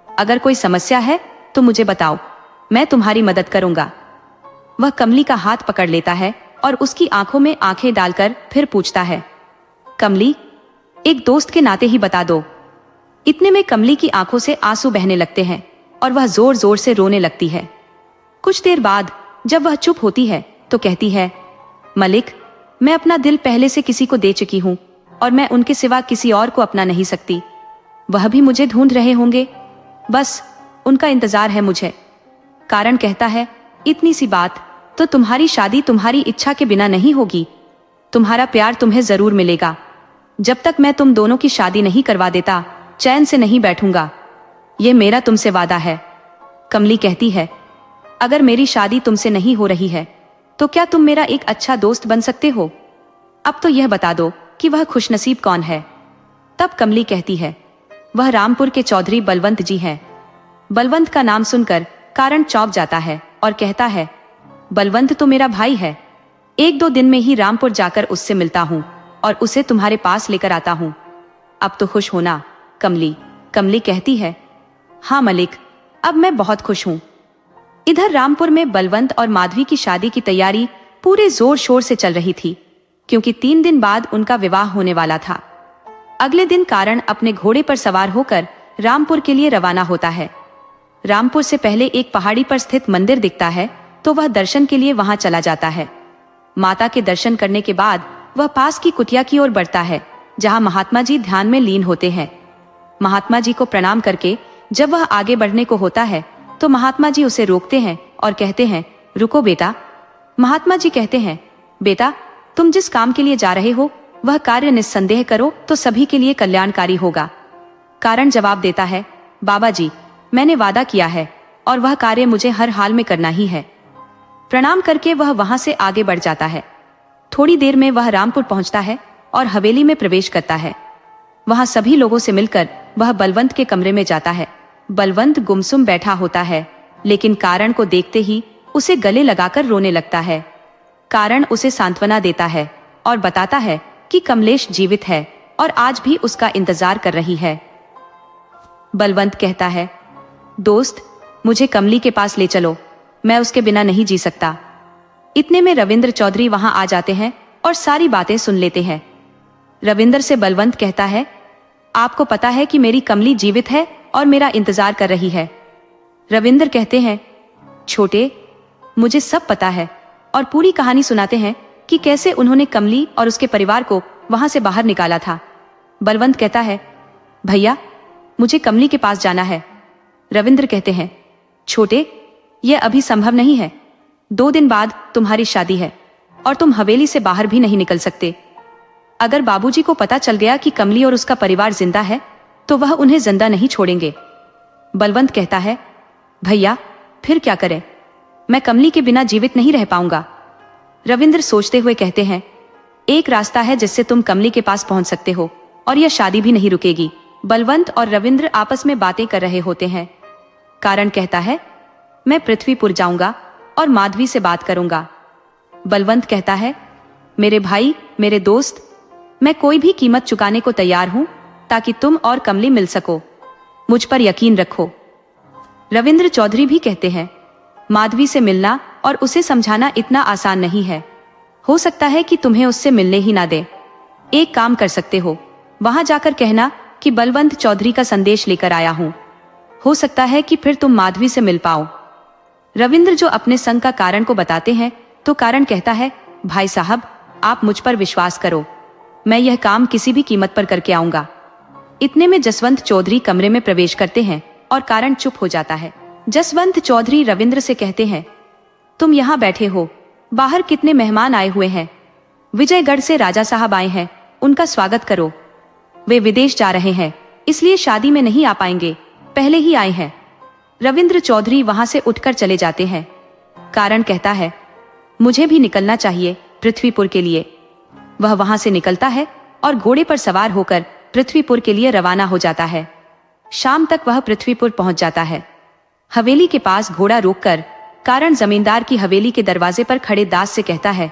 अगर कोई समस्या है तो मुझे बताओ, मैं तुम्हारी मदद करूंगा। वह कमली का हाथ पकड़ लेता है और उसकी आंखों में आंखें डालकर फिर पूछता है, कमली, एक दोस्त के नाते ही बता दो। इतने में कमली की आंखों से आंसू बहने लगते हैं और वह जोर जोर से रोने लगती है। कुछ देर बाद जब वह चुप होती है तो कहती है, मलिक, मैं अपना दिल पहले से किसी को दे चुकी हूं और मैं उनके सिवा किसी और को अपना नहीं सकती। वह भी मुझे ढूंढ रहे होंगे, बस उनका इंतजार है मुझे। कारण कहता है, इतनी सी बात, तो तुम्हारी शादी तुम्हारी इच्छा के बिना नहीं होगी। तुम्हारा प्यार तुम्हें जरूर मिलेगा। जब तक मैं तुम दोनों की शादी नहीं करवा देता चैन से नहीं बैठूंगा। ये मेरा तुमसे वादा है। कमली कहती है, अगर मेरी शादी तुमसे नहीं हो रही है तो क्या तुम मेरा एक अच्छा दोस्त बन सकते हो? अब तो यह बता दो कि वह खुशनसीब कौन है। तब कमली कहती है, वह रामपुर के चौधरी बलवंत जी हैं। बलवंत का नाम सुनकर कारण चौंक जाता है और कहता है, बलवंत तो मेरा भाई है। 1-2 दिन में ही रामपुर जाकर उससे मिलता हूँ और उसे तुम्हारे पास लेकर आता हूँ। अब तो खुश होना कमली। कमली कहती है, हाँ मलिक, अब मैं बहुत खुश हूँ। इधर रामपुर में बलवंत और माधवी की शादी की तैयारी पूरे जोर शोर से चल रही थी, क्योंकि 3 दिन बाद उनका विवाह होने वाला था। अगले दिन कारण अपने घोड़े पर सवार होकर रामपुर के लिए रवाना होता है। रामपुर से पहले एक पहाड़ी पर स्थित मंदिर दिखता है, तो वह दर्शन के लिए वहां चला जाता है। माता के दर्शन करने के बाद वह पास की कुटिया की ओर बढ़ता है, जहां महात्मा जी ध्यान में लीन होते हैं। महात्मा जी को प्रणाम करके जब वह आगे बढ़ने को होता है, तो महात्मा जी उसे रोकते हैं और कहते हैं, रुको बेटा। महात्मा जी कहते हैं, बेटा, तुम जिस काम के लिए जा रहे हो वह कार्य निस्संदेह करो तो सभी के लिए कल्याणकारी होगा। कारण जवाब देता है, बाबा जी, मैंने वादा किया है और वह कार्य मुझे हर हाल में करना ही है। प्रणाम करके वह वहां से आगे बढ़ जाता है। थोड़ी देर में वह रामपुर पहुंचता है और हवेली में प्रवेश करता है। वहां सभी लोगों से मिलकर वह बलवंत के कमरे में जाता है। बलवंत गुमसुम बैठा होता है, लेकिन कारण को देखते ही उसे गले लगाकर रोने लगता है। कारण उसे सांत्वना देता है और बताता है कि कमलेश जीवित है और आज भी उसका इंतजार कर रही है। बलवंत कहता है, दोस्त, मुझे कमली के पास ले चलो, मैं उसके बिना नहीं जी सकता। इतने में रविंद्र चौधरी वहां आ जाते हैं और सारी बातें सुन लेते हैं। रविंद्र से बलवंत कहता है, आपको पता है कि मेरी कमली जीवित है और मेरा इंतजार कर रही है। रविंद्र कहते हैं, छोटे, मुझे सब पता है, और पूरी कहानी सुनाते हैं कि कैसे उन्होंने कमली और उसके परिवार को वहां से बाहर निकाला था। बलवंत कहता है, भैया, मुझे कमली के पास जाना है। रविंद्र कहते हैं, छोटे, यह अभी संभव नहीं है। 2 दिन बाद तुम्हारी शादी है और तुम हवेली से बाहर भी नहीं निकल सकते। अगर बाबूजी को पता चल गया कि कमली और उसका परिवार जिंदा है तो वह उन्हें जिंदा नहीं छोड़ेंगे। बलवंत कहता है, भैया, फिर क्या करें? मैं कमली के बिना जीवित नहीं रह पाऊंगा। रविंद्र सोचते हुए कहते हैं, एक रास्ता है जिससे तुम कमली के पास पहुंच सकते हो और यह शादी भी नहीं रुकेगी। बलवंत और रविंद्र आपस में बातें कर रहे होते हैं। कारण कहता है, मैं पृथ्वीपुर जाऊंगा और माधवी से बात करूंगा। बलवंत कहता है, मेरे भाई, मेरे दोस्त, मैं कोई भी कीमत चुकाने को तैयार हूं ताकि तुम और कमली मिल सको। मुझ पर यकीन रखो। रविंद्र चौधरी भी कहते हैं, माधवी से मिलना और उसे समझाना इतना आसान नहीं है। हो सकता है कि तुम्हें उससे मिलने ही ना दे। एक काम कर सकते हो, वहां जाकर कहना कि बलवंत चौधरी का संदेश लेकर आया हूं। हो सकता है कि फिर तुम माधवी से मिल पाओ। रविंद्र जो अपने संग का कारण को बताते हैं, तो कारण कहता है, भाई साहब, आप मुझ पर विश्वास करो, मैं यह काम किसी भी कीमत पर करके आऊंगा। इतने में जसवंत चौधरी कमरे में प्रवेश करते हैं और कारण चुप हो जाता है। जसवंत चौधरी रविंद्र से कहते हैं, तुम यहाँ बैठे हो, बाहर कितने मेहमान आए हुए हैं। विजयगढ़ से राजा साहब आए हैं, उनका स्वागत करो। वे विदेश जा रहे हैं, इसलिए शादी में नहीं आ पाएंगे, पहले ही आए हैं। रविंद्र चौधरी वहां से उठकर चले जाते हैं। कारण कहता है, मुझे भी निकलना चाहिए पृथ्वीपुर के लिए। वह वहां से निकलता है और घोड़े पर सवार होकर पृथ्वीपुर के लिए रवाना हो जाता है। शाम तक वह पृथ्वीपुर पहुंच जाता है। हवेली के पास घोड़ा रोककर कारण जमींदार की हवेली के दरवाजे पर खड़े दास से कहता है,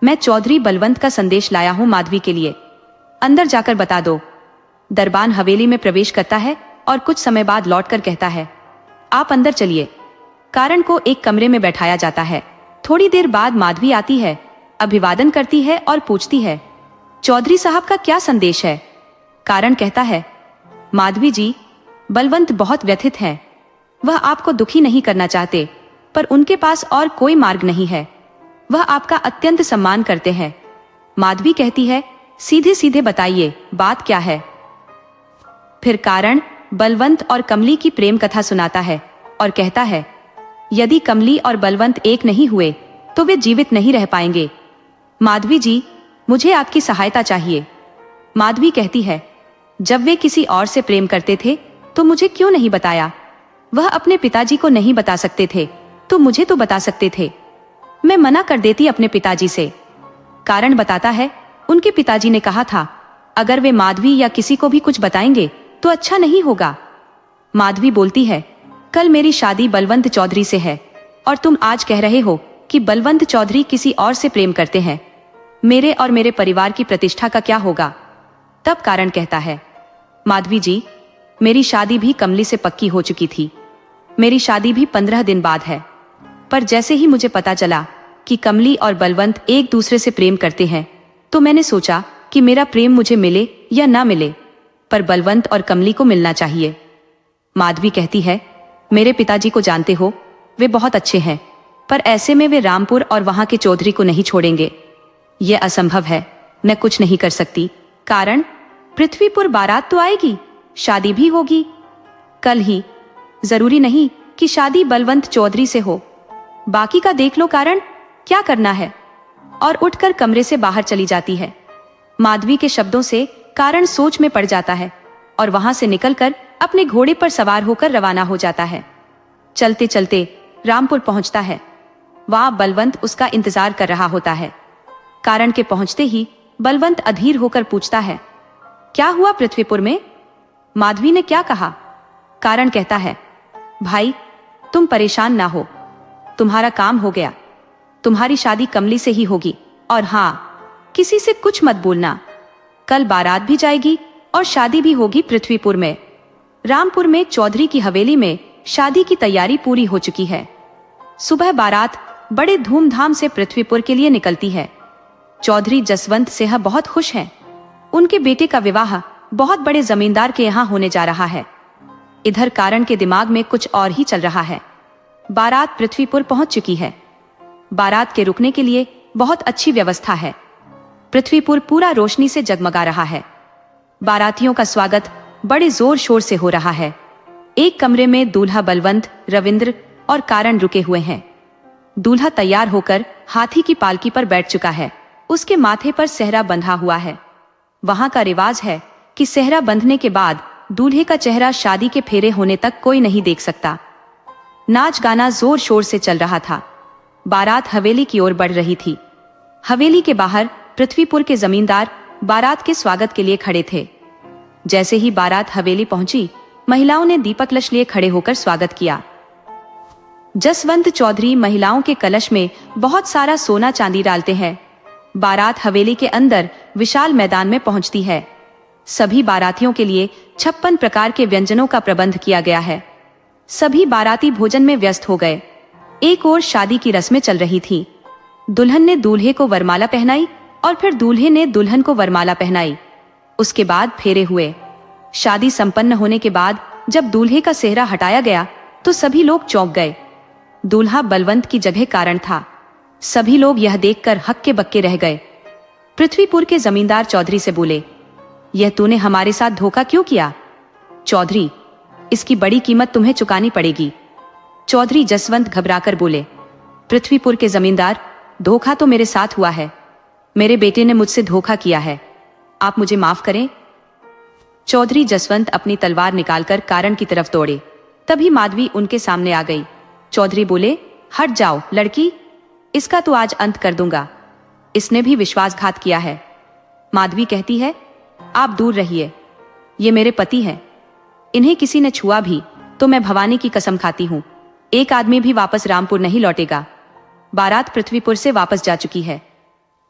मैं चौधरी बलवंत का संदेश लाया हूं माधवी के लिए, अंदर जाकर बता दो। दरबान हवेली में प्रवेश करता है और कुछ समय बाद लौटकर कहता है, आप अंदर चलिए। कारण को एक कमरे में बैठाया जाता है। थोड़ी देर बाद माधवी आती है, अभिवादन करती है और पूछती है, चौधरी साहब का क्या संदेश है? कारण कहता है, माधवी जी, बलवंत बहुत व्यथित हैं। वह आपको दुखी नहीं करना चाहते, पर उनके पास और कोई मार्ग नहीं है। वह आपका अत्यंत सम्मान करते हैं। माधवी कहती है, सीधे सीधे बताइए, बात क्या है? फिर कारण बलवंत और कमली की प्रेम कथा सुनाता है और कहता है, यदि कमली और बलवंत एक नहीं हुए तो वे जीवित नहीं रह पाएंगे। माधवी जी, मुझे आपकी सहायता चाहिए। माधवी कहती है, जब वे किसी और से प्रेम करते थे तो मुझे क्यों नहीं बताया? वह अपने पिताजी को नहीं बता सकते थे तो मुझे तो बता सकते थे। मैं मना कर देती अपने पिताजी से। कारण बताता है, उनके पिताजी ने कहा था, अगर वे माधवी या किसी को भी कुछ बताएंगे तो अच्छा नहीं होगा। माधवी बोलती है, कल मेरी शादी बलवंत चौधरी से है और तुम आज कह रहे हो कि बलवंत चौधरी किसी और से प्रेम करते हैं। मेरे और मेरे परिवार की प्रतिष्ठा का क्या होगा? तब कारण कहता है, माधवी जी, मेरी शादी भी कमली से पक्की हो चुकी थी। मेरी शादी भी 15 दिन बाद है, पर जैसे ही मुझे पता चला कि कमली और बलवंत एक दूसरे से प्रेम करते हैं, तो मैंने सोचा कि मेरा प्रेम मुझे मिले या ना मिले, पर बलवंत और कमली को मिलना चाहिए। माधवी कहती है, मेरे पिताजी को जानते हो, वे बहुत अच्छे हैं, पर ऐसे में वे रामपुर और वहां के चौधरी को नहीं छोड़ेंगे। यह असंभव है, मैं कुछ नहीं कर सकती। कारण, पृथ्वीपुर बारात तो आएगी, शादी भी होगी कल ही। जरूरी नहीं कि शादी बलवंत चौधरी से हो, बाकी का देख लो कारण, क्या करना है। और उठकर कमरे से बाहर चली जाती है। माधवी के शब्दों से कारण सोच में पड़ जाता है और वहां से निकलकर अपने घोड़े पर सवार होकर रवाना हो जाता है। चलते चलते रामपुर पहुंचता है। वहां बलवंत उसका इंतजार कर रहा होता है। कारण के पहुंचते ही बलवंत अधीर होकर पूछता है, क्या हुआ पृथ्वीपुर में? माधवी ने क्या कहा? कारण कहता है, भाई तुम परेशान ना हो, तुम्हारा काम हो गया। तुम्हारी शादी कमली से ही होगी, और हाँ, किसी से कुछ मत बोलना। कल बारात भी जाएगी और शादी भी होगी पृथ्वीपुर में। रामपुर में चौधरी की हवेली में शादी की तैयारी पूरी हो चुकी है। सुबह बारात बड़े धूमधाम से पृथ्वीपुर के लिए निकलती है। चौधरी जसवंत सिंह बहुत खुश हैं। उनके बेटे का विवाह बहुत बड़े जमींदार के यहाँ होने जा रहा है। इधर कारण के दिमाग में कुछ और ही चल रहा है। बारात पृथ्वीपुर पहुंच चुकी है। बारात के रुकने के लिए बहुत अच्छी व्यवस्था है। पृथ्वीपुर पूरा रोशनी से जगमगा रहा है। बारातियों का स्वागत बड़े जोर शोर से हो रहा है। एक कमरे में दूल्हा बलवंत, रविंद्र और कारण रुके हुए हैं। दूल्हा तैयार होकर हाथी की पालकी पर बैठ चुका है। उसके माथे पर सेहरा बंधा हुआ है। वहां का रिवाज है कि सेहरा बंधने के बाद दूल्हे का चेहरा शादी के फेरे होने तक कोई नहीं देख सकता। नाच गाना जोर शोर से चल रहा था। बारात हवेली की ओर बढ़ रही थी। हवेली के बाहर पृथ्वीपुर के जमींदार बारात के स्वागत के लिए खड़े थे। जैसे ही बारात हवेली पहुंची, महिलाओं ने दीपक कलश लिए खड़े होकर स्वागत किया। जसवंत चौधरी महिलाओं के कलश में बहुत सारा सोना चांदी डालते हैं। बारात हवेली के अंदर विशाल मैदान में पहुंचती है। सभी बारातियों के लिए 56 प्रकार के व्यंजनों का प्रबंध किया गया है। सभी बाराती भोजन में व्यस्त हो गए। एक ओर शादी की रस्में चल रही थी। दुल्हन ने दूल्हे को वरमाला पहनाई और फिर दूल्हे ने दुल्हन को वरमाला पहनाई। उसके बाद फेरे हुए। शादी संपन्न होने के बाद जब दूल्हे का सेहरा हटाया गया तो सभी लोग चौंक गए। दूल्हा बलवंत की जगह कारण था। सभी लोग यह देखकर हक्के बक्के रह गए। पृथ्वीपुर के जमींदार चौधरी से बोले, यह तूने हमारे साथ धोखा क्यों किया? चौधरी, इसकी बड़ी कीमत तुम्हें चुकानी पड़ेगी। चौधरी जसवंत घबराकर बोले, पृथ्वीपुर के जमींदार, धोखा तो मेरे साथ हुआ है। मेरे बेटे ने मुझसे धोखा किया है, आप मुझे माफ करें। चौधरी जसवंत अपनी तलवार निकालकर कारण की तरफ दौड़े। तभी माधवी उनके सामने आ गई। चौधरी बोले, हट जाओ लड़की, इसका तो आज अंत कर दूंगा। इसने भी विश्वासघात किया है। माधवी कहती है, आप दूर रहिए, ये मेरे पति हैं। इन्हें किसी ने छुआ भी तो मैं भवानी की कसम खाती हूँ, एक आदमी भी वापस रामपुर नहीं लौटेगा। बारात पृथ्वीपुर से वापस जा चुकी है।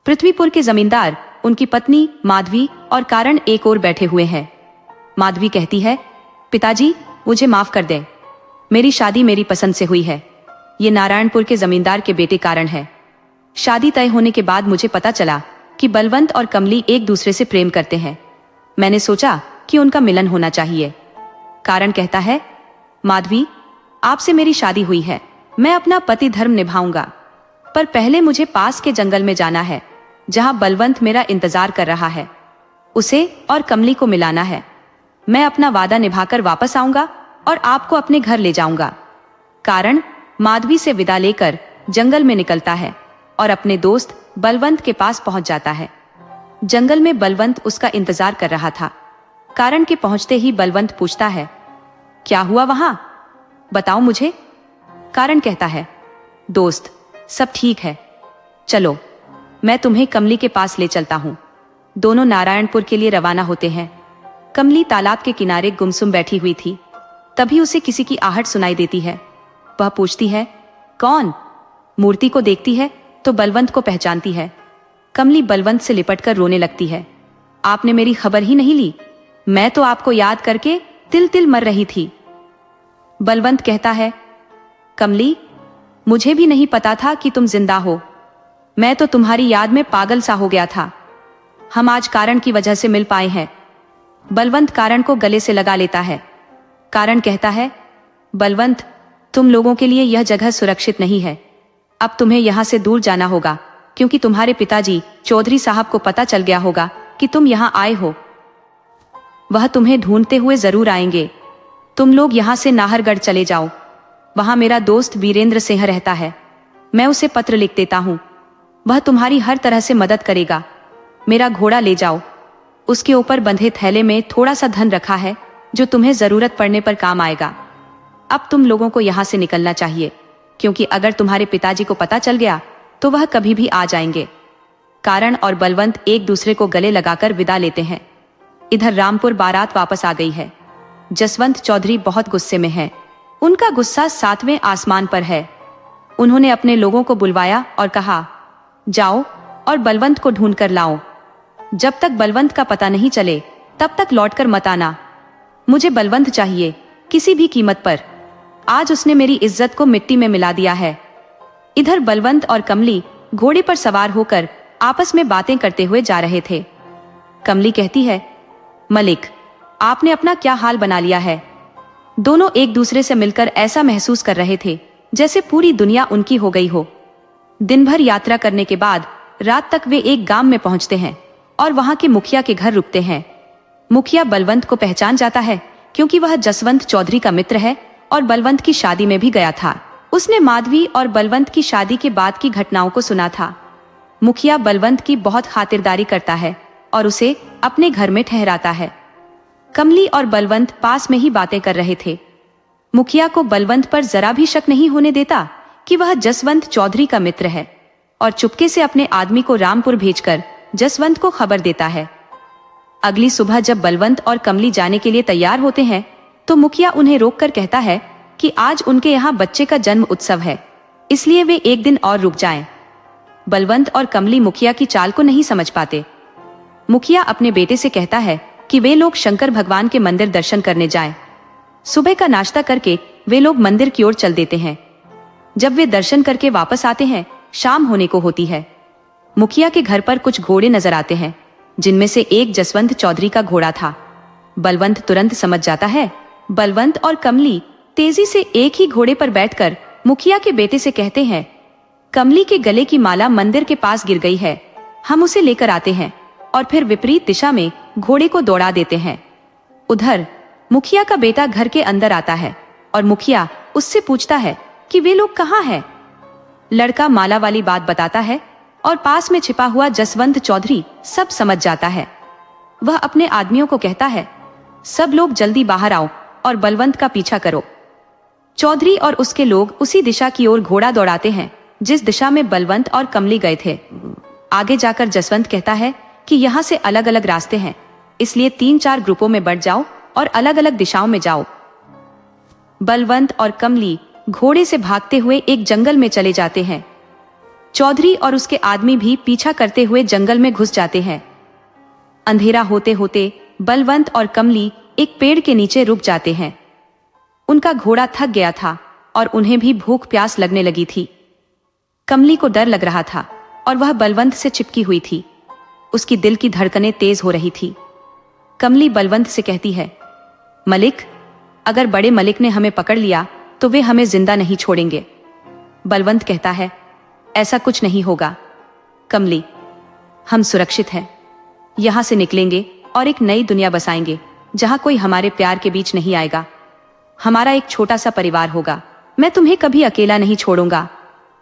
पृथ्वीपुर के जमींदार, उनकी पत्नी माधवी और कारण एक ओर बैठे हुए हैं। माधवी कहती है, पिताजी मुझे माफ कर दें, मेरी शादी मेरी पसंद से हुई है। ये नारायणपुर के जमींदार के बेटे कारण है। शादी तय होने के बाद मुझे पता चला कि बलवंत और कमली एक दूसरे से प्रेम करते हैं। मैंने सोचा कि उनका मिलन होना चाहिए। कारण कहता है, माधवी आपसे मेरी शादी हुई है, मैं अपना पति धर्म निभाऊंगा, पर पहले मुझे पास के जंगल में जाना है जहां बलवंत मेरा इंतजार कर रहा है। उसे और कमली को मिलाना है। मैं अपना वादा निभाकर वापस आऊंगा और आपको अपने घर ले जाऊंगा। कारण माधवी से विदा लेकर जंगल में निकलता है और अपने दोस्त बलवंत के पास पहुंच जाता है। जंगल में बलवंत उसका इंतजार कर रहा था। कारण के पहुंचते ही बलवंत पूछता है, क्या हुआ वहां, बताओ मुझे। कारण कहता है, दोस्त सब ठीक है, चलो मैं तुम्हें कमली के पास ले चलता हूं। दोनों नारायणपुर के लिए रवाना होते हैं। कमली तालाब के किनारे गुमसुम बैठी हुई थी। तभी उसे किसी की आहट सुनाई देती है। वह पूछती है, कौन? मूर्ति को देखती है तो बलवंत को पहचानती है। कमली बलवंत से लिपटकर रोने लगती है। आपने मेरी खबर ही नहीं ली, मैं तो आपको याद करके तिल तिल मर रही थी। बलवंत कहता है, कमली, मुझे भी नहीं पता था कि तुम जिंदा हो। मैं तो तुम्हारी याद में पागल सा हो गया था। हम आज कारण की वजह से मिल पाए हैं। बलवंत कारण को गले से लगा लेता है। कारण कहता है, बलवंत, तुम लोगों के लिए यह जगह सुरक्षित नहीं है। अब तुम्हें यहां से दूर जाना होगा, क्योंकि तुम्हारे पिताजी चौधरी साहब को पता चल गया होगा कि तुम यहां आए हो। वह तुम्हें ढूंढते हुए जरूर आएंगे। तुम लोग यहां से नाहरगढ़ चले जाओ। वहां मेरा दोस्त वीरेंद्र सिंह रहता है। मैं उसे पत्र लिख देता हूं। वह तुम्हारी हर तरह से मदद करेगा। मेरा घोड़ा ले जाओ। उसके ऊपर बंधे थैले में थोड़ा सा धन रखा है, जो तुम्हें जरूरत पड़ने पर काम आएगा। अब तुम लोगों को यहां से निकलना चाहिए, क्योंकि अगर तुम्हारे पिताजी को पता चल गया तो वह कभी भी आ जाएंगे। कारण और बलवंत एक दूसरे को गले लगाकर विदा लेते हैं। इधर रामपुर बारात वापस आ गई है। जसवंत चौधरी बहुत गुस्से में है। उनका गुस्सा 7वें आसमान पर है। उन्होंने अपने लोगों को बुलवाया और कहा, जाओ और बलवंत को ढूंढ कर लाओ। जब तक बलवंत का पता नहीं चले तब तक लौटकर मत आना। मुझे बलवंत चाहिए, किसी भी कीमत पर। आज उसने मेरी इज्जत को मिट्टी में मिला दिया है। इधर बलवंत और कमली घोड़े पर सवार होकर आपस में बातें करते हुए जा रहे थे। कमली कहती है, मलिक, आपने अपना क्या हाल बना लिया है। दोनों एक दूसरे से मिलकर ऐसा महसूस कर रहे थे जैसे पूरी दुनिया उनकी हो गई हो। दिन भर यात्रा करने के बाद रात तक वे एक गांव में पहुंचते हैं और वहां के मुखिया के घर रुकते हैं। मुखिया बलवंत को पहचान जाता है, क्योंकि वह जसवंत चौधरी का मित्र है और बलवंत की शादी में भी गया था। उसने माधवी और बलवंत की शादी के बाद की घटनाओं को सुना था। मुखिया बलवंत की बहुत खातिरदारी करता है और उसे अपने घर में ठहराता है। कमली और बलवंत पास में ही बातें कर रहे थे। मुखिया को बलवंत पर जरा भी शक नहीं होने देता कि वह जसवंत चौधरी का मित्र है, और चुपके से अपने आदमी को रामपुर भेजकर जसवंत को खबर देता है। अगली सुबह जब बलवंत और कमली जाने के लिए तैयार होते हैं तो मुखिया उन्हें रोककर कहता है कि आज उनके यहाँ बच्चे का जन्म उत्सव है, इसलिए वे एक दिन और रुक जाएं। बलवंत और कमली मुखिया की चाल को नहीं समझ पाते। मुखिया अपने बेटे से कहता है कि वे लोग शंकर भगवान के मंदिर दर्शन करने जाएं। सुबह का नाश्ता करके वे लोग मंदिर की ओर चल देते हैं। जब वे दर्शन करके वापस आते हैं, शाम होने को होती है। मुखिया के घर पर कुछ घोड़े नजर आते हैं, जिनमें से एक जसवंत चौधरी का घोड़ा था। बलवंत तुरंत समझ जाता है। बलवंत और कमली तेजी से एक ही घोड़े पर बैठकर मुखिया के बेटे से कहते हैं, कमली के गले की माला मंदिर के पास गिर गई है, हम उसे लेकर आते हैं। और फिर विपरीत दिशा में घोड़े को दौड़ा देते हैं। उधर मुखिया का बेटा घर के अंदर आता है और मुखिया उससे पूछता है कि वे लोग कहाँ हैं। लड़का माला वाली बात बताता है और पास में छिपा हुआ जसवंत चौधरी सब समझ जाता है। वह अपने आदमियों को कहता है, सब लोग जल्दी बाहर आओ और बलवंत का पीछा करो। चौधरी और उसके लोग उसी दिशा की ओर घोड़ा दौड़ाते हैं जिस दिशा में बलवंत और कमली गए थे। आगे जाकर जसवंत कहता है कि यहाँ से अलग अलग रास्ते हैं, इसलिए 3-4 ग्रुपों में बढ़ जाओ और अलग अलग दिशाओं में जाओ। बलवंत और कमली घोड़े से भागते हुए एक जंगल में चले जाते हैं। चौधरी और उसके आदमी भी पीछा करते हुए जंगल में घुस जाते हैं। अंधेरा होते होते बलवंत और कमली एक पेड़ के नीचे रुक जाते हैं। उनका घोड़ा थक गया था और उन्हें भी भूख प्यास लगने लगी थी। कमली को डर लग रहा था और वह बलवंत से चिपकी हुई थी। उसकी दिल की धड़कनें तेज हो रही थी। कमली बलवंत से कहती है, मलिक, अगर बड़े मलिक ने हमें पकड़ लिया तो वे हमें जिंदा नहीं छोड़ेंगे। बलवंत कहता है, ऐसा कुछ नहीं होगा कमली, हम सुरक्षित हैं। यहां से निकलेंगे और एक नई दुनिया बसाएंगे जहां कोई हमारे प्यार के बीच नहीं आएगा। हमारा एक छोटा सा परिवार होगा। मैं तुम्हें कभी अकेला नहीं छोड़ूंगा।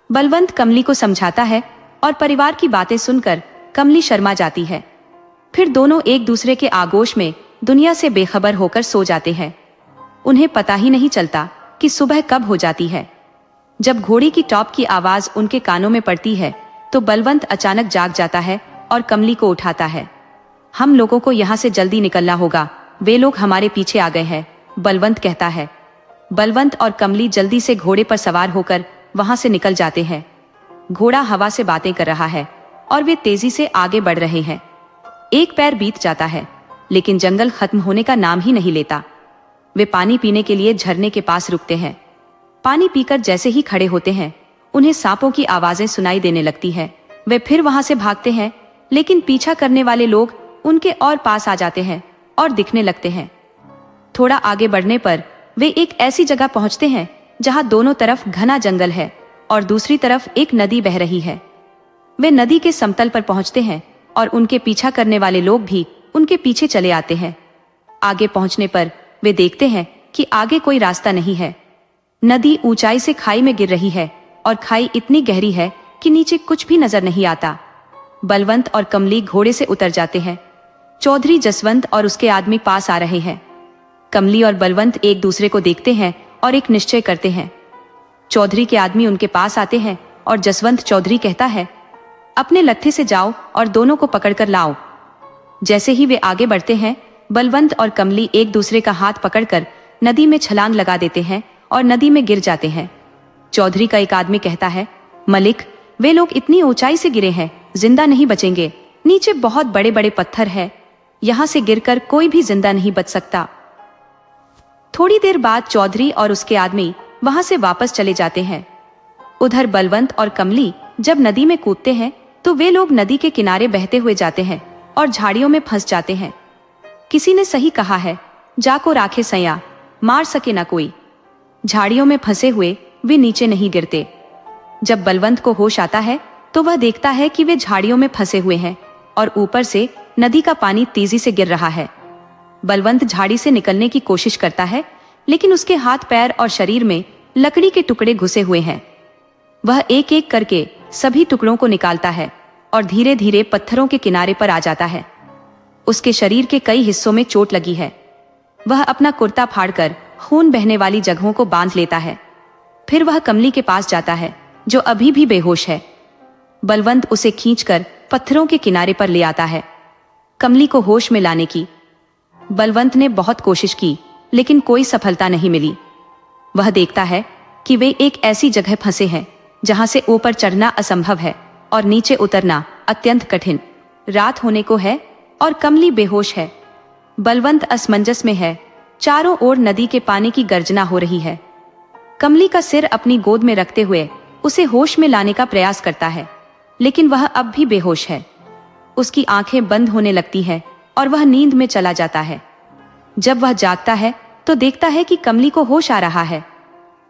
बलवंत कमली को समझाता है और परिवार की बातें सुनकर कमली शर्मा जाती है। फिर दोनों एक दूसरे के आगोश में दुनिया से बेखबर होकर सो जाते हैं। उन्हें पता ही नहीं चलता कि सुबह कब हो जाती है। जब घोड़ी की टॉप की आवाज उनके कानों में पड़ती है तो बलवंत अचानक जाग जाता है और कमली को उठाता है। हम लोगों को यहाँ से जल्दी निकलना होगा, वे लोग हमारे पीछे आ गए हैं, बलवंत कहता है। बलवंत और कमली जल्दी से घोड़े पर सवार होकर वहां से निकल जाते हैं। घोड़ा हवा से बातें कर रहा है और वे तेजी से आगे बढ़ रहे हैं। एक पैर बीत जाता है, लेकिन जंगल खत्म होने का नाम ही नहीं लेता। वे पानी पीने के लिए झरने के पास रुकते हैं। पानी पीकर जैसे ही खड़े होते हैं, उन्हें सांपों की आवाजें सुनाई देने लगती है। वे फिर वहां से भागते हैं, लेकिन पीछा करने वाले लोग उनके और पास आ जाते हैं और दिखने लगते हैं। थोड़ा आगे बढ़ने पर वे एक ऐसी जगह पहुंचते हैं जहां दोनों तरफ घना जंगल है और दूसरी तरफ एक नदी बह रही है। वे नदी के समतल पर पहुंचते हैं और उनके पीछा करने वाले लोग भी उनके पीछे चले आते हैं। आगे पहुंचने पर वे देखते हैं कि आगे कोई रास्ता नहीं है। नदी ऊंचाई से खाई में गिर रही है और खाई इतनी गहरी है कि नीचे कुछ भी नजर नहीं आता। बलवंत और कमली घोड़े से उतर जाते हैं। चौधरी जसवंत और उसके आदमी पास आ रहे हैं। कमली और बलवंत एक दूसरे को देखते हैं और एक निश्चय करते हैं। चौधरी के आदमी उनके पास आते हैं और जसवंत चौधरी कहता है, अपने लत्थे से जाओ और दोनों को पकड़कर लाओ। जैसे ही वे आगे बढ़ते हैं, बलवंत और कमली एक दूसरे का हाथ पकड़कर नदी में छलांग लगा देते हैं और नदी में गिर जाते हैं। चौधरी का एक आदमी कहता है, मलिक, वे लोग इतनी ऊंचाई से गिरे हैं, जिंदा नहीं बचेंगे। नीचे बहुत बड़े बड़े पत्थर है, यहाँ से गिरकर कोई भी जिंदा नहीं बच सकता। थोड़ी देर बाद चौधरी और उसके आदमी वहां से वापस चले जाते हैं। उधर बलवंत और कमली जब नदी में कूदते हैं तो वे लोग नदी के किनारे बहते हुए जाते हैं और झाड़ियों में फंस जाते हैं। किसी ने सही कहा है, जाको राखे सया, मार सके ना कोई। झाड़ियों में फंसे हुए वे नीचे नहीं गिरते। जब बलवंत को होश आता है तो वह देखता है कि वे झाड़ियों में फंसे हुए हैं और ऊपर से नदी का पानी तेजी से गिर रहा है। बलवंत झाड़ी से निकलने की कोशिश करता है, लेकिन उसके हाथ पैर और शरीर में लकड़ी के टुकड़े घुसे हुए हैं। वह एक एक करके सभी टुकड़ों को निकालता है और धीरे धीरे पत्थरों के किनारे पर आ जाता है। उसके शरीर के कई हिस्सों में चोट लगी है। वह अपना कुर्ता फाड़कर खून बहने वाली जगहों को बांध लेता है। फिर वह कमली के पास जाता है, जो अभी भी बेहोश है। बलवंत उसे खींचकर पत्थरों के किनारे पर ले आता है। कमली को होश में लाने की बलवंत ने बहुत कोशिश की, लेकिन कोई सफलता नहीं मिली। वह देखता है कि वे एक ऐसी जगह फंसे हैं जहां से ऊपर चढ़ना असंभव है और नीचे उतरना अत्यंत कठिन। रात होने को है और कमली बेहोश है। बलवंत असमंजस में है। चारों ओर नदी के पानी की गर्जना हो रही है। कमली का सिर अपनी गोद में रखते हुए उसे होश में लाने का प्रयास करता है, लेकिन वह अब भी बेहोश है। उसकी आंखें बंद होने लगती हैं और वह नींद में चला जाता है। जब वह जागता है तो देखता है कि कमली को होश आ रहा है।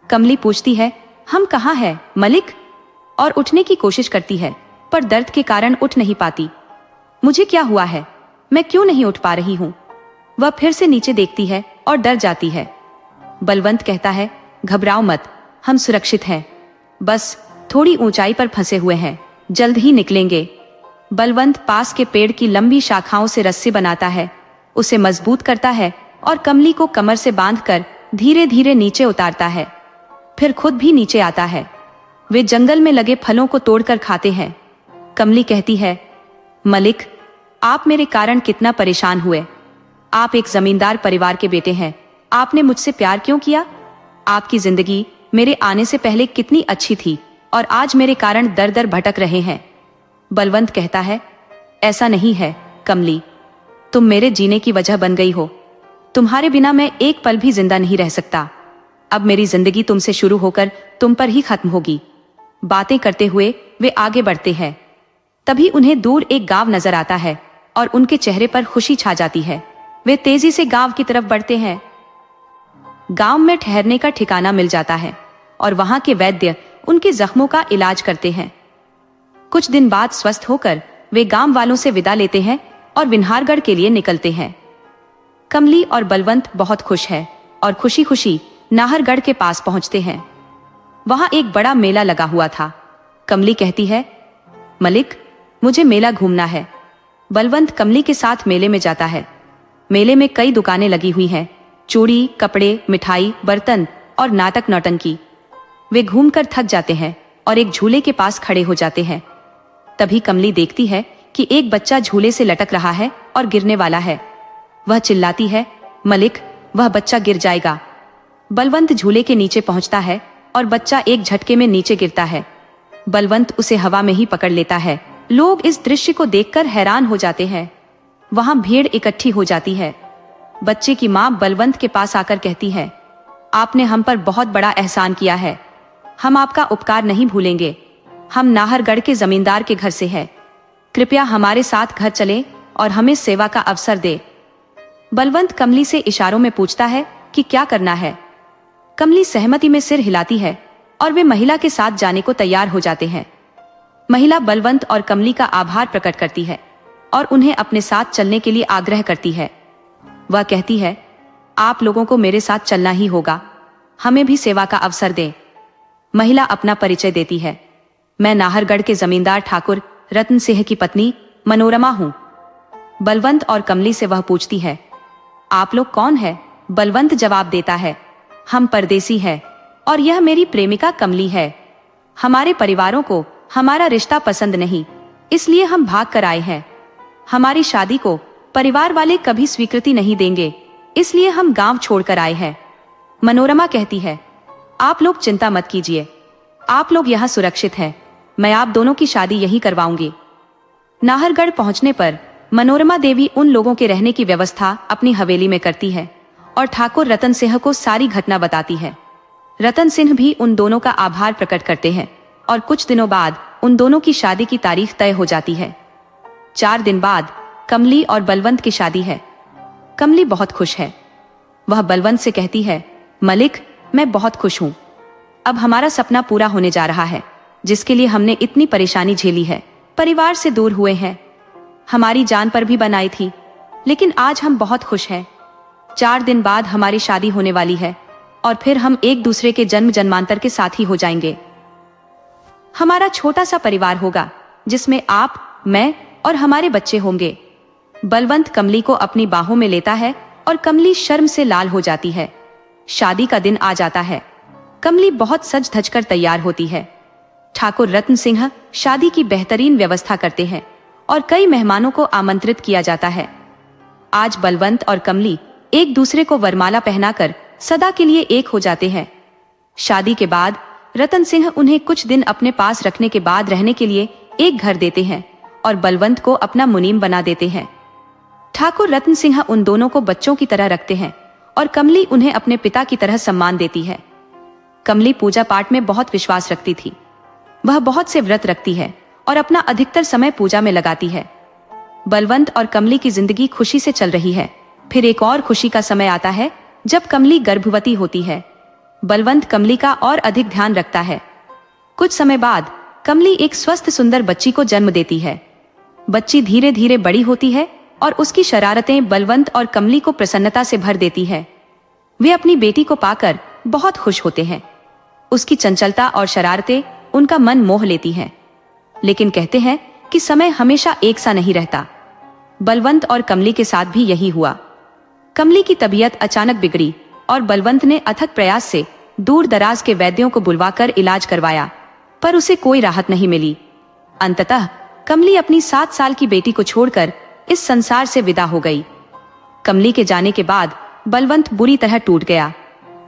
कमली पूछती है, हम कहाँ हैं, मलिक? और उठने की कोशिश करती है, पर दर्द के कारण उठ नहीं पाती। मुझे क्या हुआ है? मैं क्यों नहीं उठ पा रही हूँ? वह फिर से नीचे देखती है और डर जाती है। बलवंत कहता है, घबराओ मत, हम सुरक्षित हैं। बस थोड़ी ऊंचाई पर फंसे हुए हैं, जल्द ही निकलेंगे। बलवंत पास के पेड़ की लंबी शाखाओं से रस्सी बनाता है, उसे मजबूत करता है और कमली को कमर से बांधकर धीरे धीरे नीचे उतारता है। फिर खुद भी नीचे आता है। वे जंगल में लगे फलों को तोड़कर खाते हैं। कमली कहती है, मलिक, आप मेरे कारण कितना परेशान हुए। आप एक जमींदार परिवार के बेटे हैं, आपने मुझसे प्यार क्यों किया? आपकी जिंदगी मेरे आने से पहले कितनी अच्छी थी और आज मेरे कारण दर दर भटक रहे हैं। बलवंत कहता है, ऐसा नहीं है कमली, तुम मेरे जीने की वजह बन गई हो। तुम्हारे बिना मैं एक पल भी जिंदा नहीं रह सकता। अब मेरी जिंदगी तुमसे शुरू होकर तुम पर ही खत्म होगी। बातें करते हुए वे आगे बढ़ते हैं। तभी उन्हें दूर एक गांव नजर आता है और उनके चेहरे पर खुशी छा जाती है। वे तेजी से गांव की तरफ बढ़ते हैं। गांव में ठहरने का ठिकाना मिल जाता है और वहां के वैद्य उनके जख्मों का इलाज करते हैं। कुछ दिन बाद स्वस्थ होकर वे गांव वालों से विदा लेते हैं और विन्हारगढ़ के लिए निकलते हैं। कमली और बलवंत बहुत खुश है और खुशी खुशी नाहरगढ़ के पास पहुंचते हैं। वहां एक बड़ा मेला लगा हुआ था। कमली कहती है, मलिक, मुझे मेला घूमना है। बलवंत कमली के साथ मेले में जाता है। मेले में कई दुकानें लगी हुई हैं, चूड़ी, कपड़े, मिठाई, बर्तन और नाटक नौटंकी। वे घूमकर थक जाते हैं और एक झूले के पास खड़े हो जाते हैं। तभी कमली देखती है कि एक बच्चा झूले से लटक रहा है और गिरने वाला है। वह चिल्लाती है, मलिक, वह बच्चा गिर जाएगा। बलवंत झूले के नीचे पहुंचता है और बच्चा एक झटके में नीचे गिरता है। बलवंत उसे हवा में ही पकड़ लेता है। लोग इस दृश्य को देखकर हैरान हो जाते हैं। वहां भीड़ इकट्ठी हो जाती है। बच्चे की मां बलवंत के पास आकर कहती है, आपने हम पर बहुत बड़ा एहसान किया है, हम आपका उपकार नहीं भूलेंगे। हम नाहरगढ़ के जमींदार के घर से हैं। कृपया हमारे साथ घर चलें और हमें सेवा का अवसर दे। बलवंत कमली से इशारों में पूछता है कि क्या करना है। कमली सहमति में सिर हिलाती है और वे महिला के साथ जाने को तैयार हो जाते हैं। महिला बलवंत और कमली का आभार प्रकट करती है और उन्हें अपने साथ चलने के लिए आग्रह करती है। वह कहती है, आप लोगों को मेरे साथ चलना ही होगा, हमें भी सेवा का अवसर दें। महिला अपना परिचय देती है, मैं नाहरगढ़ के जमींदार ठाकुर रतन सिंह की पत्नी मनोरमा हूं। बलवंत और कमली से वह पूछती है, आप लोग कौन है? बलवंत जवाब देता है, हम परदेसी हैं और यह मेरी प्रेमिका कमली है। हमारे परिवारों को हमारा रिश्ता पसंद नहीं, इसलिए हम भाग कर आए हैं। हमारी शादी को परिवार वाले कभी स्वीकृति नहीं देंगे, इसलिए हम गांव छोड़कर आए हैं। मनोरमा कहती है, आप लोग चिंता मत कीजिए, आप लोग यहाँ सुरक्षित हैं, मैं आप दोनों की शादी यहीं करवाऊंगी। नाहरगढ़ पहुंचने पर मनोरमा देवी उन लोगों के रहने की व्यवस्था अपनी हवेली में करती है और ठाकुर रतन सिंह को सारी घटना बताती है। रतन सिंह भी उन दोनों का आभार प्रकट करते हैं और कुछ दिनों बाद उन दोनों की शादी की तारीख तय हो जाती है। 4 दिन बाद कमली और बलवंत की शादी है। कमली बहुत खुश है। वह बलवंत से कहती है, मलिक, मैं बहुत खुश हूँ। अब हमारा सपना पूरा होने जा रहा है, जिसके लिए हमने इतनी परेशानी झेली है। परिवार से दूर हुए हैं, हमारी जान पर भी बनाई थी, लेकिन आज हम बहुत खुश हैं। 4 दिन बाद हमारी शादी होने वाली है और फिर हम एक दूसरे के जन्म जन्मांतर के साथी हो जाएंगे। हमारा छोटा सा परिवार होगा, जिसमें आप, मैं और हमारे बच्चे होंगे। बलवंत कमली को अपनी बाहों में लेता है और कमली शर्म से लाल हो जाती है। शादी का दिन आ जाता है। कमली बहुत सज धज कर तैयार होती है। ठाकुर रतन सिंह शादी की बेहतरीन व्यवस्था करते हैं और कई मेहमानों को आमंत्रित किया जाता है। आज बलवंत और कमली एक दूसरे को वरमाला पहनाकर सदा के लिए एक हो जाते हैं। शादी के बाद रतन सिंह उन्हें कुछ दिन अपने पास रखने के बाद रहने के लिए एक घर देते हैं और बलवंत को अपना मुनीम बना देते हैं। ठाकुर रतन सिंह उन दोनों को बच्चों की तरह रखते हैं और कमली उन्हें अपने पिता की तरह सम्मान देती है। कमली पूजा पाठ में बहुत विश्वास रखती थी। वह बहुत से व्रत रखती है और अपना अधिकतर समय पूजा में लगाती है। बलवंत और कमली की जिंदगी खुशी से चल रही है। फिर एक और खुशी का समय आता है जब कमली गर्भवती होती है। बलवंत कमली का और अधिक ध्यान रखता है। कुछ समय बाद कमली एक स्वस्थ सुंदर बच्ची को जन्म देती है। बच्ची धीरे धीरे बड़ी होती है और उसकी शरारतें बलवंत और कमली को प्रसन्नता से भर देती है। वे अपनी बेटी को पाकर बहुत खुश होते हैं। उसकी चंचलता और शरारतें उनका मन मोह लेती हैं, लेकिन कहते हैं कि समय हमेशा एक सा नहीं रहता। बलवंत और कमली के साथ भी यही हुआ। कमली की तबीयत अचानक बिगड़ी और बलवंत ने अथक प्रयास से दूर दराज के वैद्यों को बुलवाकर इलाज करवाया, पर उसे कोई राहत नहीं मिली। अंततः कमली अपनी 7 साल की बेटी को छोड़कर इस संसार से विदा हो गई। कमली के जाने के बाद बलवंत बुरी तरह टूट गया,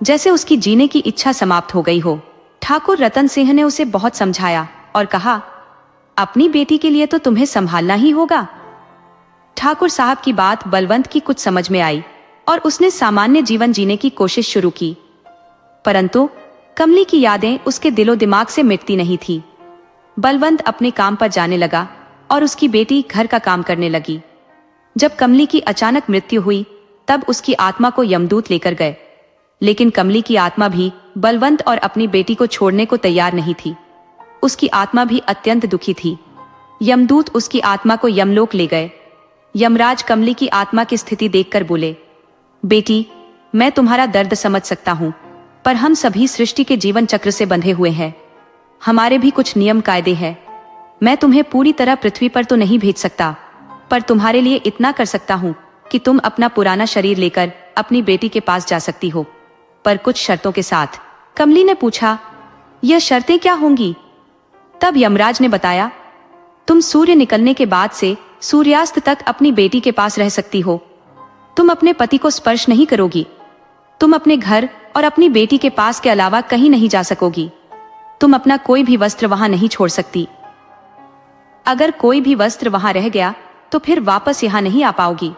जैसे उसकी जीने की इच्छा समाप्त हो गई हो। ठाकुर रतन सिंह ने उसे बहुत समझाया और कहा, अपनी बेटी के लिए तो तुम्हें संभालना ही होगा। ठाकुर साहब की बात बलवंत की कुछ समझ में आई और उसने सामान्य जीवन जीने की कोशिश शुरू की, परंतु कमली की यादें उसके दिलो दिमाग से मिटती नहीं थी। बलवंत अपने काम पर जाने लगा और उसकी बेटी घर का काम करने लगी। जब कमली की अचानक मृत्यु हुई, तब उसकी आत्मा को यमदूत लेकर गए, लेकिन कमली की आत्मा भी बलवंत और अपनी बेटी को छोड़ने को तैयार नहीं थी। उसकी आत्मा भी अत्यंत दुखी थी। यमदूत उसकी आत्मा को यमलोक ले गए। यमराज कमली की आत्मा की स्थिति देखकर बोले, बेटी, मैं तुम्हारा दर्द समझ सकता हूँ, पर हम सभी सृष्टि के जीवन चक्र से बंधे हुए हैं। हमारे भी कुछ नियम कायदे हैं। मैं तुम्हें पूरी तरह पृथ्वी पर तो नहीं भेज सकता, पर तुम्हारे लिए इतना कर सकता हूँ कि तुम अपना पुराना शरीर लेकर अपनी बेटी के पास जा सकती हो, पर कुछ शर्तों के साथ। कमली ने पूछा, यह शर्तें क्या होंगी? तब यमराज ने बताया, तुम सूर्य निकलने के बाद से सूर्यास्त तक अपनी बेटी के पास रह सकती हो। तुम अपने पति को स्पर्श नहीं करोगी। तुम अपने घर और अपनी बेटी के पास के अलावा कहीं नहीं जा सकोगी। तुम अपना कोई भी वस्त्र वहां नहीं छोड़ सकती। अगर कोई भी वस्त्र वहां रह गया तो फिर वापस यहाँ नहीं आ पाओगी।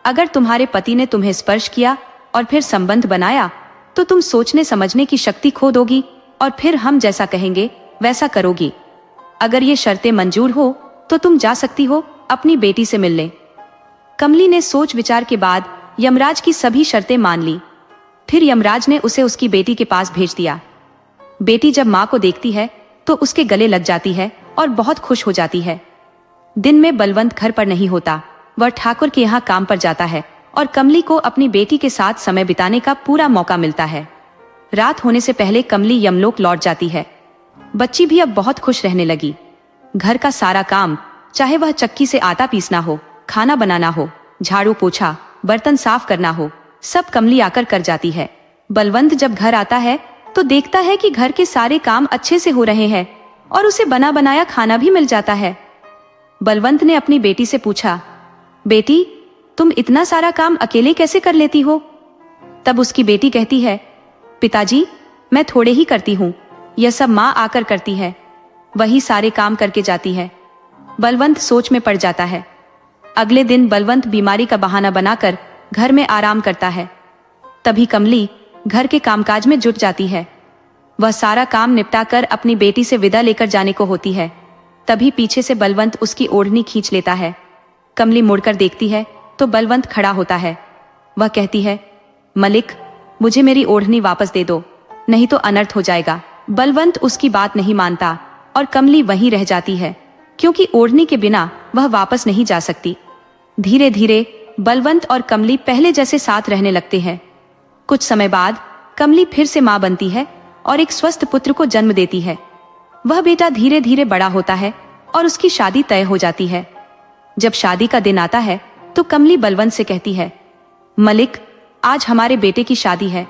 अगर तुम्हारे पति ने तुम्हें स्पर्श किया और फिर संबंध बनाया तो तुम सोचने समझने की शक्ति खो दोगी और फिर हम जैसा कहेंगे वैसा करोगी। अगर ये शर्तें मंजूर हो तो तुम जा सकती हो अपनी बेटी से मिलने। कमली ने सोच विचार के बाद यमराज की सभी शर्तें मान ली। फिर यमराज ने उसे उसकी बेटी के पास भेज दिया। बेटी जब माँ को देखती है तो उसके गले लग जाती है और बहुत खुश हो जाती है। दिन में बलवंत घर पर नहीं होता, वह ठाकुर के यहाँ काम पर जाता है और कमली को अपनी बेटी के साथ समय बिताने का पूरा मौका मिलता है। रात होने से पहले कमली यमलोक लौट जाती है। बच्ची भी अब बहुत खुश रहने लगी। घर का सारा काम, चाहे वह चक्की से आटा पीसना हो, खाना बनाना हो, झाड़ू पोछा, बर्तन साफ करना हो, सब कमली आकर कर जाती है। बलवंत जब घर आता है तो देखता है कि घर के सारे काम अच्छे से हो रहे हैं और उसे बना बनाया खाना भी मिल जाता है। बलवंत ने अपनी बेटी से पूछा, बेटी तुम इतना सारा काम अकेले कैसे कर लेती हो? तब उसकी बेटी कहती है, पिताजी मैं थोड़े ही करती हूँ, यह सब माँ आकर करती है, वही सारे काम करके जाती है। बलवंत सोच में पड़ जाता है। अगले दिन बलवंत बीमारी का बहाना बनाकर घर में आराम करता है। तभी कमली घर के कामकाज में जुट जाती है। वह सारा काम निपटाकर अपनी बेटी से विदा लेकर जाने को होती है। तभी पीछे से बलवंत उसकी ओढ़नी खींच लेता है। कमली मुड़कर देखती है तो बलवंत खड़ा होता है। वह कहती है, मलिक मुझे मेरी ओढ़नी वापस दे दो, नहीं तो अनर्थ हो जाएगा। बलवंत उसकी बात नहीं मानता और कमली वहीं रह जाती है, क्योंकि ओढ़नी के बिना वह वापस नहीं जा सकती। धीरे धीरे बलवंत और कमली पहले जैसे साथ रहने लगते हैं। कुछ समय बाद कमली फिर से मां बनती है और एक स्वस्थ पुत्र को जन्म देती है। वह बेटा धीरे धीरे बड़ा होता है और उसकी शादी तय हो जाती है। जब शादी का दिन आता है तो कमली बलवंत से कहती है, मलिक आज हमारे बेटे की शादी है,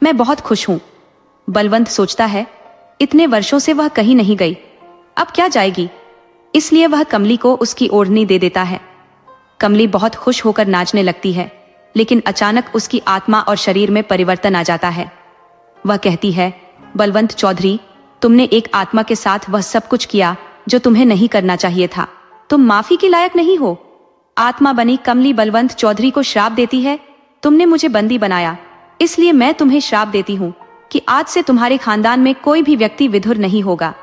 मैं बहुत खुश हूं। बलवंत सोचता है, इतने वर्षों से वह कहीं नहीं गई, अब क्या जाएगी, इसलिए वह कमली को उसकी ओढ़नी दे देता है। कमली बहुत खुश होकर नाचने लगती है, लेकिन अचानक उसकी आत्मा और शरीर में परिवर्तन आ जाता है। वह कहती है, बलवंत चौधरी तुमने एक आत्मा के साथ वह सब कुछ किया जो तुम्हें नहीं करना चाहिए था, तुम माफी के लायक नहीं हो। आत्मा बनी कमली बलवंत चौधरी को श्राप देती है, तुमने मुझे बंदी बनाया, इसलिए मैं तुम्हें श्राप देती हूँ कि आज से तुम्हारे खानदान में कोई भी व्यक्ति विधुर नहीं होगा।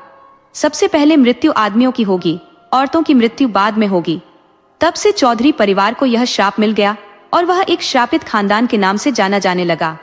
सबसे पहले मृत्यु आदमियों की होगी, औरतों की मृत्यु बाद में होगी। तब से चौधरी परिवार को यह श्राप मिल गया और वह एक श्रापित खानदान के नाम से जाना जाने लगा।